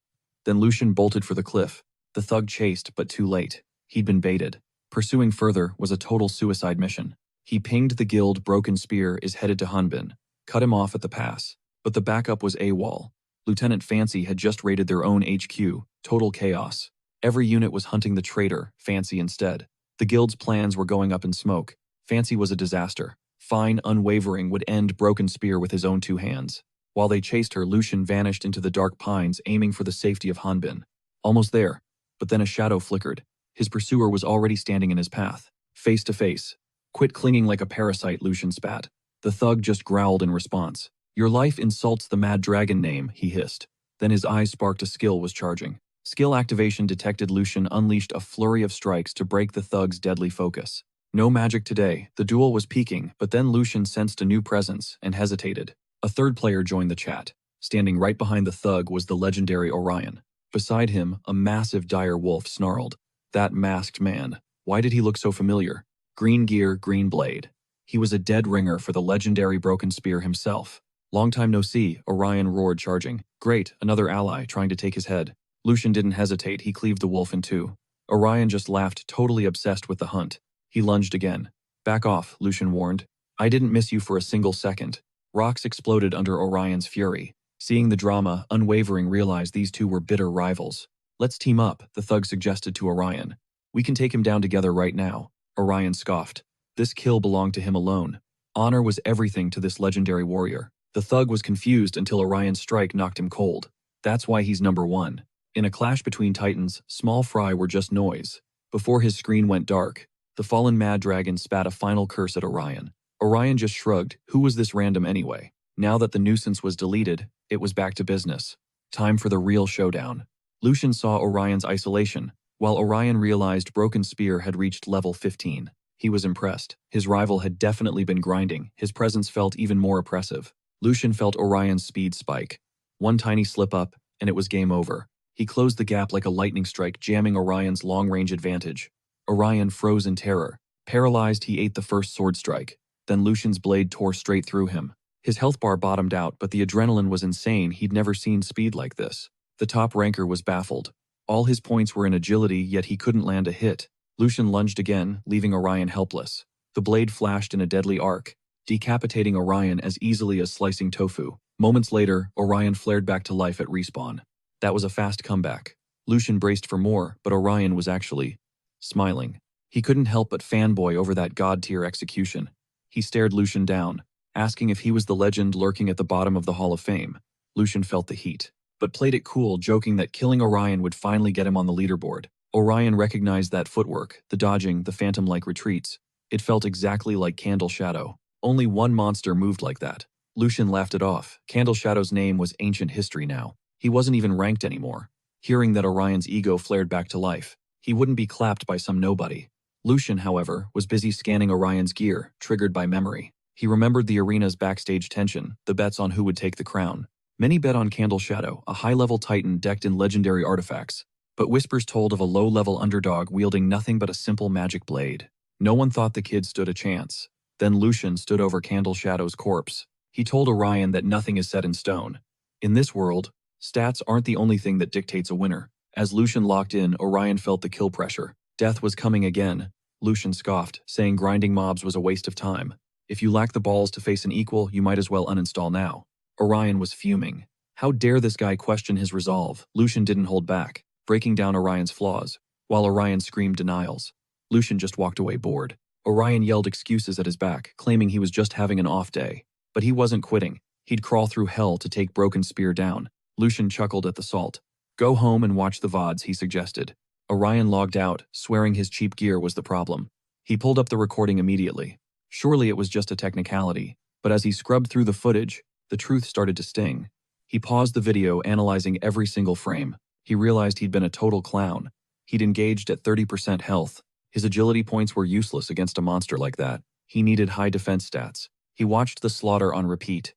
Then Lucian bolted for the cliff. The thug chased, but too late. He'd been baited. Pursuing further was a total suicide mission. He pinged the guild Broken Spear is headed to Hunbin. Cut him off at the pass. But the backup was AWOL. Lieutenant Fancy had just raided their own HQ. Total chaos. Every unit was hunting the traitor, Fancy instead. The guild's plans were going up in smoke. Fancy was a disaster. Fine, unwavering, would end Broken Spear with his own two hands. While they chased her, Lucian vanished into the dark pines, aiming for the safety of Hunbin. Almost there. But then a shadow flickered. His pursuer was already standing in his path. Face to face. Quit clinging like a parasite, Lucian spat. The thug just growled in response. Your life insults the Mad Dragon name, he hissed. Then his eyes sparked a skill was charging. Skill activation detected. Lucian unleashed a flurry of strikes to break the thug's deadly focus. No magic today. The duel was peaking, but then Lucian sensed a new presence and hesitated. A third player joined the chat. Standing right behind the thug was the legendary Orion. Beside him, a massive dire wolf snarled. That masked man. Why did he look so familiar? Green gear, green blade. He was a dead ringer for the legendary Broken Spear himself. Long time no see, Orion roared, charging. Great, another ally trying to take his head. Lucian didn't hesitate, he cleaved the wolf in two. Orion just laughed, totally obsessed with the hunt. He lunged again. Back off, Lucian warned. I didn't miss you for a single second. Rocks exploded under Orion's fury. Seeing the drama, Unwavering realized these two were bitter rivals. Let's team up, the thug suggested to Orion. We can take him down together right now. Orion scoffed. This kill belonged to him alone. Honor was everything to this legendary warrior. The thug was confused until Orion's strike knocked him cold. That's why he's number one. In a clash between titans, small fry were just noise. Before his screen went dark, the fallen Mad Dragon spat a final curse at Orion. Orion just shrugged. Who was this random anyway? Now that the nuisance was deleted, it was back to business. Time for the real showdown. Lucian saw Orion's isolation, while Orion realized Broken Spear had reached level 15. He was impressed. His rival had definitely been grinding. His presence felt even more oppressive. Lucian felt Orion's speed spike. One tiny slip-up, and it was game over. He closed the gap like a lightning strike, jamming Orion's long-range advantage. Orion froze in terror. Paralyzed, he ate the first sword strike. Then Lucian's blade tore straight through him. His health bar bottomed out, but the adrenaline was insane. He'd never seen speed like this. The top ranker was baffled. All his points were in agility, yet he couldn't land a hit. Lucian lunged again, leaving Orion helpless. The blade flashed in a deadly arc, decapitating Orion as easily as slicing tofu. Moments later, Orion flared back to life at respawn. That was a fast comeback. Lucian braced for more, but Orion was actually smiling. He couldn't help but fanboy over that god-tier execution. He stared Lucian down, asking if he was the legend lurking at the bottom of the Hall of Fame. Lucian felt the heat, but played it cool, joking that killing Orion would finally get him on the leaderboard. Orion recognized that footwork, the dodging, the phantom-like retreats. It felt exactly like Candle Shadow. Only one monster moved like that. Lucian laughed it off. Candle Shadow's name was ancient history now. He wasn't even ranked anymore. Hearing that Orion's ego flared back to life, he wouldn't be clapped by some nobody. Lucian, however, was busy scanning Orion's gear, triggered by memory. He remembered the arena's backstage tension, the bets on who would take the crown. Many bet on Candle Shadow, a high-level titan decked in legendary artifacts, but whispers told of a low-level underdog wielding nothing but a simple magic blade. No one thought the kid stood a chance. Then Lucian stood over Candle Shadow's corpse. He told Orion that nothing is set in stone. In this world, stats aren't the only thing that dictates a winner. As Lucian locked in, Orion felt the kill pressure. Death was coming again. Lucian scoffed, saying grinding mobs was a waste of time. If you lack the balls to face an equal, you might as well uninstall now. Orion was fuming. How dare this guy question his resolve? Lucian didn't hold back, breaking down Orion's flaws, while Orion screamed denials. Lucian just walked away bored. Orion yelled excuses at his back, claiming he was just having an off day. But he wasn't quitting. He'd crawl through hell to take Broken Spear down. Lucian chuckled at the salt. Go home and watch the VODs, he suggested. Orion logged out, swearing his cheap gear was the problem. He pulled up the recording immediately. Surely it was just a technicality, but as he scrubbed through the footage, the truth started to sting. He paused the video, analyzing every single frame. He realized he'd been a total clown. He'd engaged at 30% health. His agility points were useless against a monster like that. He needed high defense stats. He watched the slaughter on repeat.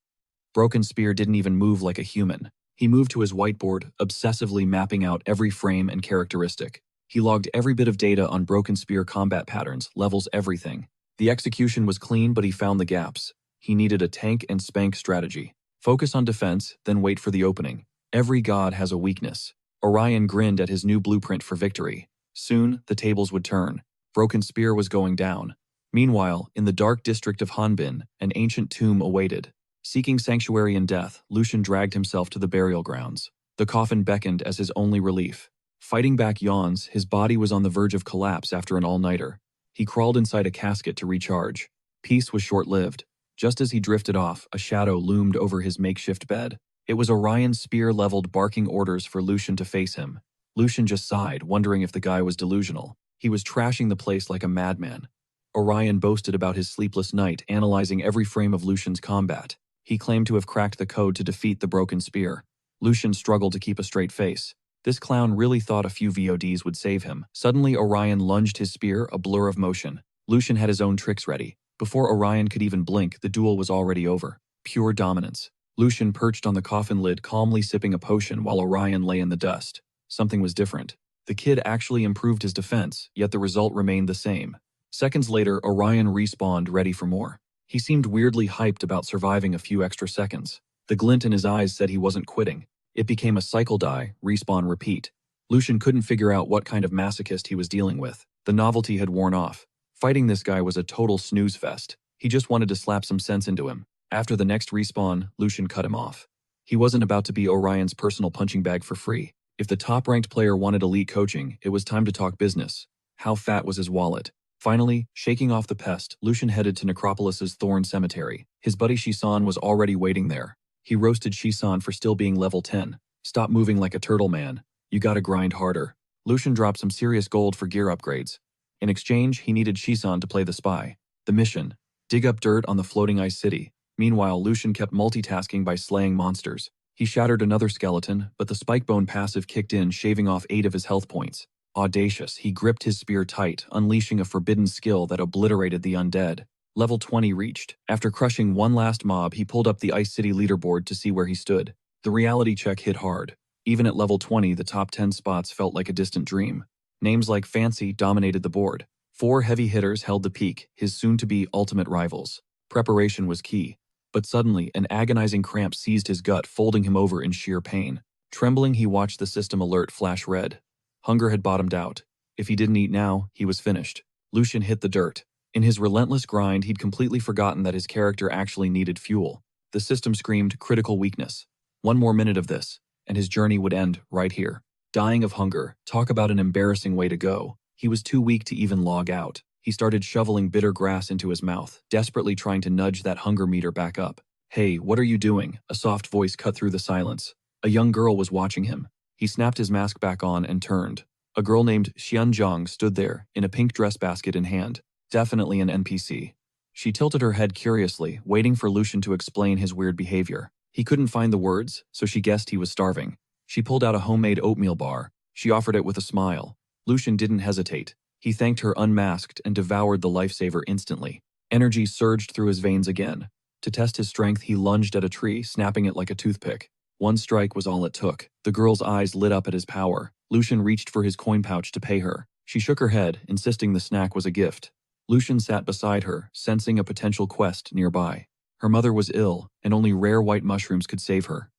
Broken Spear didn't even move like a human. He moved to his whiteboard, obsessively mapping out every frame and characteristic. He logged every bit of data on Broken Spear combat patterns, levels, everything. The execution was clean, but he found the gaps. He needed a tank and spank strategy. Focus on defense, then wait for the opening. Every god has a weakness. Orion grinned at his new blueprint for victory. Soon, the tables would turn. Broken Spear was going down. Meanwhile, in the dark district of Hanbin, an ancient tomb awaited. Seeking sanctuary in death, Lucian dragged himself to the burial grounds. The coffin beckoned as his only relief. Fighting back yawns, his body was on the verge of collapse after an all-nighter. He crawled inside a casket to recharge. Peace was short-lived. Just as he drifted off, a shadow loomed over his makeshift bed. It was Orion's spear leveled, barking orders for Lucian to face him. Lucian just sighed, wondering if the guy was delusional. He was trashing the place like a madman. Orion boasted about his sleepless night, analyzing every frame of Lucian's combat. He claimed to have cracked the code to defeat the Broken Spear. Lucian struggled to keep a straight face. This clown really thought a few VODs would save him. Suddenly, Orion lunged his spear, a blur of motion. Lucian had his own tricks ready. Before Orion could even blink, the duel was already over. Pure dominance. Lucian perched on the coffin lid, calmly sipping a potion while Orion lay in the dust. Something was different. The kid actually improved his defense, yet the result remained the same. Seconds later, Orion respawned, ready for more. He seemed weirdly hyped about surviving a few extra seconds. The glint in his eyes said he wasn't quitting. It became a cycle die, respawn, repeat. Lucian couldn't figure out what kind of masochist he was dealing with. The novelty had worn off. Fighting this guy was a total snooze fest. He just wanted to slap some sense into him. After the next respawn, Lucian cut him off. He wasn't about to be Orion's personal punching bag for free. If the top-ranked player wanted elite coaching, it was time to talk business. How fat was his wallet? Finally, shaking off the pest, Lucian headed to Necropolis's Thorn Cemetery. His buddy Shisan was already waiting there. He roasted Shisan for still being level 10. Stop moving like a turtle, man. You gotta grind harder. Lucian dropped some serious gold for gear upgrades. In exchange, he needed Shisan to play the spy. The mission: dig up dirt on the floating ice city. Meanwhile, Lucian kept multitasking by slaying monsters. He shattered another skeleton, but the Spikebone passive kicked in, shaving off 8 of his health points. Audacious, he gripped his spear tight, unleashing a forbidden skill that obliterated the undead. Level 20 reached. After crushing one last mob, he pulled up the Ice City leaderboard to see where he stood. The reality check hit hard. Even at level 20, the top 10 spots felt like a distant dream. Names like Fancy dominated the board. 4 heavy hitters held the peak, his soon-to-be ultimate rivals. Preparation was key. But suddenly, an agonizing cramp seized his gut, folding him over in sheer pain. Trembling, he watched the system alert flash red. Hunger had bottomed out. If he didn't eat now, he was finished. Lucian hit the dirt. In his relentless grind, he'd completely forgotten that his character actually needed fuel. The system screamed critical weakness. 1 more minute of this, and his journey would end right here. Dying of hunger, talk about an embarrassing way to go. He was too weak to even log out. He started shoveling bitter grass into his mouth, desperately trying to nudge that hunger meter back up. Hey, what are you doing? A soft voice cut through the silence. A young girl was watching him. He snapped his mask back on and turned. A girl named Xianzhang stood there, in a pink dress basket in hand. Definitely an NPC. She tilted her head curiously, waiting for Lucian to explain his weird behavior. He couldn't find the words, so she guessed he was starving. She pulled out a homemade oatmeal bar. She offered it with a smile. Lucian didn't hesitate. He thanked her unmasked and devoured the lifesaver instantly. Energy surged through his veins again. To test his strength, he lunged at a tree, snapping it like a toothpick. 1 strike was all it took. The girl's eyes lit up at his power. Lucian reached for his coin pouch to pay her. She shook her head, insisting the snack was a gift. Lucian sat beside her, sensing a potential quest nearby. Her mother was ill, and only rare white mushrooms could save her.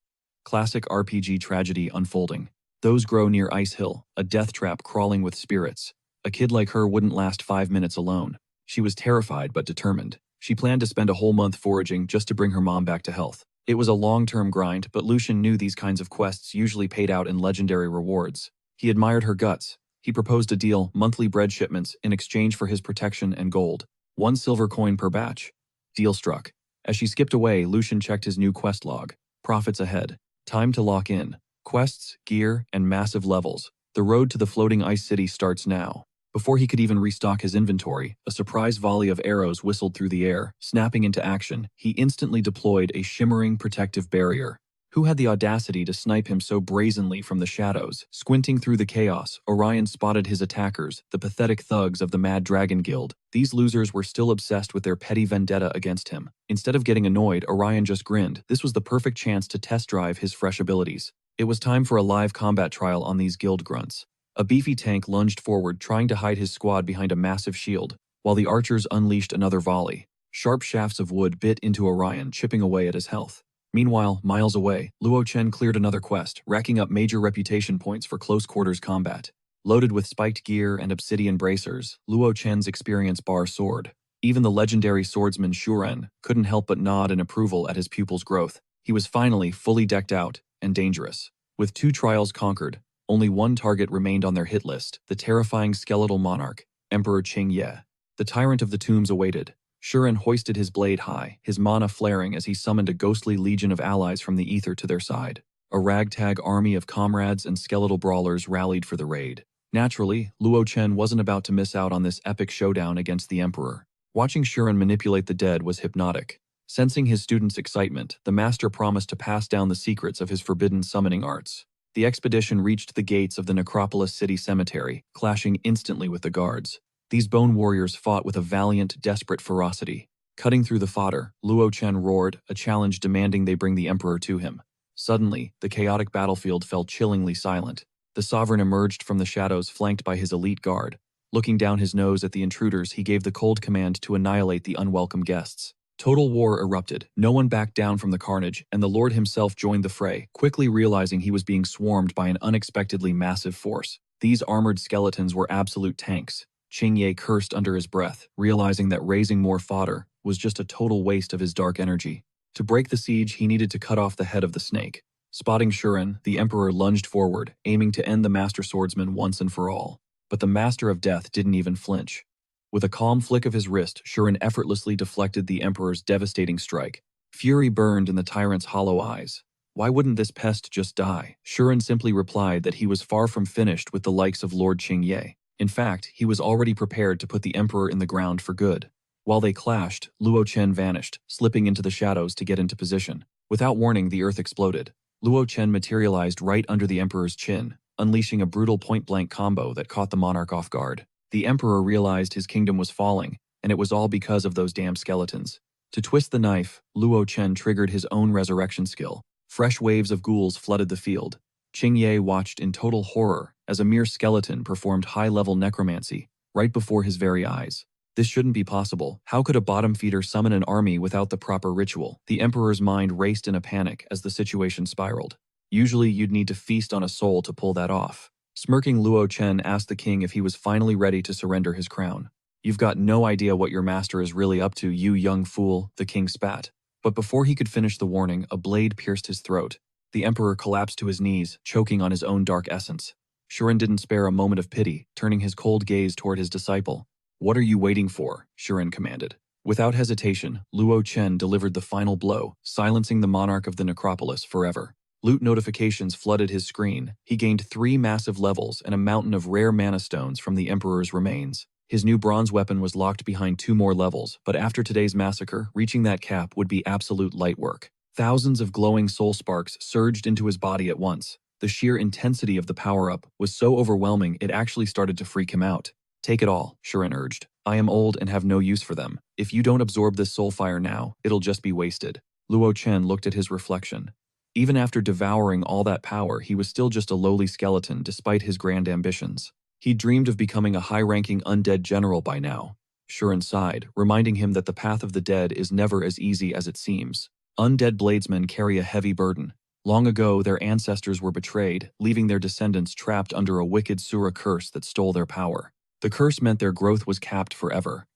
Classic RPG tragedy unfolding. Those grow near Ice Hill, a death trap crawling with spirits. A kid like her wouldn't last 5 minutes alone. She was terrified but determined. She planned to spend a whole month foraging just to bring her mom back to health. It was a long-term grind, but Lucian knew these kinds of quests usually paid out in legendary rewards. He admired her guts. He proposed a deal, monthly bread shipments, in exchange for his protection and gold. 1 silver coin per batch. Deal struck. As she skipped away, Lucian checked his new quest log. Profits ahead. Time to lock in. Quests, gear, and massive levels. The road to the floating ice city starts now. Before he could even restock his inventory, a surprise volley of arrows whistled through the air. Snapping into action, he instantly deployed a shimmering protective barrier. Who had the audacity to snipe him so brazenly from the shadows? Squinting through the chaos, Orion spotted his attackers, the pathetic thugs of the Mad Dragon Guild. These losers were still obsessed with their petty vendetta against him. Instead of getting annoyed, Orion just grinned. This was the perfect chance to test drive his fresh abilities. It was time for a live combat trial on these guild grunts. A beefy tank lunged forward, trying to hide his squad behind a massive shield, while the archers unleashed another volley. Sharp shafts of wood bit into Orion, chipping away at his health. Meanwhile, miles away, Luo Chen cleared another quest, racking up major reputation points for close-quarters combat. Loaded with spiked gear and obsidian bracers, Luo Chen's experience bar soared. Even the legendary swordsman Shuren couldn't help but nod in approval at his pupil's growth. He was finally fully decked out and dangerous. With 2 trials conquered, only one target remained on their hit list, the terrifying skeletal monarch, Emperor Qingye. The tyrant of the tombs awaited. Shuren hoisted his blade high, his mana flaring as he summoned a ghostly legion of allies from the ether to their side. A ragtag army of comrades and skeletal brawlers rallied for the raid. Naturally, Luo Chen wasn't about to miss out on this epic showdown against the Emperor. Watching Shuren manipulate the dead was hypnotic. Sensing his students' excitement, the master promised to pass down the secrets of his forbidden summoning arts. The expedition reached the gates of the Necropolis City Cemetery, clashing instantly with the guards. These bone warriors fought with a valiant, desperate ferocity. Cutting through the fodder, Luo Chen roared, a challenge demanding they bring the Emperor to him. Suddenly, the chaotic battlefield fell chillingly silent. The sovereign emerged from the shadows, flanked by his elite guard. Looking down his nose at the intruders, he gave the cold command to annihilate the unwelcome guests. Total war erupted. No one backed down from the carnage, and the Lord himself joined the fray, quickly realizing he was being swarmed by an unexpectedly massive force. These armored skeletons were absolute tanks. Qingye cursed under his breath, realizing that raising more fodder was just a total waste of his dark energy. To break the siege, he needed to cut off the head of the snake. Spotting Shuren, the Emperor lunged forward, aiming to end the Master Swordsman once and for all. But the Master of Death didn't even flinch. With a calm flick of his wrist, Shuren effortlessly deflected the Emperor's devastating strike. Fury burned in the tyrant's hollow eyes. Why wouldn't this pest just die? Shuren simply replied that he was far from finished with the likes of Lord Qingye. In fact, he was already prepared to put the Emperor in the ground for good. While they clashed, Luo Chen vanished, slipping into the shadows to get into position. Without warning, the earth exploded. Luo Chen materialized right under the Emperor's chin, unleashing a brutal point-blank combo that caught the monarch off guard. The Emperor realized his kingdom was falling, and it was all because of those damn skeletons. To twist the knife, Luo Chen triggered his own resurrection skill. Fresh waves of ghouls flooded the field. Qingye watched in total horror as a mere skeleton performed high-level necromancy right before his very eyes. This shouldn't be possible. How could a bottom feeder summon an army without the proper ritual? The Emperor's mind raced in a panic as the situation spiraled. Usually you'd need to feast on a soul to pull that off. Smirking, Luo Chen asked the king if he was finally ready to surrender his crown. "You've got no idea what your master is really up to, you young fool," the king spat. But before he could finish the warning, a blade pierced his throat. The Emperor collapsed to his knees, choking on his own dark essence. Shuren didn't spare a moment of pity, turning his cold gaze toward his disciple. "What are you waiting for?" Shuren commanded. Without hesitation, Luo Chen delivered the final blow, silencing the monarch of the necropolis forever. Loot notifications flooded his screen. He gained 3 massive levels and a mountain of rare mana stones from the Emperor's remains. His new bronze weapon was locked behind 2 more levels, but after today's massacre, reaching that cap would be absolute light work. Thousands of glowing soul sparks surged into his body at once. The sheer intensity of the power-up was so overwhelming it actually started to freak him out. "Take it all," Shuren urged. "I am old and have no use for them. If you don't absorb this soul fire now, it'll just be wasted." Luo Chen looked at his reflection. Even after devouring all that power, he was still just a lowly skeleton despite his grand ambitions. He dreamed of becoming a high-ranking undead general by now. Shuren sighed, reminding him that the path of the dead is never as easy as it seems. Undead bladesmen carry a heavy burden. Long ago, their ancestors were betrayed, leaving their descendants trapped under a wicked Asura curse that stole their power. The curse meant their growth was capped forever.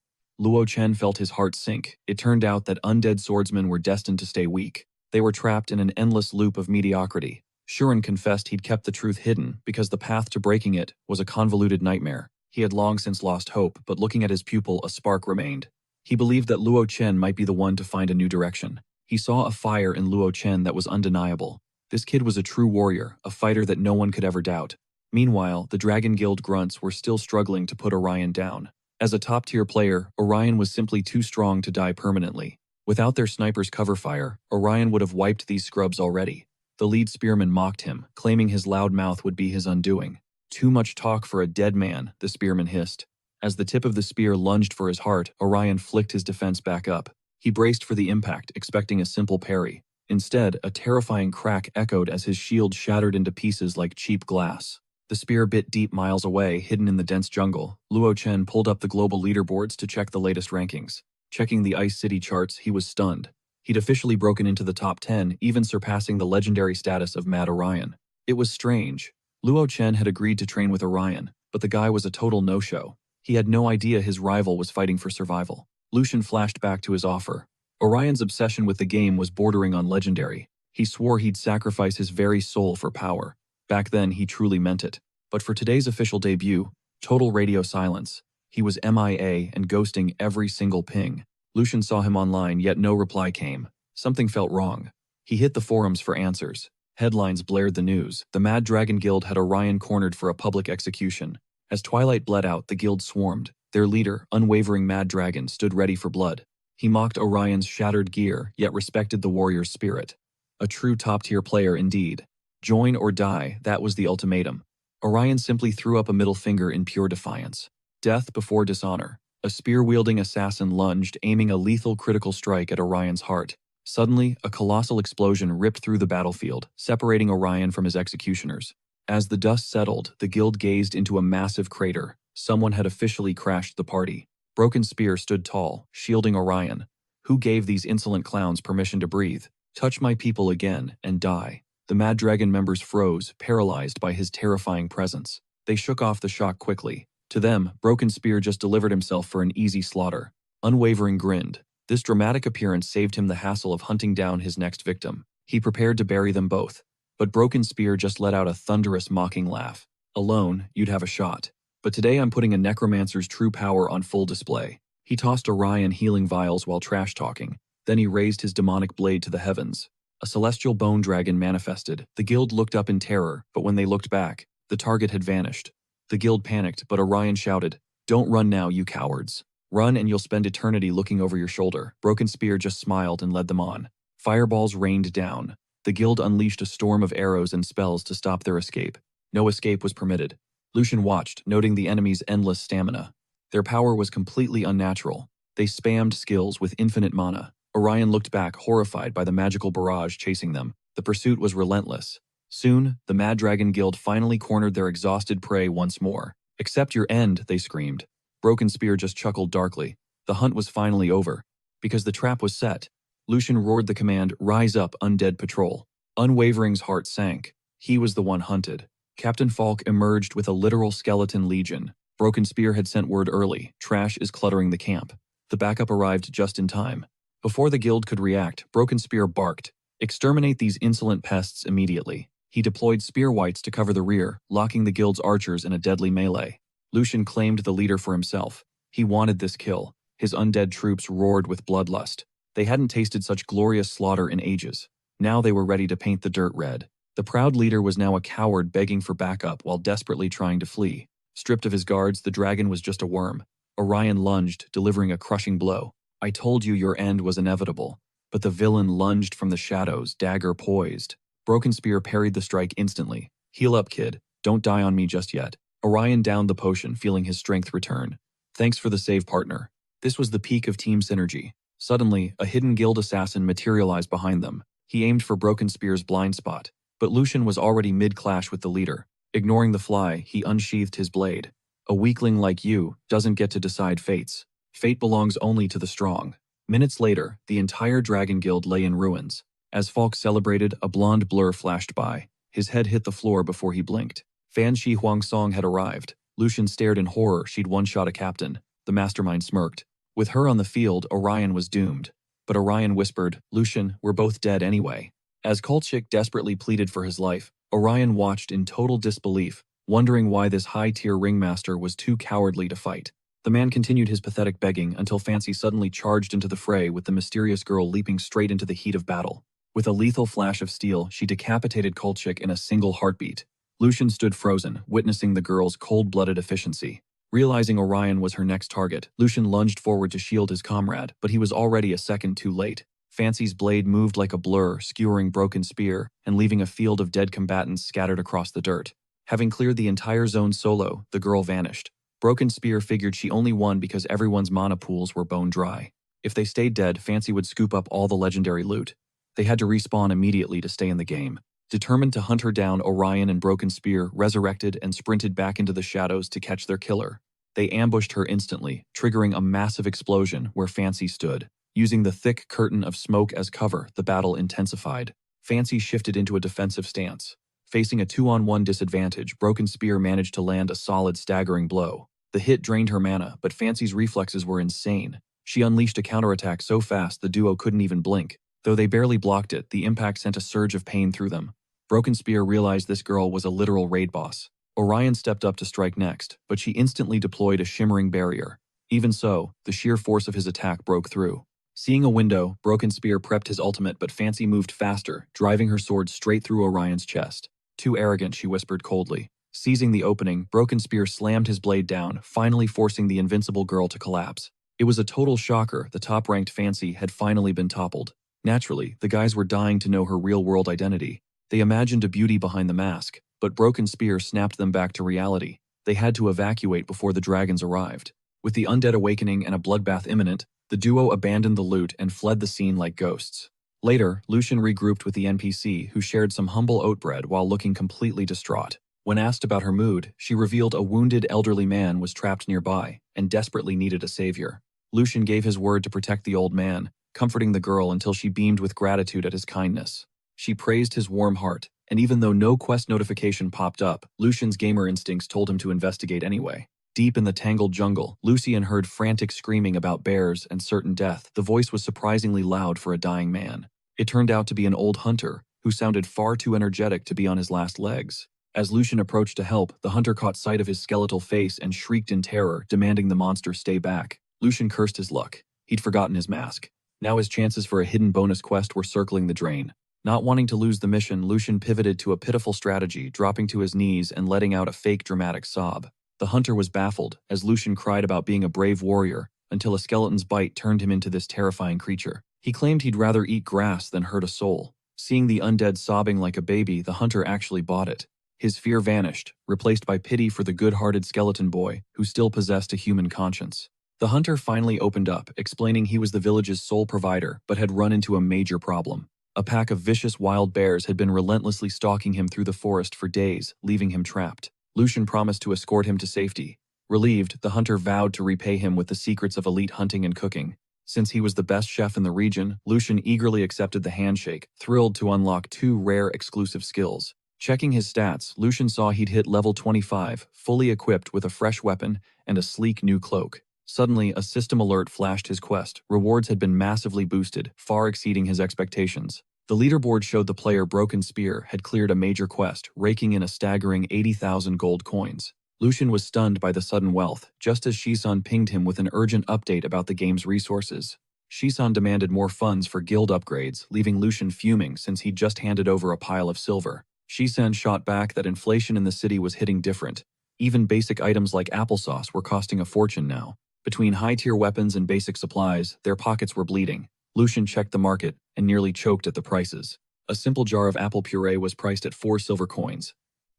Luo Chen felt his heart sink. It turned out that undead swordsmen were destined to stay weak. They were trapped in an endless loop of mediocrity. Shuren confessed he'd kept the truth hidden because the path to breaking it was a convoluted nightmare. He had long since lost hope, but looking at his pupil, a spark remained. He believed that Luo Chen might be the one to find a new direction. He saw a fire in Luo Chen that was undeniable. This kid was a true warrior, a fighter that no one could ever doubt. Meanwhile, the Dragon Guild grunts were still struggling to put Orion down. As a top-tier player, Orion was simply too strong to die permanently. Without their sniper's cover fire, Orion would have wiped these scrubs already. The lead spearman mocked him, claiming his loud mouth would be his undoing. Too much talk for a dead man, the spearman hissed. As the tip of the spear lunged for his heart, Orion flicked his defense back up. He braced for the impact, expecting a simple parry. Instead, a terrifying crack echoed as his shield shattered into pieces like cheap glass. The spear bit deep miles away, hidden in the dense jungle. Luo Chen pulled up the global leaderboards to check the latest rankings. Checking the Ice City charts, he was stunned. He'd officially broken into the top 10, even surpassing the legendary status of Mad Orion. It was strange. Luo Chen had agreed to train with Orion, but the guy was a total no-show. He had no idea his rival was fighting for survival. Lucian flashed back to his offer. Orion's obsession with the game was bordering on legendary. He swore he'd sacrifice his very soul for power. Back then, he truly meant it. But for today's official debut, total radio silence. He was MIA and ghosting every single ping. Lucian saw him online, yet no reply came. Something felt wrong. He hit the forums for answers. Headlines blared the news. The Mad Dragon Guild had Orion cornered for a public execution. As twilight bled out, the guild swarmed. Their leader, unwavering Mad Dragon, stood ready for blood. He mocked Orion's shattered gear, yet respected the warrior's spirit. A true top-tier player indeed. Join or die, that was the ultimatum. Orion simply threw up a middle finger in pure defiance. Death before dishonor. A spear-wielding assassin lunged, aiming a lethal critical strike at Orion's heart. Suddenly, a colossal explosion ripped through the battlefield, separating Orion from his executioners. As the dust settled, the guild gazed into a massive crater. Someone had officially crashed the party. Broken Spear stood tall, shielding Orion. Who gave these insolent clowns permission to breathe? Touch my people again, and die. The Mad Dragon members froze, paralyzed by his terrifying presence. They shook off the shock quickly. To them, Broken Spear just delivered himself for an easy slaughter. Unwavering grinned. This dramatic appearance saved him the hassle of hunting down his next victim. He prepared to bury them both. But Broken Spear just let out a thunderous mocking laugh. Alone, you'd have a shot. But today I'm putting a necromancer's true power on full display. He tossed Orion healing vials while trash-talking. Then he raised his demonic blade to the heavens. A celestial bone dragon manifested. The guild looked up in terror, but when they looked back, the target had vanished. The guild panicked, but Orion shouted, "Don't run now, you cowards. Run and you'll spend eternity looking over your shoulder." Broken Spear just smiled and led them on. Fireballs rained down. The guild unleashed a storm of arrows and spells to stop their escape. No escape was permitted. Lucian watched, noting the enemy's endless stamina. Their power was completely unnatural. They spammed skills with infinite mana. Orion looked back, horrified by the magical barrage chasing them. The pursuit was relentless. Soon, the Mad Dragon Guild finally cornered their exhausted prey once more. "Accept your end," they screamed. Broken Spear just chuckled darkly. The hunt was finally over. Because the trap was set. Lucian roared the command, "Rise up, undead patrol." Unwavering's heart sank. He was the one hunted. Captain Falk emerged with a literal skeleton legion. Broken Spear had sent word early, "Trash is cluttering the camp." The backup arrived just in time. Before the guild could react, Broken Spear barked, "Exterminate these insolent pests immediately." He deployed spear whites to cover the rear, locking the guild's archers in a deadly melee. Lucian claimed the leader for himself. He wanted this kill. His undead troops roared with bloodlust. They hadn't tasted such glorious slaughter in ages. Now they were ready to paint the dirt red. The proud leader was now a coward begging for backup while desperately trying to flee. Stripped of his guards, the dragon was just a worm. Orion lunged, delivering a crushing blow. "I told you your end was inevitable." But the villain lunged from the shadows, dagger poised. Broken Spear parried the strike instantly. "Heal up, kid. Don't die on me just yet." Orion downed the potion, feeling his strength return. "Thanks for the save, partner." This was the peak of team synergy. Suddenly, a hidden guild assassin materialized behind them. He aimed for Broken Spear's blind spot. But Lucian was already mid-clash with the leader. Ignoring the fly, he unsheathed his blade. "A weakling like you doesn't get to decide fates. Fate belongs only to the strong." Minutes later, the entire Dragon Guild lay in ruins. As Falk celebrated, a blonde blur flashed by. His head hit the floor before he blinked. Fan Shi Huangsong had arrived. Lucian stared in horror. She'd one-shot a captain. The mastermind smirked. With her on the field, Orion was doomed. But Orion whispered, "Lucian, we're both dead anyway." As Kolchak desperately pleaded for his life, Orion watched in total disbelief, wondering why this high-tier ringmaster was too cowardly to fight. The man continued his pathetic begging until Fancy suddenly charged into the fray with the mysterious girl leaping straight into the heat of battle. With a lethal flash of steel, she decapitated Kolchak in a single heartbeat. Lucian stood frozen, witnessing the girl's cold-blooded efficiency. Realizing Orion was her next target, Lucian lunged forward to shield his comrade, but he was already a second too late. Fancy's blade moved like a blur, skewering Broken Spear and leaving a field of dead combatants scattered across the dirt. Having cleared the entire zone solo, the girl vanished. Broken Spear figured she only won because everyone's mana pools were bone dry. If they stayed dead, Fancy would scoop up all the legendary loot. They had to respawn immediately to stay in the game. Determined to hunt her down, Orion and Broken Spear resurrected and sprinted back into the shadows to catch their killer. They ambushed her instantly, triggering a massive explosion where Fancy stood. Using the thick curtain of smoke as cover, the battle intensified. Fancy shifted into a defensive stance. Facing a 2-on-1 disadvantage, Broken Spear managed to land a solid, staggering blow. The hit drained her mana, but Fancy's reflexes were insane. She unleashed a counterattack so fast the duo couldn't even blink. Though they barely blocked it, the impact sent a surge of pain through them. Broken Spear realized this girl was a literal raid boss. Orion stepped up to strike next, but she instantly deployed a shimmering barrier. Even so, the sheer force of his attack broke through. Seeing a window, Broken Spear prepped his ultimate, but Fancy moved faster, driving her sword straight through Orion's chest. "Too arrogant," she whispered coldly. Seizing the opening, Broken Spear slammed his blade down, finally forcing the invincible girl to collapse. It was a total shocker. The top-ranked Fancy had finally been toppled. Naturally, the guys were dying to know her real-world identity. They imagined a beauty behind the mask, but Broken Spear snapped them back to reality. They had to evacuate before the dragons arrived. With the undead awakening and a bloodbath imminent, the duo abandoned the loot and fled the scene like ghosts. Later, Lucian regrouped with the NPC, who shared some humble oat bread while looking completely distraught. When asked about her mood, she revealed a wounded elderly man was trapped nearby and desperately needed a savior. Lucian gave his word to protect the old man, comforting the girl until she beamed with gratitude at his kindness. She praised his warm heart, and even though no quest notification popped up, Lucian's gamer instincts told him to investigate anyway. Deep in the tangled jungle, Lucian heard frantic screaming about bears and certain death. The voice was surprisingly loud for a dying man. It turned out to be an old hunter, who sounded far too energetic to be on his last legs. As Lucian approached to help, the hunter caught sight of his skeletal face and shrieked in terror, demanding the monster stay back. Lucian cursed his luck. He'd forgotten his mask. Now his chances for a hidden bonus quest were circling the drain. Not wanting to lose the mission, Lucian pivoted to a pitiful strategy, dropping to his knees and letting out a fake dramatic sob. The hunter was baffled, as Lucian cried about being a brave warrior, until a skeleton's bite turned him into this terrifying creature. He claimed he'd rather eat grass than hurt a soul. Seeing the undead sobbing like a baby, the hunter actually bought it. His fear vanished, replaced by pity for the good-hearted skeleton boy, who still possessed a human conscience. The hunter finally opened up, explaining he was the village's sole provider, but had run into a major problem. A pack of vicious wild bears had been relentlessly stalking him through the forest for days, leaving him trapped. Lucian promised to escort him to safety. Relieved, the hunter vowed to repay him with the secrets of elite hunting and cooking. Since he was the best chef in the region, Lucian eagerly accepted the handshake, thrilled to unlock 2 rare exclusive skills. Checking his stats, Lucian saw he'd hit level 25, fully equipped with a fresh weapon and a sleek new cloak. Suddenly, a system alert flashed his quest. Rewards had been massively boosted, far exceeding his expectations. The leaderboard showed the player Broken Spear had cleared a major quest, raking in a staggering 80,000 gold coins. Lucian was stunned by the sudden wealth, just as Shisan pinged him with an urgent update about the game's resources. Shisan demanded more funds for guild upgrades, leaving Lucian fuming since he'd just handed over a pile of silver. Shisan shot back that inflation in the city was hitting different. Even basic items like applesauce were costing a fortune now. Between high-tier weapons and basic supplies, their pockets were bleeding. Lucian checked the market and nearly choked at the prices. A simple jar of apple puree was priced at 4 silver coins.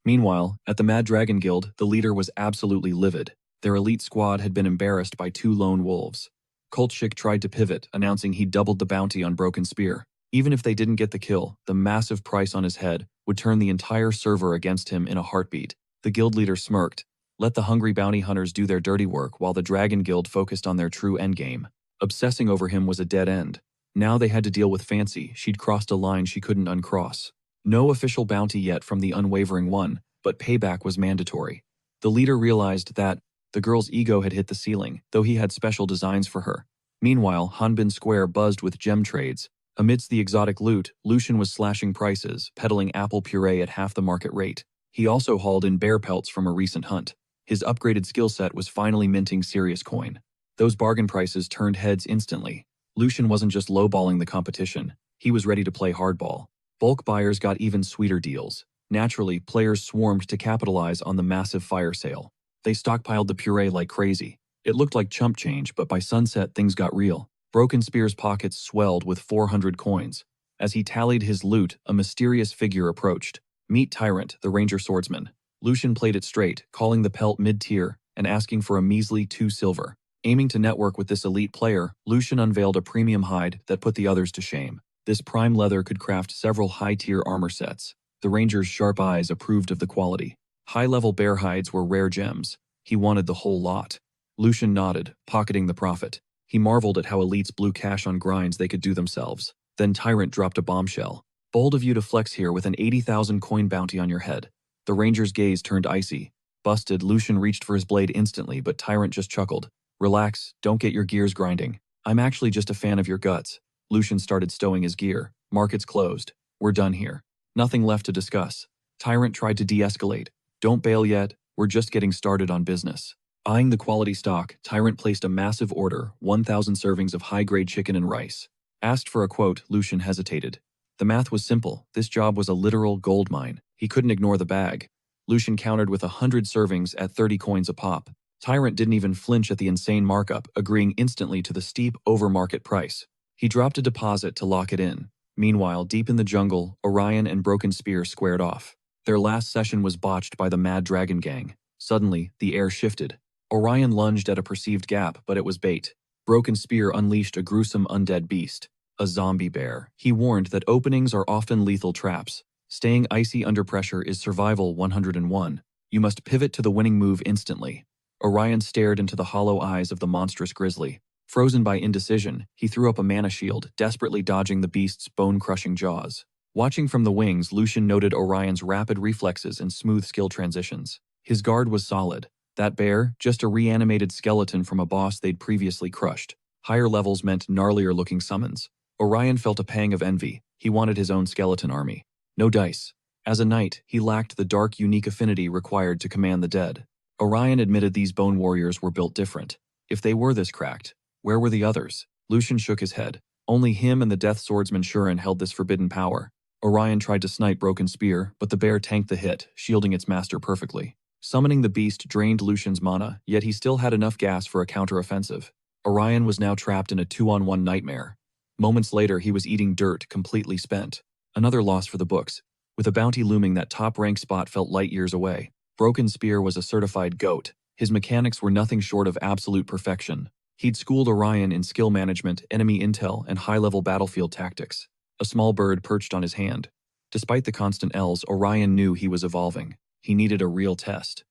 Meanwhile, at the Mad Dragon Guild, the leader was absolutely livid. Their elite squad had been embarrassed by 2 lone wolves. Kolchik tried to pivot, announcing he'd doubled the bounty on Broken Spear. Even if they didn't get the kill, the massive price on his head would turn the entire server against him in a heartbeat. The guild leader smirked. Let the hungry bounty hunters do their dirty work while the Dragon Guild focused on their true endgame. Obsessing over him was a dead end. Now they had to deal with Fancy. She'd crossed a line she couldn't uncross. No official bounty yet from the Unwavering One, but payback was mandatory. The leader realized that the girl's ego had hit the ceiling, though he had special designs for her. Meanwhile, Hanbin Square buzzed with gem trades. Amidst the exotic loot, Lucian was slashing prices, peddling apple puree at half the market rate. He also hauled in bear pelts from a recent hunt. His upgraded skill set was finally minting serious coin. Those bargain prices turned heads instantly. Lucian wasn't just lowballing the competition, he was ready to play hardball. Bulk buyers got even sweeter deals. Naturally, players swarmed to capitalize on the massive fire sale. They stockpiled the puree like crazy. It looked like chump change, but by sunset things got real. Broken Spear's pockets swelled with 400 coins. As he tallied his loot, a mysterious figure approached. Meet Tyrant, the ranger swordsman. Lucian played it straight, calling the pelt mid-tier and asking for a measly 2 silver. Aiming to network with this elite player, Lucian unveiled a premium hide that put the others to shame. This prime leather could craft several high-tier armor sets. The ranger's sharp eyes approved of the quality. High-level bear hides were rare gems. He wanted the whole lot. Lucian nodded, pocketing the profit. He marveled at how elites blew cash on grinds they could do themselves. Then Tyrant dropped a bombshell. Bold of you to flex here with an 80,000 coin bounty on your head. The ranger's gaze turned icy. Busted, Lucian reached for his blade instantly, but Tyrant just chuckled. Relax, don't get your gears grinding. I'm actually just a fan of your guts. Lucian started stowing his gear. Markets closed. We're done here. Nothing left to discuss. Tyrant tried to de-escalate. Don't bail yet, we're just getting started on business. Eyeing the quality stock, Tyrant placed a massive order, 1,000 servings of high-grade chicken and rice. Asked for a quote, Lucian hesitated. The math was simple. This job was a literal gold mine. He couldn't ignore the bag. Lucian countered with 100 servings at 30 coins a pop. Tyrant didn't even flinch at the insane markup, agreeing instantly to the steep over-market price. He dropped a deposit to lock it in. Meanwhile, deep in the jungle, Orion and Broken Spear squared off. Their last session was botched by the Mad Dragon Gang. Suddenly, the air shifted. Orion lunged at a perceived gap, but it was bait. Broken Spear unleashed a gruesome undead beast. A zombie bear. He warned that openings are often lethal traps. Staying icy under pressure is survival 101. You must pivot to the winning move instantly. Orion stared into the hollow eyes of the monstrous grizzly. Frozen by indecision, he threw up a mana shield, desperately dodging the beast's bone-crushing jaws. Watching from the wings, Lucian noted Orion's rapid reflexes and smooth skill transitions. His guard was solid. That bear, just a reanimated skeleton from a boss they'd previously crushed. Higher levels meant gnarlier-looking summons. Orion felt a pang of envy. He wanted his own skeleton army. No dice. As a knight, he lacked the dark, unique affinity required to command the dead. Orion admitted these bone warriors were built different. If they were this cracked, where were the others? Lucian shook his head. Only him and the death swordsman Shuren held this forbidden power. Orion tried to snipe Broken Spear, but the bear tanked the hit, shielding its master perfectly. Summoning the beast drained Lucian's mana, yet he still had enough gas for a counter-offensive. Orion was now trapped in a 2-on-1 nightmare. Moments later, he was eating dirt, completely spent. Another loss for the books. With a bounty looming, that top-rank spot felt light years away. Broken Spear was a certified GOAT. His mechanics were nothing short of absolute perfection. He'd schooled Orion in skill management, enemy intel, and high-level battlefield tactics. A small bird perched on his hand. Despite the constant L's, Orion knew he was evolving. He needed a real test.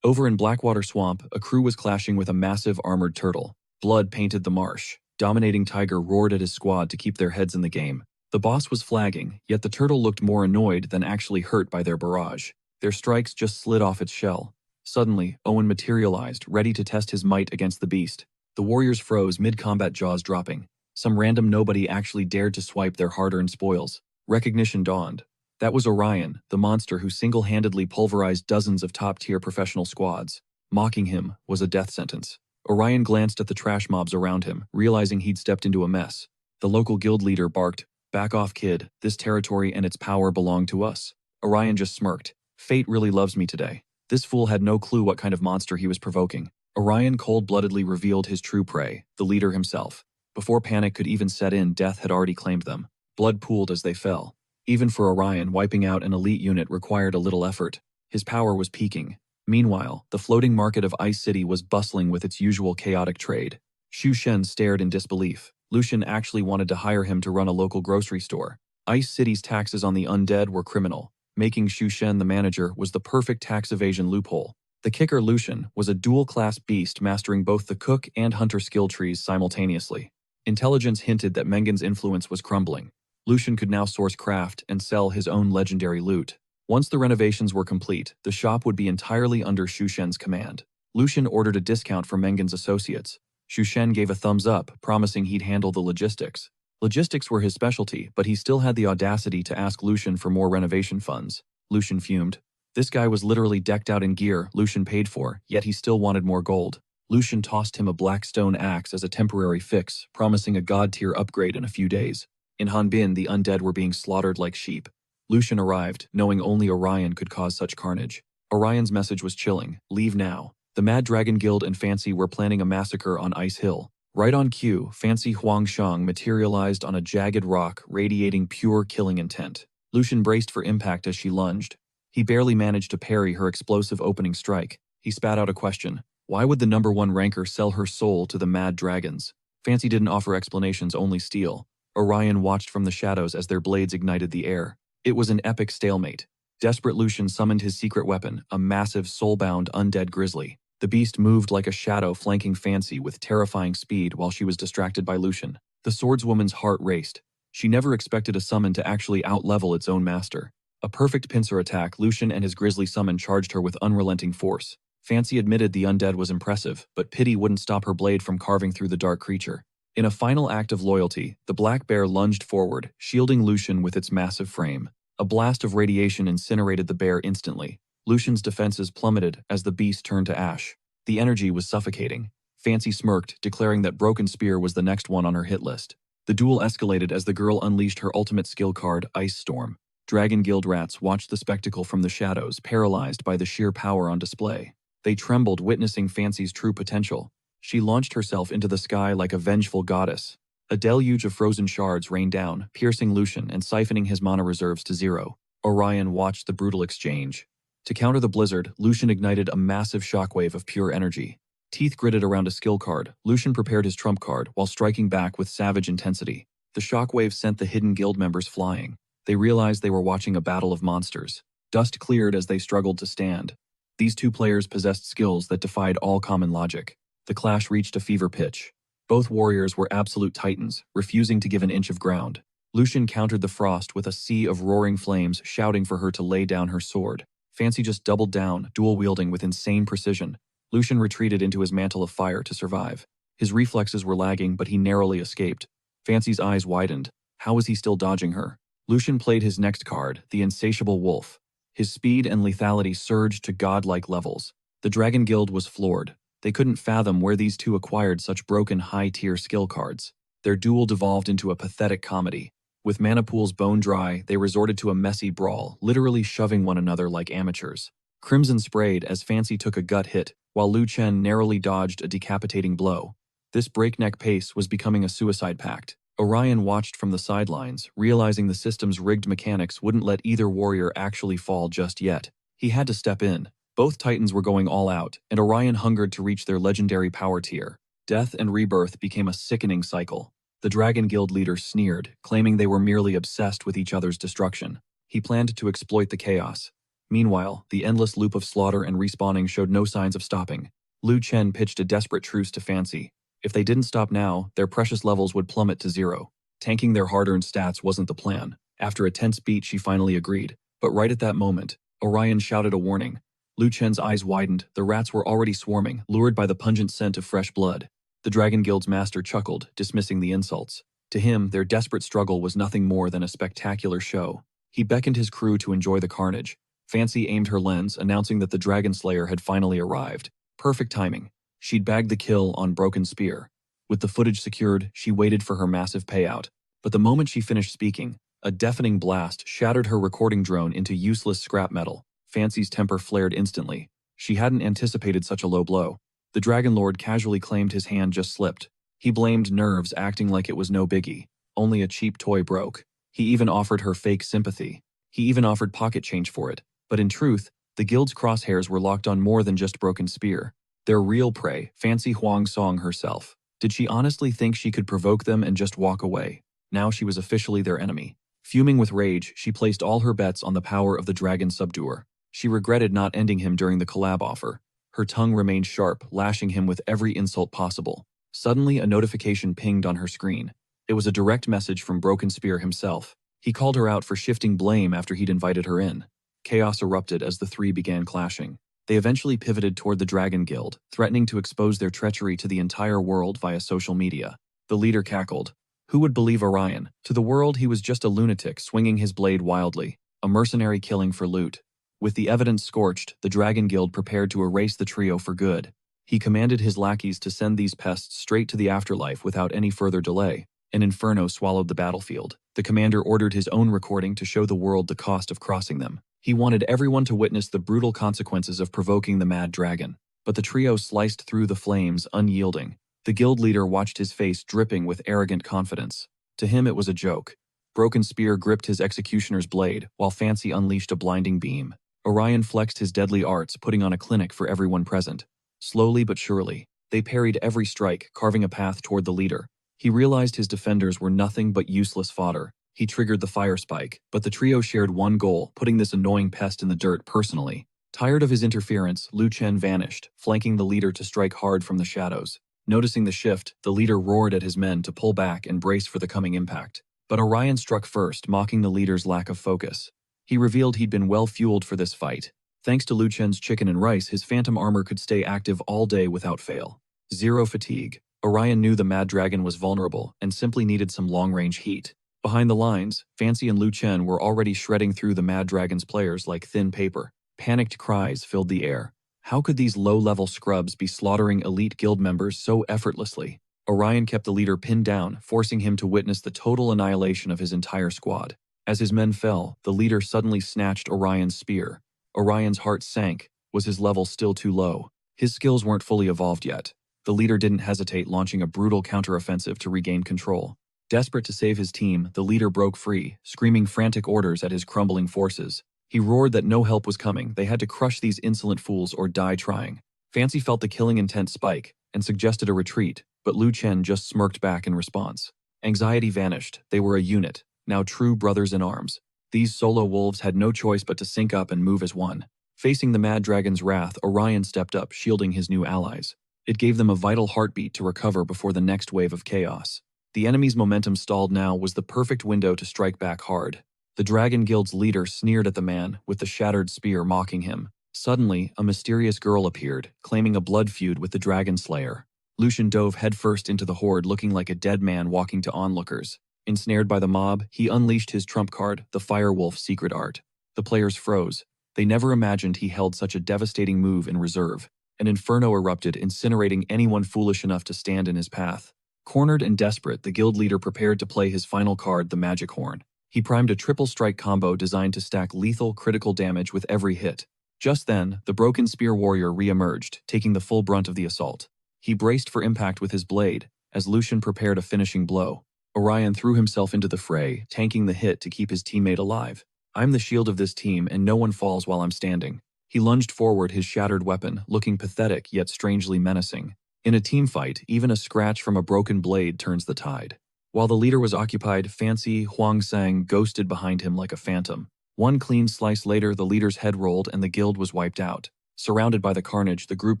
Over in Blackwater Swamp, a crew was clashing with a massive armored turtle. Blood painted the marsh. Dominating Tiger roared at his squad to keep their heads in the game. The boss was flagging, yet the turtle looked more annoyed than actually hurt by their barrage. Their strikes just slid off its shell. Suddenly, Owen materialized, ready to test his might against the beast. The warriors froze mid-combat, jaws dropping. Some random nobody actually dared to swipe their hard-earned spoils. Recognition dawned. That was Orion, the monster who single-handedly pulverized dozens of top-tier professional squads. Mocking him was a death sentence. Orion glanced at the trash mobs around him, realizing he'd stepped into a mess. The local guild leader barked, "Back off, kid. This territory and its power belong to us." Orion just smirked. Fate really loves me today. This fool had no clue what kind of monster he was provoking. Orion cold-bloodedly revealed his true prey, the leader himself. Before panic could even set in, death had already claimed them. Blood pooled as they fell. Even for Orion, wiping out an elite unit required a little effort. His power was peaking. Meanwhile, the floating market of Ice City was bustling with its usual chaotic trade. Xu Shen stared in disbelief. Lucian actually wanted to hire him to run a local grocery store. Ice City's taxes on the undead were criminal. Making Xu Shen the manager was the perfect tax evasion loophole. The kicker, Lucian, was a dual-class beast mastering both the cook and hunter skill trees simultaneously. Intelligence hinted that Mengen's influence was crumbling. Lucian could now source craft and sell his own legendary loot. Once the renovations were complete, the shop would be entirely under Xu Shen's command. Lucian ordered a discount for Mengen's associates. Xu Shen gave a thumbs up, promising he'd handle the logistics. Logistics were his specialty, but he still had the audacity to ask Lucian for more renovation funds. Lucian fumed. This guy was literally decked out in gear Lucian paid for, yet he still wanted more gold. Lucian tossed him a black stone axe as a temporary fix, promising a god-tier upgrade in a few days. In Hanbin, the undead were being slaughtered like sheep. Lucian arrived, knowing only Orion could cause such carnage. Orion's message was chilling. Leave now. The Mad Dragon Guild and Fancy were planning a massacre on Ice Hill. Right on cue, Fancy Huangshang materialized on a jagged rock radiating pure killing intent. Lucian braced for impact as she lunged. He barely managed to parry her explosive opening strike. He spat out a question. Why would the #1 ranker sell her soul to the mad dragons? Fancy didn't offer explanations, only steel. Orion watched from the shadows as their blades ignited the air. It was an epic stalemate. Desperate Lucian summoned his secret weapon, a massive soul-bound undead grizzly. The beast moved like a shadow, flanking Fancy with terrifying speed while she was distracted by Lucian. The swordswoman's heart raced. She never expected a summon to actually outlevel its own master. A perfect pincer attack, Lucian and his grisly summon charged her with unrelenting force. Fancy admitted the undead was impressive, but pity wouldn't stop her blade from carving through the dark creature. In a final act of loyalty, the black bear lunged forward, shielding Lucian with its massive frame. A blast of radiation incinerated the bear instantly. Lucian's defenses plummeted as the beast turned to ash. The energy was suffocating. Fancy smirked, declaring that Broken Spear was the next one on her hit list. The duel escalated as the girl unleashed her ultimate skill card, Ice Storm. Dragon Guild rats watched the spectacle from the shadows, paralyzed by the sheer power on display. They trembled, witnessing Fancy's true potential. She launched herself into the sky like a vengeful goddess. A deluge of frozen shards rained down, piercing Lucian and siphoning his mana reserves to zero. Orion watched the brutal exchange. To counter the blizzard, Lucian ignited a massive shockwave of pure energy. Teeth gritted around a skill card, Lucian prepared his trump card while striking back with savage intensity. The shockwave sent the hidden guild members flying. They realized they were watching a battle of monsters. Dust cleared as they struggled to stand. These two players possessed skills that defied all common logic. The clash reached a fever pitch. Both warriors were absolute titans, refusing to give an inch of ground. Lucian countered the frost with a sea of roaring flames, shouting for her to lay down her sword. Fancy just doubled down, dual-wielding with insane precision. Lucian retreated into his mantle of fire to survive. His reflexes were lagging, but he narrowly escaped. Fancy's eyes widened. How was he still dodging her? Lucian played his next card, the Insatiable Wolf. His speed and lethality surged to godlike levels. The Dragon Guild was floored. They couldn't fathom where these two acquired such broken high-tier skill cards. Their duel devolved into a pathetic comedy. With mana pools bone dry, they resorted to a messy brawl, literally shoving one another like amateurs. Crimson sprayed as Fancy took a gut hit, while Lu Chen narrowly dodged a decapitating blow. This breakneck pace was becoming a suicide pact. Orion watched from the sidelines, realizing the system's rigged mechanics wouldn't let either warrior actually fall just yet. He had to step in. Both titans were going all out, and Orion hungered to reach their legendary power tier. Death and rebirth became a sickening cycle. The Dragon Guild leader sneered, claiming they were merely obsessed with each other's destruction. He planned to exploit the chaos. Meanwhile, the endless loop of slaughter and respawning showed no signs of stopping. Lu Chen pitched a desperate truce to Fancy. If they didn't stop now, their precious levels would plummet to zero. Tanking their hard-earned stats wasn't the plan. After a tense beat, she finally agreed. But right at that moment, Orion shouted a warning. Lu Chen's eyes widened. The rats were already swarming, lured by the pungent scent of fresh blood. The Dragon Guild's master chuckled, dismissing the insults. To him, their desperate struggle was nothing more than a spectacular show. He beckoned his crew to enjoy the carnage. Fancy aimed her lens, announcing that the Dragon Slayer had finally arrived. Perfect timing. She'd bagged the kill on Broken Spear. With the footage secured, she waited for her massive payout. But the moment she finished speaking, a deafening blast shattered her recording drone into useless scrap metal. Fancy's temper flared instantly. She hadn't anticipated such a low blow. The Dragon Lord casually claimed his hand just slipped. He blamed nerves, acting like it was no biggie. Only a cheap toy broke. He even offered her fake sympathy. He even offered pocket change for it. But in truth, the guild's crosshairs were locked on more than just Broken Spear. Their real prey, Fancy Huangsong herself. Did she honestly think she could provoke them and just walk away? Now she was officially their enemy. Fuming with rage, she placed all her bets on the power of the Dragon Subduer. She regretted not ending him during the collab offer. Her tongue remained sharp, lashing him with every insult possible. Suddenly, a notification pinged on her screen. It was a direct message from Broken Spear himself. He called her out for shifting blame after he'd invited her in. Chaos erupted as the three began clashing. They eventually pivoted toward the Dragon Guild, threatening to expose their treachery to the entire world via social media. The leader cackled. Who would believe Orion? To the world, he was just a lunatic swinging his blade wildly, a mercenary killing for loot. With the evidence scorched, the Dragon Guild prepared to erase the trio for good. He commanded his lackeys to send these pests straight to the afterlife without any further delay. An inferno swallowed the battlefield. The commander ordered his own recording to show the world the cost of crossing them. He wanted everyone to witness the brutal consequences of provoking the mad dragon. But the trio sliced through the flames, unyielding. The guild leader watched his face dripping with arrogant confidence. To him it was a joke. Broken Spear gripped his executioner's blade, while Fancy unleashed a blinding beam. Orion flexed his deadly arts, putting on a clinic for everyone present. Slowly but surely, they parried every strike, carving a path toward the leader. He realized his defenders were nothing but useless fodder. He triggered the fire spike, but the trio shared one goal, putting this annoying pest in the dirt personally. Tired of his interference, Lu Chen vanished, flanking the leader to strike hard from the shadows. Noticing the shift, the leader roared at his men to pull back and brace for the coming impact. But Orion struck first, mocking the leader's lack of focus. He revealed he'd been well-fueled for this fight. Thanks to Lu Chen's chicken and rice, his phantom armor could stay active all day without fail. Zero fatigue. Orion knew the Mad Dragon was vulnerable and simply needed some long-range heat. Behind the lines, Fancy and Lu Chen were already shredding through the Mad Dragon's players like thin paper. Panicked cries filled the air. How could these low-level scrubs be slaughtering elite guild members so effortlessly? Orion kept the leader pinned down, forcing him to witness the total annihilation of his entire squad. As his men fell, the leader suddenly snatched Orion's spear. Orion's heart sank. Was his level still too low? His skills weren't fully evolved yet. The leader didn't hesitate, launching a brutal counteroffensive to regain control. Desperate to save his team, the leader broke free, screaming frantic orders at his crumbling forces. He roared that no help was coming. They had to crush these insolent fools or die trying. Fancy felt the killing intent spike and suggested a retreat, but Lu Chen just smirked back in response. Anxiety vanished. They were a unit, now true brothers in arms. These solo wolves had no choice but to sync up and move as one. Facing the Mad Dragon's wrath, Orion stepped up, shielding his new allies. It gave them a vital heartbeat to recover before the next wave of chaos. The enemy's momentum stalled now was the perfect window to strike back hard. The Dragon Guild's leader sneered at the man, with the shattered spear mocking him. Suddenly, a mysterious girl appeared, claiming a blood feud with the Dragon Slayer. Lucian dove headfirst into the horde, looking like a dead man walking to onlookers. Ensnared by the mob, he unleashed his trump card, the Firewolf secret art. The players froze. They never imagined he held such a devastating move in reserve. An inferno erupted, incinerating anyone foolish enough to stand in his path. Cornered and desperate, the guild leader prepared to play his final card, the Magic Horn. He primed a triple strike combo designed to stack lethal critical damage with every hit. Just then, the Broken Spear warrior re-emerged, taking the full brunt of the assault. He braced for impact with his blade, as Lucian prepared a finishing blow. Orion threw himself into the fray, tanking the hit to keep his teammate alive. "I'm the shield of this team, and no one falls while I'm standing." He lunged forward, his shattered weapon, looking pathetic yet strangely menacing. In a team fight, even a scratch from a broken blade turns the tide. While the leader was occupied, Fancy Huangsang ghosted behind him like a phantom. One clean slice later, the leader's head rolled and the guild was wiped out. Surrounded by the carnage, the group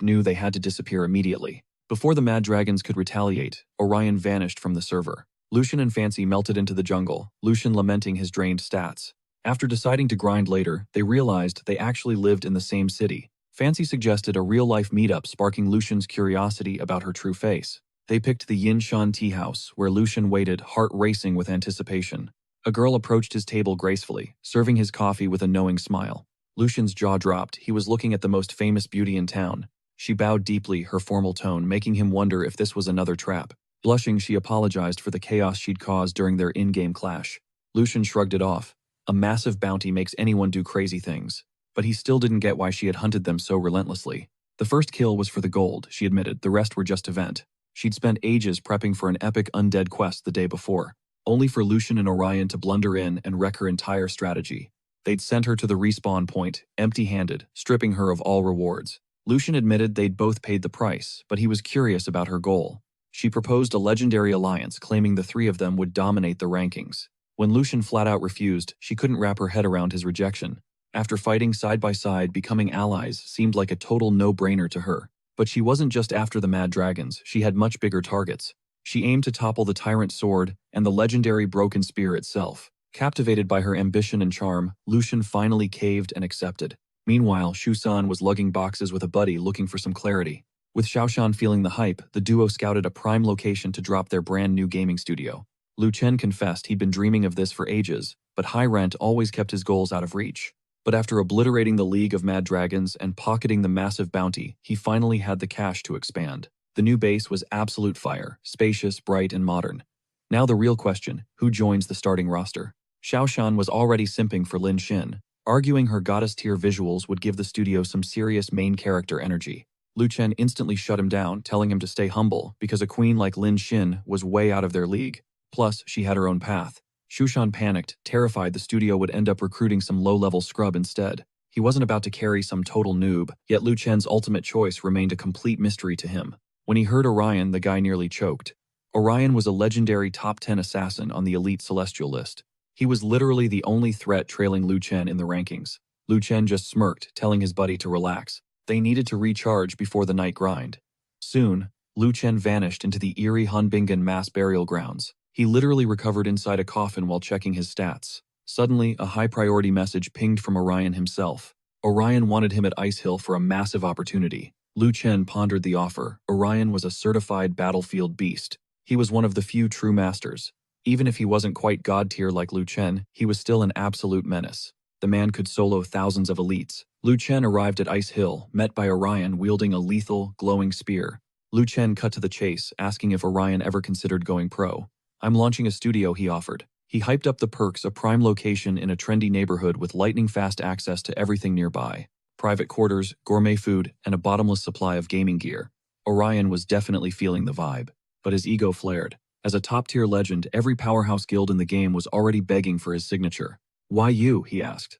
knew they had to disappear immediately. Before the Mad Dragons could retaliate, Orion vanished from the server. Lucian and Fancy melted into the jungle, Lucian lamenting his drained stats. After deciding to grind later, they realized they actually lived in the same city. Fancy suggested a real-life meetup, sparking Lucian's curiosity about her true face. They picked the Yinshan tea house, where Lucian waited, heart racing with anticipation. A girl approached his table gracefully, serving his coffee with a knowing smile. Lucian's jaw dropped. He was looking at the most famous beauty in town. She bowed deeply, her formal tone making him wonder if this was another trap. Blushing, she apologized for the chaos she'd caused during their in-game clash. Lucian shrugged it off. A massive bounty makes anyone do crazy things. But he still didn't get why she had hunted them so relentlessly. The first kill was for the gold, she admitted. The rest were just event. She'd spent ages prepping for an epic undead quest the day before, only for Lucian and Orion to blunder in and wreck her entire strategy. They'd sent her to the respawn point, empty-handed, stripping her of all rewards. Lucian admitted they'd both paid the price, but he was curious about her goal. She proposed a legendary alliance, claiming the three of them would dominate the rankings. When Lucian flat-out refused, she couldn't wrap her head around his rejection. After fighting side by side, becoming allies seemed like a total no-brainer to her. But she wasn't just after the Mad Dragons, she had much bigger targets. She aimed to topple the Tyrant Sword and the legendary Broken Spear itself. Captivated by her ambition and charm, Lucian finally caved and accepted. Meanwhile, Shusan was lugging boxes with a buddy looking for some clarity. With Xiaoshan feeling the hype, the duo scouted a prime location to drop their brand new gaming studio. Lu Chen confessed he'd been dreaming of this for ages, but high rent always kept his goals out of reach. But after obliterating the League of Mad Dragons and pocketing the massive bounty, he finally had the cash to expand. The new base was absolute fire, spacious, bright, and modern. Now the real question, who joins the starting roster? Xiaoshan was already simping for Lin Xin, arguing her goddess-tier visuals would give the studio some serious main character energy. Lu Chen instantly shut him down, telling him to stay humble because a queen like Lin Xin was way out of their league. Plus, she had her own path. Shushan panicked, terrified the studio would end up recruiting some low-level scrub instead. He wasn't about to carry some total noob, yet Lu Chen's ultimate choice remained a complete mystery to him. When he heard Orion, the guy nearly choked. Orion was a legendary top 10 assassin on the elite celestial list. He was literally the only threat trailing Lu Chen in the rankings. Lu Chen just smirked, telling his buddy to relax. They needed to recharge before the night grind. Soon, Lu Chen vanished into the eerie Hanbingen mass burial grounds. He literally recovered inside a coffin while checking his stats. Suddenly, a high-priority message pinged from Orion himself. Orion wanted him at Ice Hill for a massive opportunity. Lu Chen pondered the offer. Orion was a certified battlefield beast. He was one of the few true masters. Even if he wasn't quite god-tier like Lu Chen, he was still an absolute menace. The man could solo thousands of elites. Lu Chen arrived at Ice Hill, met by Orion wielding a lethal, glowing spear. Lu Chen cut to the chase, asking if Orion ever considered going pro. "I'm launching a studio," he offered. He hyped up the perks, a prime location in a trendy neighborhood with lightning-fast access to everything nearby. Private quarters, gourmet food, and a bottomless supply of gaming gear. Orion was definitely feeling the vibe, but his ego flared. As a top-tier legend, every powerhouse guild in the game was already begging for his signature. "Why you?" he asked.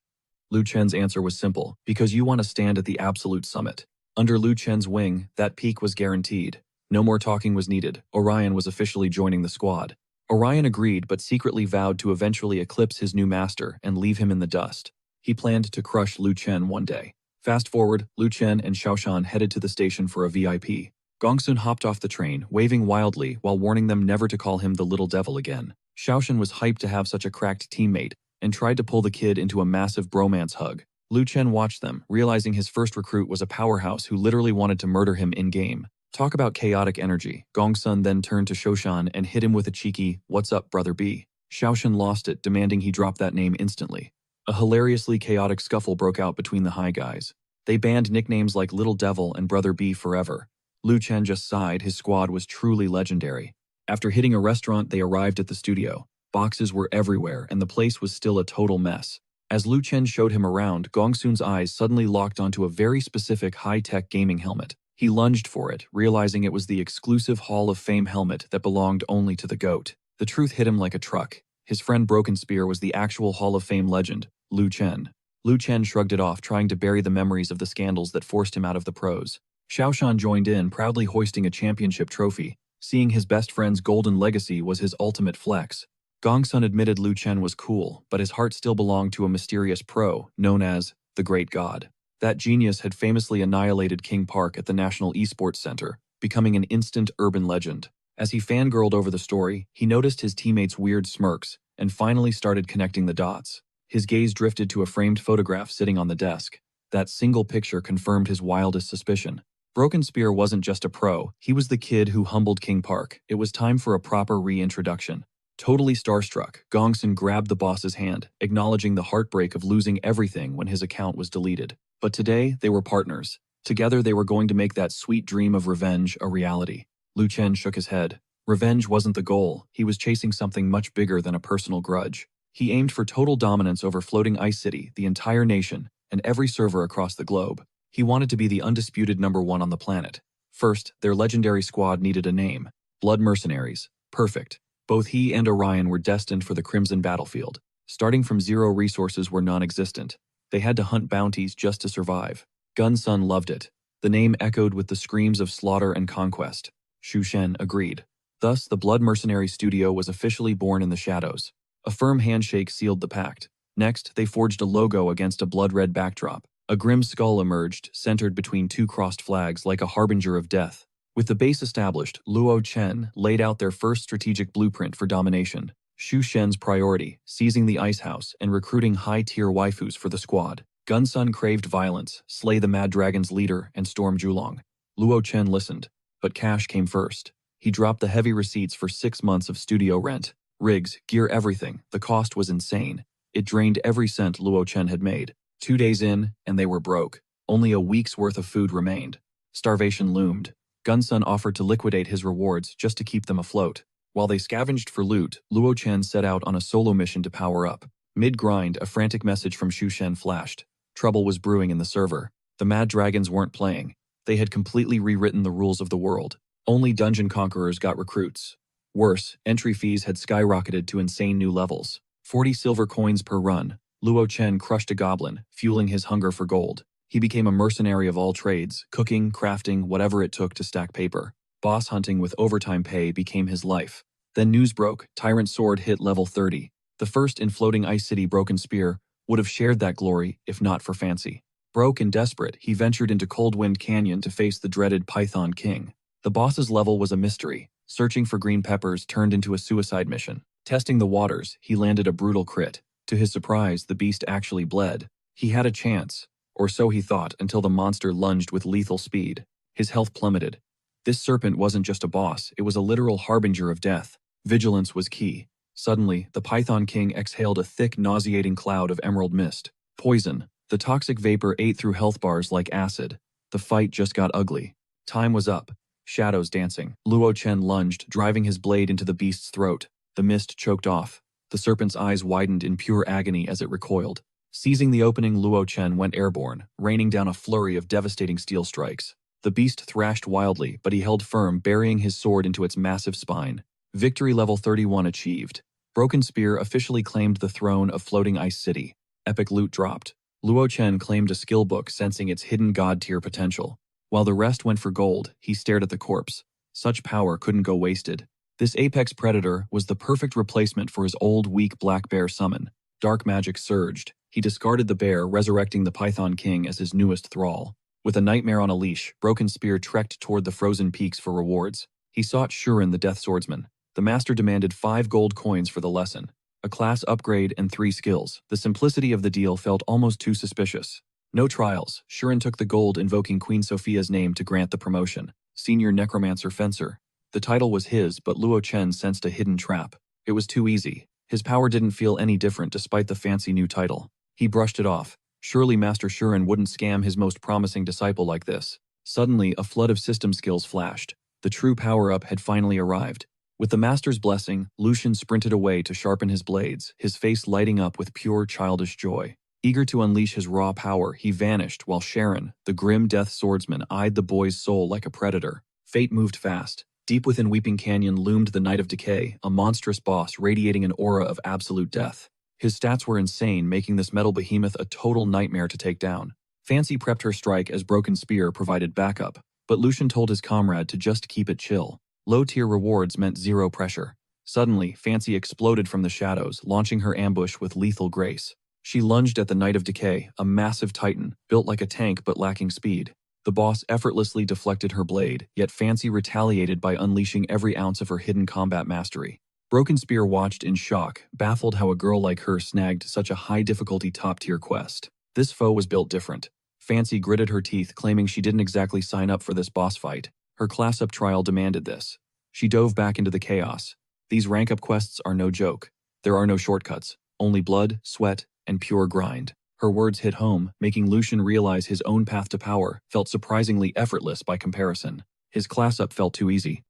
Lu Chen's answer was simple: because you want to stand at the absolute summit. Under Lu Chen's wing, that peak was guaranteed. No more talking was needed. Orion was officially joining the squad. Orion agreed, but secretly vowed to eventually eclipse his new master and leave him in the dust. He planned to crush Lu Chen one day. Fast forward, Lu Chen and Xiaoshan headed to the station for a VIP. Gongsun hopped off the train, waving wildly while warning them never to call him the little devil again. Xiaoshan was hyped to have such a cracked teammate and tried to pull the kid into a massive bromance hug. Lu Chen watched them, realizing his first recruit was a powerhouse who literally wanted to murder him in-game. Talk about chaotic energy. Gongsun then turned to Xiaoshan and hit him with a cheeky, "What's up, brother B?" Xiaoshan lost it, demanding he drop that name instantly. A hilariously chaotic scuffle broke out between the high guys. They banned nicknames like Little Devil and Brother B forever. Lu Chen just sighed. His squad was truly legendary. After hitting a restaurant, they arrived at the studio. Boxes were everywhere, and the place was still a total mess. As Lu Chen showed him around, Gongsun's eyes suddenly locked onto a very specific high-tech gaming helmet. He lunged for it, realizing it was the exclusive Hall of Fame helmet that belonged only to the GOAT. The truth hit him like a truck. His friend Broken Spear was the actual Hall of Fame legend, Lu Chen. Lu Chen shrugged it off, trying to bury the memories of the scandals that forced him out of the pros. Xiaoshan joined in, proudly hoisting a championship trophy. Seeing his best friend's golden legacy was his ultimate flex. Gongsun admitted Lu Chen was cool, but his heart still belonged to a mysterious pro known as the Great God. That genius had famously annihilated King Park at the National Esports Center, becoming an instant urban legend. As he fangirled over the story, he noticed his teammates' weird smirks and finally started connecting the dots. His gaze drifted to a framed photograph sitting on the desk. That single picture confirmed his wildest suspicion. Broken Spear wasn't just a pro, he was the kid who humbled King Park. It was time for a proper reintroduction. Totally starstruck, Gongsun grabbed the boss's hand, acknowledging the heartbreak of losing everything when his account was deleted. But today, they were partners. Together, they were going to make that sweet dream of revenge a reality. Lu Chen shook his head. Revenge wasn't the goal. He was chasing something much bigger than a personal grudge. He aimed for total dominance over Floating Ice City, the entire nation, and every server across the globe. He wanted to be the undisputed #1 on the planet. First, their legendary squad needed a name. Blood Mercenaries. Perfect. Both he and Orion were destined for the Crimson battlefield. Starting from zero, resources were non-existent. They had to hunt bounties just to survive. Gunsun loved it. The name echoed with the screams of slaughter and conquest. Xu Shen agreed. Thus, the Blood Mercenary Studio was officially born in the shadows. A firm handshake sealed the pact. Next, they forged a logo against a blood-red backdrop. A grim skull emerged, centered between two crossed flags like a harbinger of death. With the base established, Luo Chen laid out their first strategic blueprint for domination. Xu Shen's priority, seizing the ice house and recruiting high-tier waifus for the squad. Gunsun craved violence, slay the Mad Dragon's leader, and storm Julong. Luo Chen listened, but cash came first. He dropped the heavy receipts for 6 months of studio rent. Rigs, gear, everything. The cost was insane. It drained every cent Luo Chen had made. 2 days in, and they were broke. Only a week's worth of food remained. Starvation loomed. Gunsun offered to liquidate his rewards just to keep them afloat. While they scavenged for loot, Luo Chen set out on a solo mission to power up. Mid-grind, a frantic message from Xu Shen flashed. Trouble was brewing in the server. The Mad Dragons weren't playing. They had completely rewritten the rules of the world. Only dungeon conquerors got recruits. Worse, entry fees had skyrocketed to insane new levels. 40 silver coins per run. Luo Chen crushed a goblin, fueling his hunger for gold. He became a mercenary of all trades, cooking, crafting, whatever it took to stack paper. Boss hunting with overtime pay became his life. Then news broke, Tyrant Sword hit level 30. The first in Floating Ice City Broken Spear would have shared that glory if not for Fancy. Broke and desperate, he ventured into Coldwind Canyon to face the dreaded Python King. The boss's level was a mystery. Searching for green peppers turned into a suicide mission. Testing the waters, he landed a brutal crit. To his surprise, the beast actually bled. He had a chance, or so he thought, until the monster lunged with lethal speed. His health plummeted. This serpent wasn't just a boss, it was a literal harbinger of death. Vigilance was key. Suddenly, the Python King exhaled a thick, nauseating cloud of emerald mist. Poison. The toxic vapor ate through health bars like acid. The fight just got ugly. Time was up. Shadows dancing. Luo Chen lunged, driving his blade into the beast's throat. The mist choked off. The serpent's eyes widened in pure agony as it recoiled. Seizing the opening, Luo Chen went airborne, raining down a flurry of devastating steel strikes. The beast thrashed wildly, but he held firm, burying his sword into its massive spine. Victory level 31 achieved. Broken Spear officially claimed the throne of Floating Ice City. Epic loot dropped. Luo Chen claimed a skill book, sensing its hidden god-tier potential. While the rest went for gold, he stared at the corpse. Such power couldn't go wasted. This apex predator was the perfect replacement for his old, weak black bear summon. Dark magic surged. He discarded the bear, resurrecting the Python King as his newest thrall. With a nightmare on a leash, Broken Spear trekked toward the frozen peaks for rewards. He sought Shuren the Death Swordsman. The master demanded 5 gold coins for the lesson. A class upgrade and 3 skills. The simplicity of the deal felt almost too suspicious. No trials. Shuren took the gold, invoking Queen Sophia's name to grant the promotion. Senior Necromancer Fencer. The title was his, but Luo Chen sensed a hidden trap. It was too easy. His power didn't feel any different despite the fancy new title. He brushed it off. Surely Master Shuren wouldn't scam his most promising disciple like this. Suddenly, a flood of system skills flashed. The true power-up had finally arrived. With the Master's blessing, Lucian sprinted away to sharpen his blades, his face lighting up with pure childish joy. Eager to unleash his raw power, he vanished while Sharon, the grim death swordsman, eyed the boy's soul like a predator. Fate moved fast. Deep within Weeping Canyon loomed the Knight of Decay, a monstrous boss radiating an aura of absolute death. His stats were insane, making this metal behemoth a total nightmare to take down. Fancy prepped her strike as Broken Spear provided backup, but Lucian told his comrade to just keep it chill. Low-tier rewards meant zero pressure. Suddenly, Fancy exploded from the shadows, launching her ambush with lethal grace. She lunged at the Knight of Decay, a massive titan, built like a tank but lacking speed. The boss effortlessly deflected her blade, yet Fancy retaliated by unleashing every ounce of her hidden combat mastery. Broken Spear watched in shock, baffled how a girl like her snagged such a high-difficulty top-tier quest. This foe was built different. Fancy gritted her teeth, claiming she didn't exactly sign up for this boss fight. Her class-up trial demanded this. She dove back into the chaos. These rank-up quests are no joke. There are no shortcuts, only blood, sweat, and pure grind. Her words hit home, making Lucian realize his own path to power felt surprisingly effortless by comparison. His class-up felt too easy.